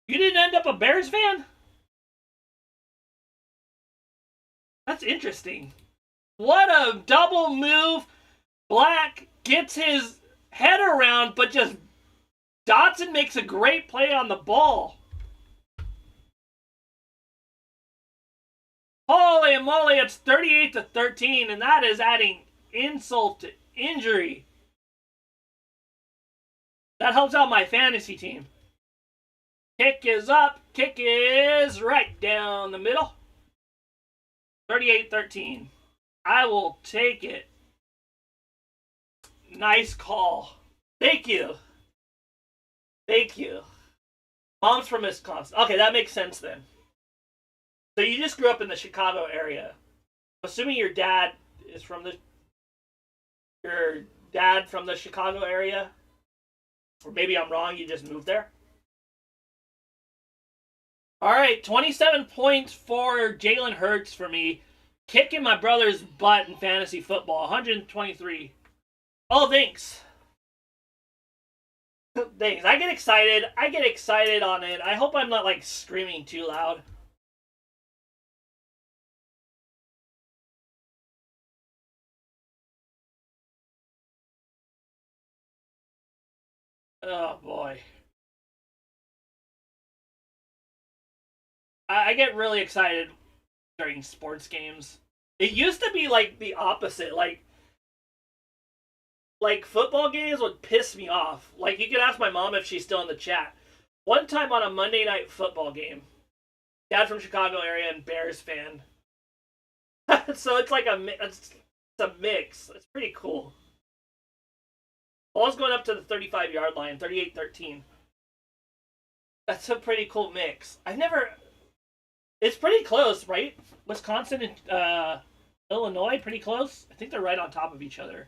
You didn't end up a Bears fan? That's interesting. What a double move. Black gets his head around, but just Dotson makes a great play on the ball. Holy moly, it's 38-13, and that is adding insult to injury. That helps out my fantasy team. Kick is up. Kick is right down the middle. 38-13. I will take it. Nice call. Thank you. Thank you. Mom's from Wisconsin. Okay, that makes sense then. So you just grew up in the Chicago area. Assuming your dad is from the Chicago area, or maybe I'm wrong. You just moved there. All right, 27 points for Jalen Hurts for me, kicking my brother's butt in fantasy football. 123. Oh, thanks. Thanks. I get excited. On it. I hope I'm not like screaming too loud. Oh boy. I get really excited during sports games. It used to be like the opposite. Like football games would piss me off. Like you could ask my mom if she's still in the chat. One time on a Monday night football game, dad from Chicago area and Bears fan. So it's like it's a mix. It's pretty cool. Ball's going up to the 35-yard line, 38-13. That's a pretty cool mix. It's pretty close, right? Wisconsin and Illinois, pretty close. I think they're right on top of each other.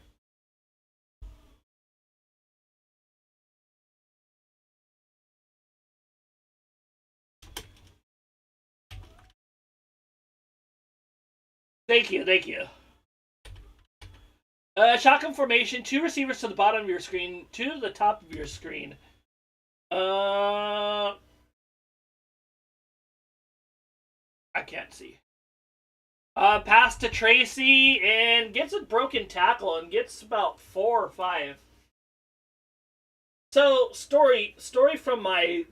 Thank you. Shotgun formation, 2 receivers to the bottom of your screen, 2 to the top of your screen. I can't see. Pass to Tracy and gets a broken tackle and gets about 4 or 5. So story from my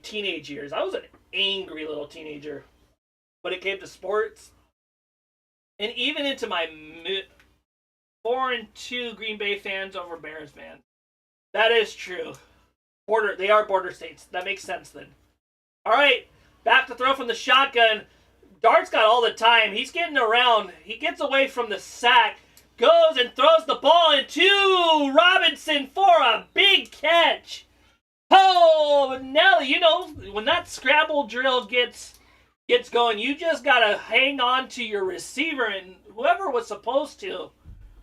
teenage years. I was an angry little teenager when it came to sports, and even into my 4-2 Green Bay fans over Bears fans. That is true. They are border states. That makes sense then. All right, back to throw from the shotgun. Dart's got all the time. He's getting around. He gets away from the sack. Goes and throws the ball into Robinson for a big catch. Oh, Nelly, you know, when that scramble drill gets going, you just got to hang on to your receiver and whoever was supposed to.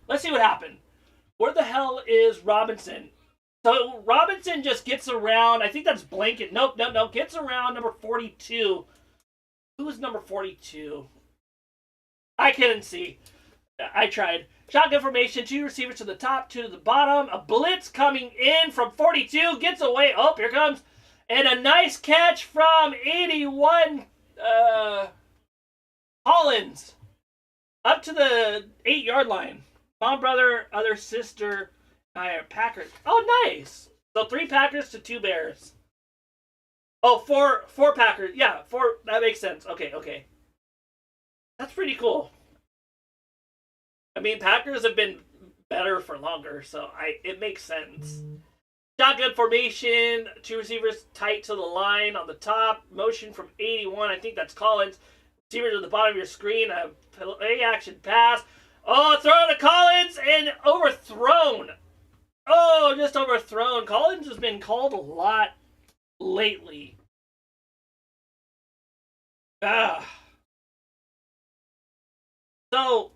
Let's see what happened. Where the hell is Robinson? So Robinson just gets around. I think that's Blanket. Nope. Gets around number 42. Who was number 42? I couldn't see. I tried. Shotgun formation, 2 receivers to the top, 2 to the bottom. A blitz coming in from 42. Gets away. Oh, here comes. And a nice catch from 81 Collins. Up to the 8-yard line. Mom, brother, other sister, Packers. Oh, nice. So 3 Packers to 2 Bears. Oh, four Packers. Yeah, 4. That makes sense. Okay. That's pretty cool. I mean, Packers have been better for longer, so it makes sense. Shotgun formation, two receivers tight to the line on the top. Motion from 81, I think that's Collins. Receivers at the bottom of your screen, a play action pass. Oh, throw to Collins and overthrown. Oh, just overthrown. Collins has been called a lot lately. So,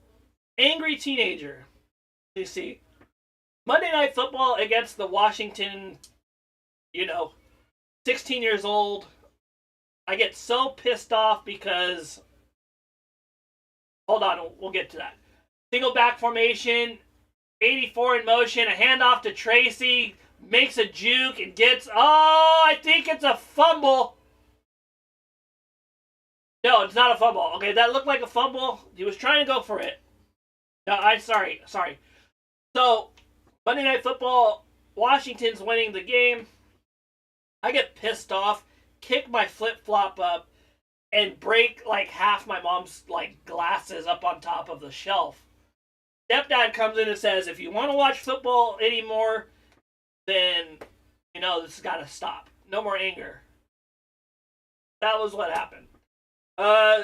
angry teenager. You see, Monday Night Football against the Washington, 16 years old. I get so pissed off because, hold on, we'll get to that. Single back formation, 84 in motion, a handoff to Tracy, makes a juke and gets, I think it's a fumble. No, it's not a fumble. Okay, that looked like a fumble. He was trying to go for it. No, sorry. So, Monday Night Football, Washington's winning the game. I get pissed off, kick my flip-flop up, and break like half my mom's glasses up on top of the shelf. Stepdad comes in and says, if you want to watch football anymore, then, this has got to stop. No more anger. That was what happened.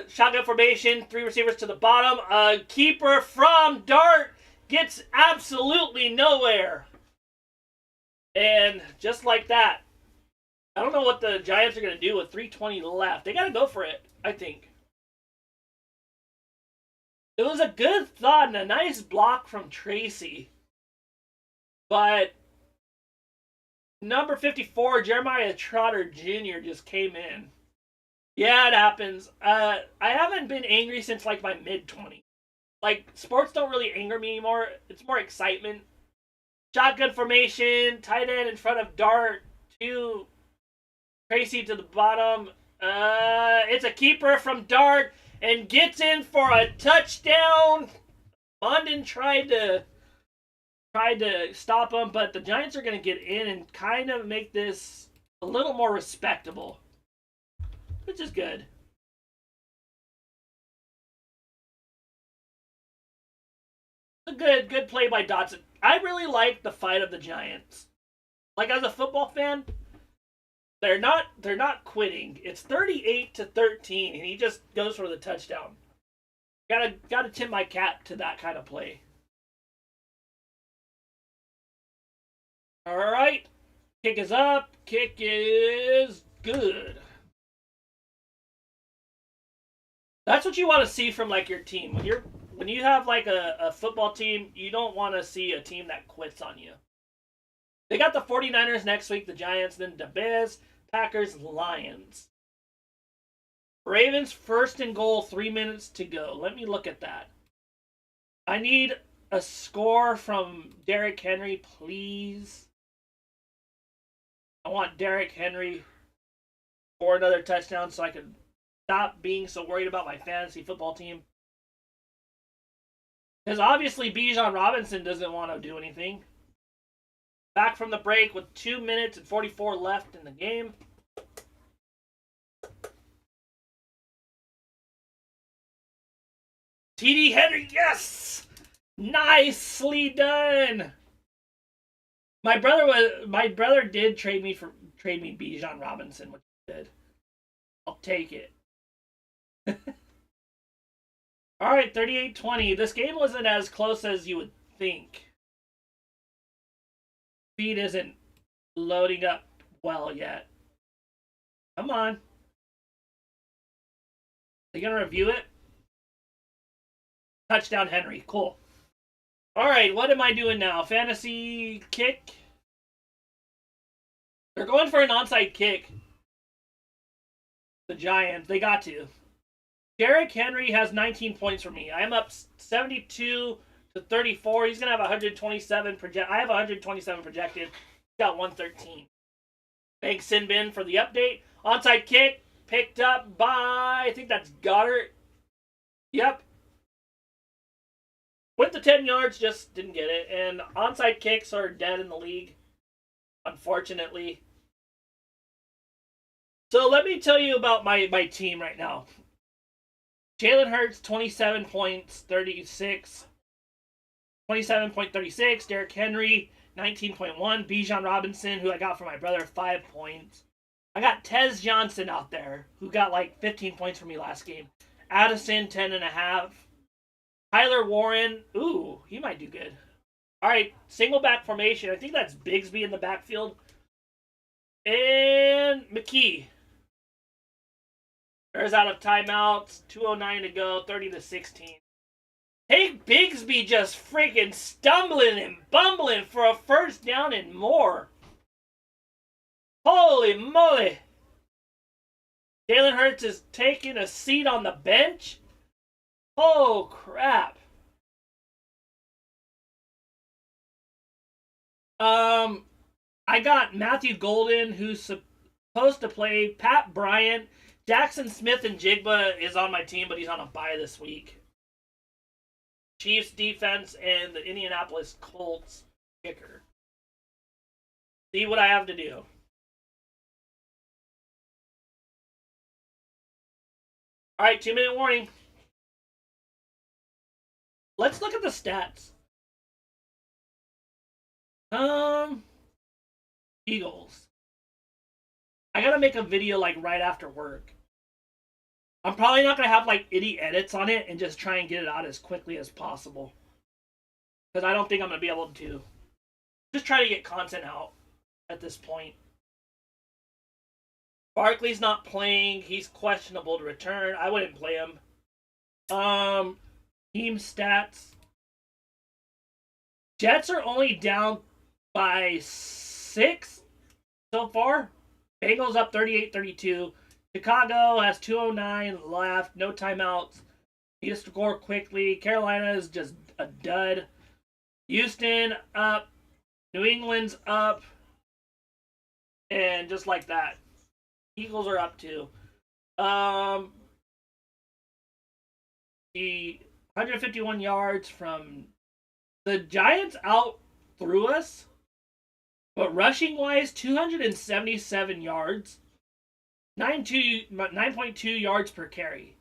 Shotgun formation, three receivers to the bottom. Keeper from Dart gets absolutely nowhere. And just like that, I don't know what the Giants are going to do with 3:20 left. They got to go for it, I think. It was a good thought and a nice block from Tracy. But number 54, Jeremiah Trotter Jr. just came in. Yeah, it happens. I haven't been angry since my mid-20s. Sports don't really anger me anymore. It's more excitement. Shotgun formation, tight end in front of Dart, two, Tracy to the bottom. It's a keeper from Dart and gets in for a touchdown. London tried to stop him, but the Giants are going to get in and kind of make this a little more respectable, which is good. A good play by Dotson. I really like the fight of the Giants. As a football fan, they're not quitting. It's 38-13, and he just goes for the touchdown. Gotta tip my cap to that kind of play. All right, kick is up. Kick is good. That's what you want to see from your team. When you have a football team, you don't want to see a team that quits on you. They got the 49ers next week, the Giants, then the Bears, Packers, Lions. Ravens first and goal, 3 minutes to go. Let me look at that. I need a score from Derrick Henry, please. I want Derrick Henry for another touchdown so I can stop being so worried about my fantasy football team. Because obviously Bijan Robinson doesn't want to do anything. Back from the break with 2 minutes and 44 left in the game. TD Henry, yes! Nicely done! My brother did trade me Bijan Robinson, which he did. I'll take it. All right, 38-20. This game wasn't as close as you would think. Speed isn't loading up well yet. Come on. Are you going to review it? Touchdown Henry. Cool. All right, what am I doing now? Fantasy kick? They're going for an onside kick. The Giants. They got to. Derrick Henry has 19 points for me. I'm up 72-34. He's gonna have 127 project. I have 127 projected. He's got 113. Thanks, Sinbin, for the update. Onside kick picked up by, I think that's Goddard. Yep. Went to 10 yards, just didn't get it. And onside kicks are dead in the league, unfortunately. So let me tell you about my team right now. Jalen Hurts, 27 points, 36. 27.36. Derrick Henry, 19.1. Bijan Robinson, who I got for my brother, 5 points. I got Tez Johnson out there, who got like 15 points for me last game. Addison, 10.5. Tyler Warren, ooh, he might do good. All right, single back formation. I think that's Bigsby in the backfield. And McKee. Bears out of timeouts. 2:09 to go. 30-16. Hey, Bigsby just freaking stumbling and bumbling for a first down and more. Holy moly. Jalen Hurts is taking a seat on the bench. Oh, crap. I got Matthew Golden, who's supposed to play, Pat Bryant, Jackson Smith, and Jigba is on my team, but he's on a bye this week. Chiefs defense and the Indianapolis Colts kicker. See what I have to do. All right, 2-minute warning. Let's look at the stats. Eagles. I gotta make a video like right after work. I'm probably not gonna have like any edits on it and just try and get it out as quickly as possible. Because I don't think I'm gonna be able to. Just try to get content out at this point. Barkley's not playing. He's questionable to return. I wouldn't play him. Team stats. Jets are only down by 6 so far. Bengals up 38-32. Chicago has 2:09 left. No timeouts. Need to score quickly. Carolina is just a dud. Houston up. New England's up. And just like that. Eagles are up too. The 151 yards from the Giants out threw us. But rushing wise, 277 yards. 9.2 yards per carry.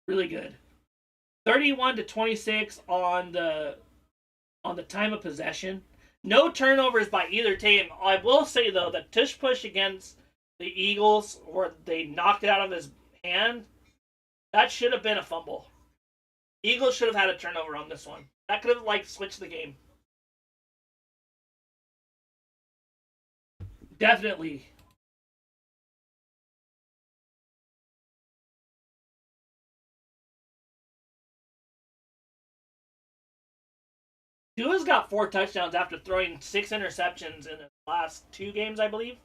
Really good. 31-26 on the time of possession. No turnovers by either team. I will say though that tush push against the Eagles, where they knocked it out of his hand, that should have been a fumble. Eagles should have had a turnover on this one. That could have like switched the game. Definitely. Tua's got 4 touchdowns after throwing 6 interceptions in the last 2 games, I believe.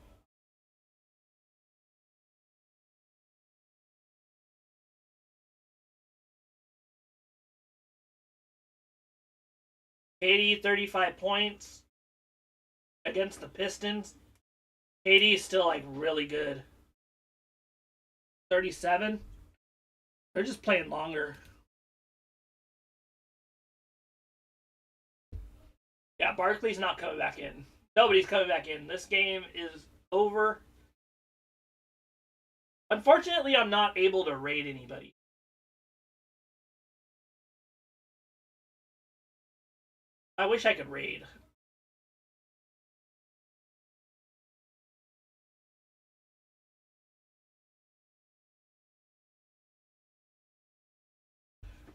KD, 35 points against the Pistons. KD is still like really good. 37. They're just playing longer. Yeah, Barkley's not coming back in. Nobody's coming back in. This game is over. Unfortunately, I'm not able to raid anybody. I wish I could raid.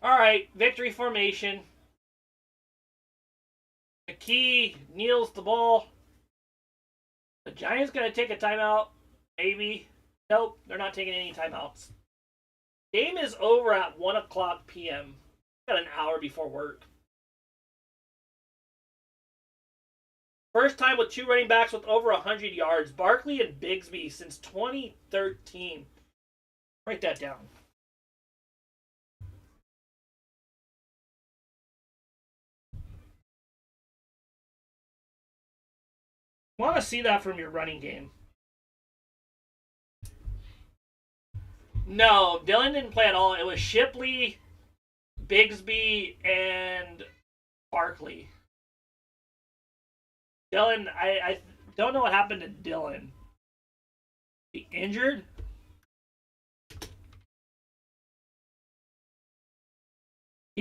Alright, victory formation. McKee kneels the ball. The Giants going to take a timeout. Maybe. Nope, they're not taking any timeouts. Game is over at 1 o'clock p.m. Got an hour before work. First time with 2 running backs with over 100 yards. Barkley and Bigsby since 2013. Write that down. Want to see that from your running game. No, Dylan didn't play at all. It was Shipley, Bigsby, and Barkley. Dylan, I don't know what happened to Dylan. He injured?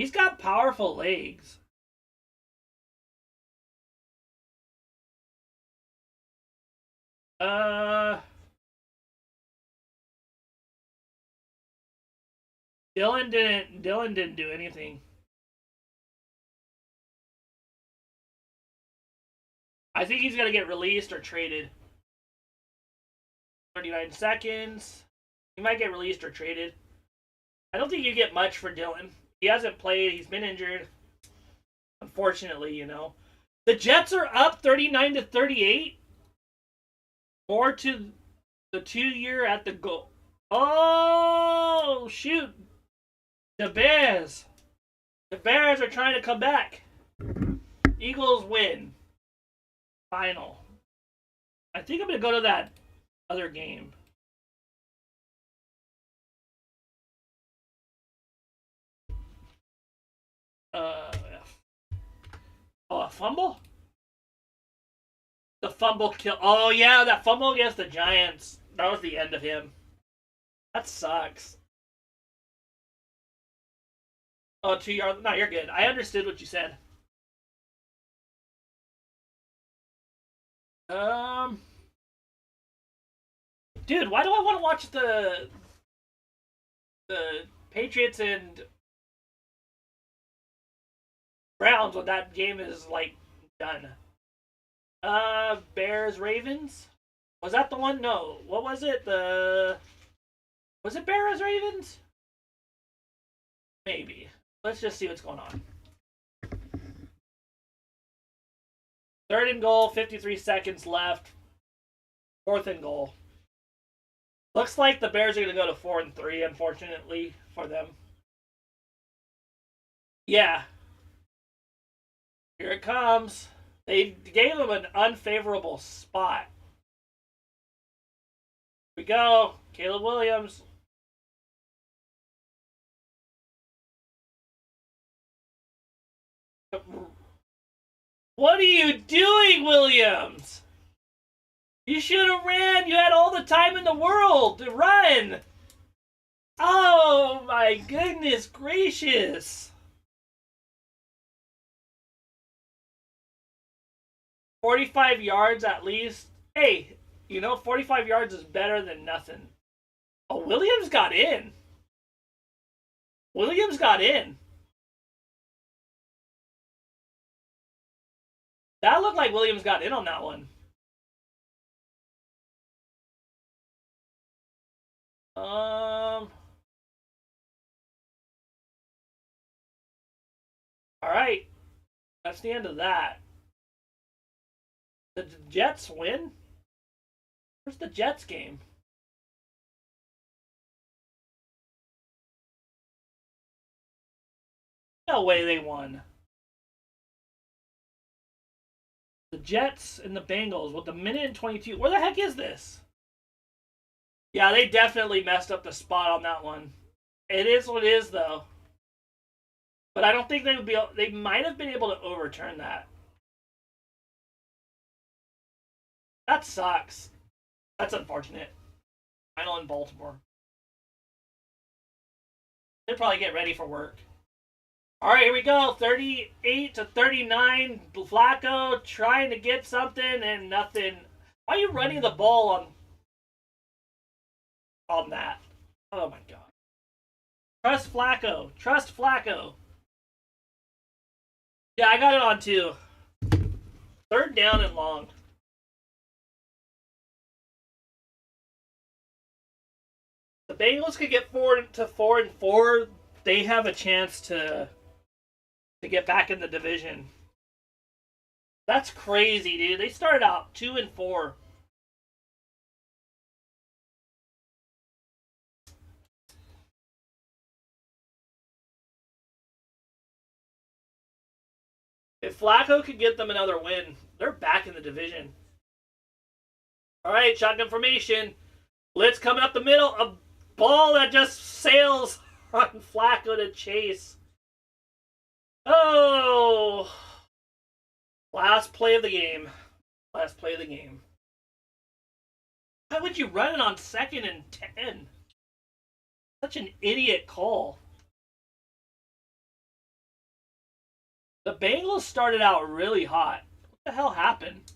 He's got powerful legs. Dylan didn't do anything. I think he's gonna get released or traded. 39 seconds. He might get released or traded. I don't think you get much for Dylan. He hasn't played. He's been injured. Unfortunately, you know. The Jets are up 39-38. More to the 2-year at the goal. Oh, shoot. The Bears. The Bears are trying to come back. Eagles win. Final. I think I'm going to go to that other game. Oh, a fumble? The fumble kill. Oh, yeah, that fumble against the Giants. That was the end of him. That sucks. Oh, 2 yards. No, you're good. I understood what you said. Dude, why do I want to watch the Patriots and Browns when that game is like done? Bears Ravens. Was that the one? No. What was it? Was it Bears Ravens? Maybe. Let's just see what's going on. 3rd and goal, 53 seconds left. 4th and goal. Looks like the Bears are going to go to 4-3, unfortunately, for them. Yeah. Here it comes. They gave him an unfavorable spot. Here we go. Caleb Williams. What are you doing, Williams? You should have ran. You had all the time in the world to run. Oh, my goodness gracious. 45 yards at least. Hey, you know, 45 yards is better than nothing. Oh, Williams got in. Williams got in. That looked like Williams got in on that one. All right. That's the end of that. Did the Jets win? Where's the Jets game? No way they won. The Jets and the Bengals with the minute and 22. Where the heck is this? Yeah, they definitely messed up the spot on that one. It is what it is, though. But I don't think they would be. They might have been able to overturn that. That sucks. That's unfortunate. Final in Baltimore. They'll probably get ready for work. All right, here we go. 38-39. Flacco trying to get something and nothing. Why are you running the ball on that? Oh my god. Trust Flacco. Trust Flacco. Yeah, I got it on too. 3rd down and long. The Bengals could get 4-4. They have a chance to get back in the division. That's crazy, dude. They started out 2-4. If Flacco could get them another win, they're back in the division. All right, shotgun formation. Blitz coming up the middle. A ball that just sails on Flacco to chase. Oh. Last play of the game. Last play of the game. Why would you run it on 2nd and 10? Such an idiot call. The Bengals started out really hot. What the hell happened?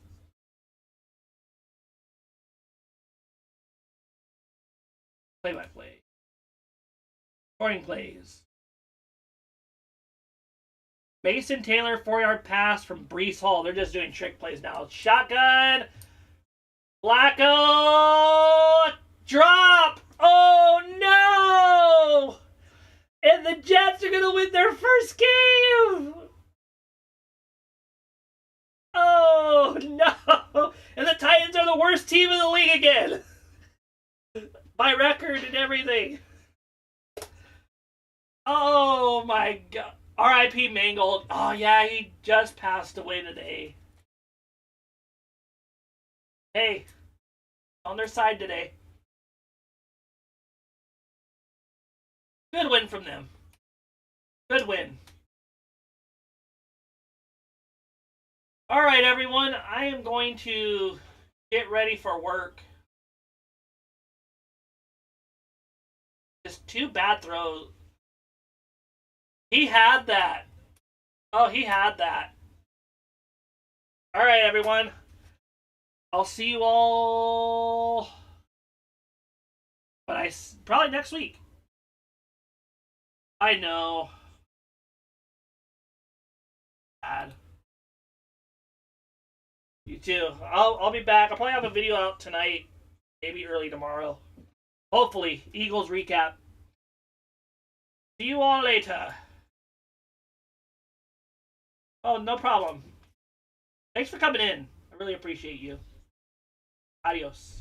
Play-by-play. Scoring plays. Mason Taylor, 4-yard pass from Breece Hall. They're just doing trick plays now. Shotgun. Flacco. Drop. Oh, no. And the Jets are going to win their first game. Oh, no. And the Titans are the worst team in the league again. By record and everything. Oh, my God. R.I.P. Mangold. Oh, yeah, he just passed away today. Hey, on their side today. Good win from them. Good win. All right, everyone. I am going to get ready for work. Just 2 bad throws. He had that. Oh, he had that. All right, everyone. I'll see you all. But probably next week. I know. Bad. You too. I'll be back. I'll probably have a video out tonight, maybe early tomorrow. Hopefully, Eagles recap. See you all later. Oh, no problem. Thanks for coming in. I really appreciate you. Adios.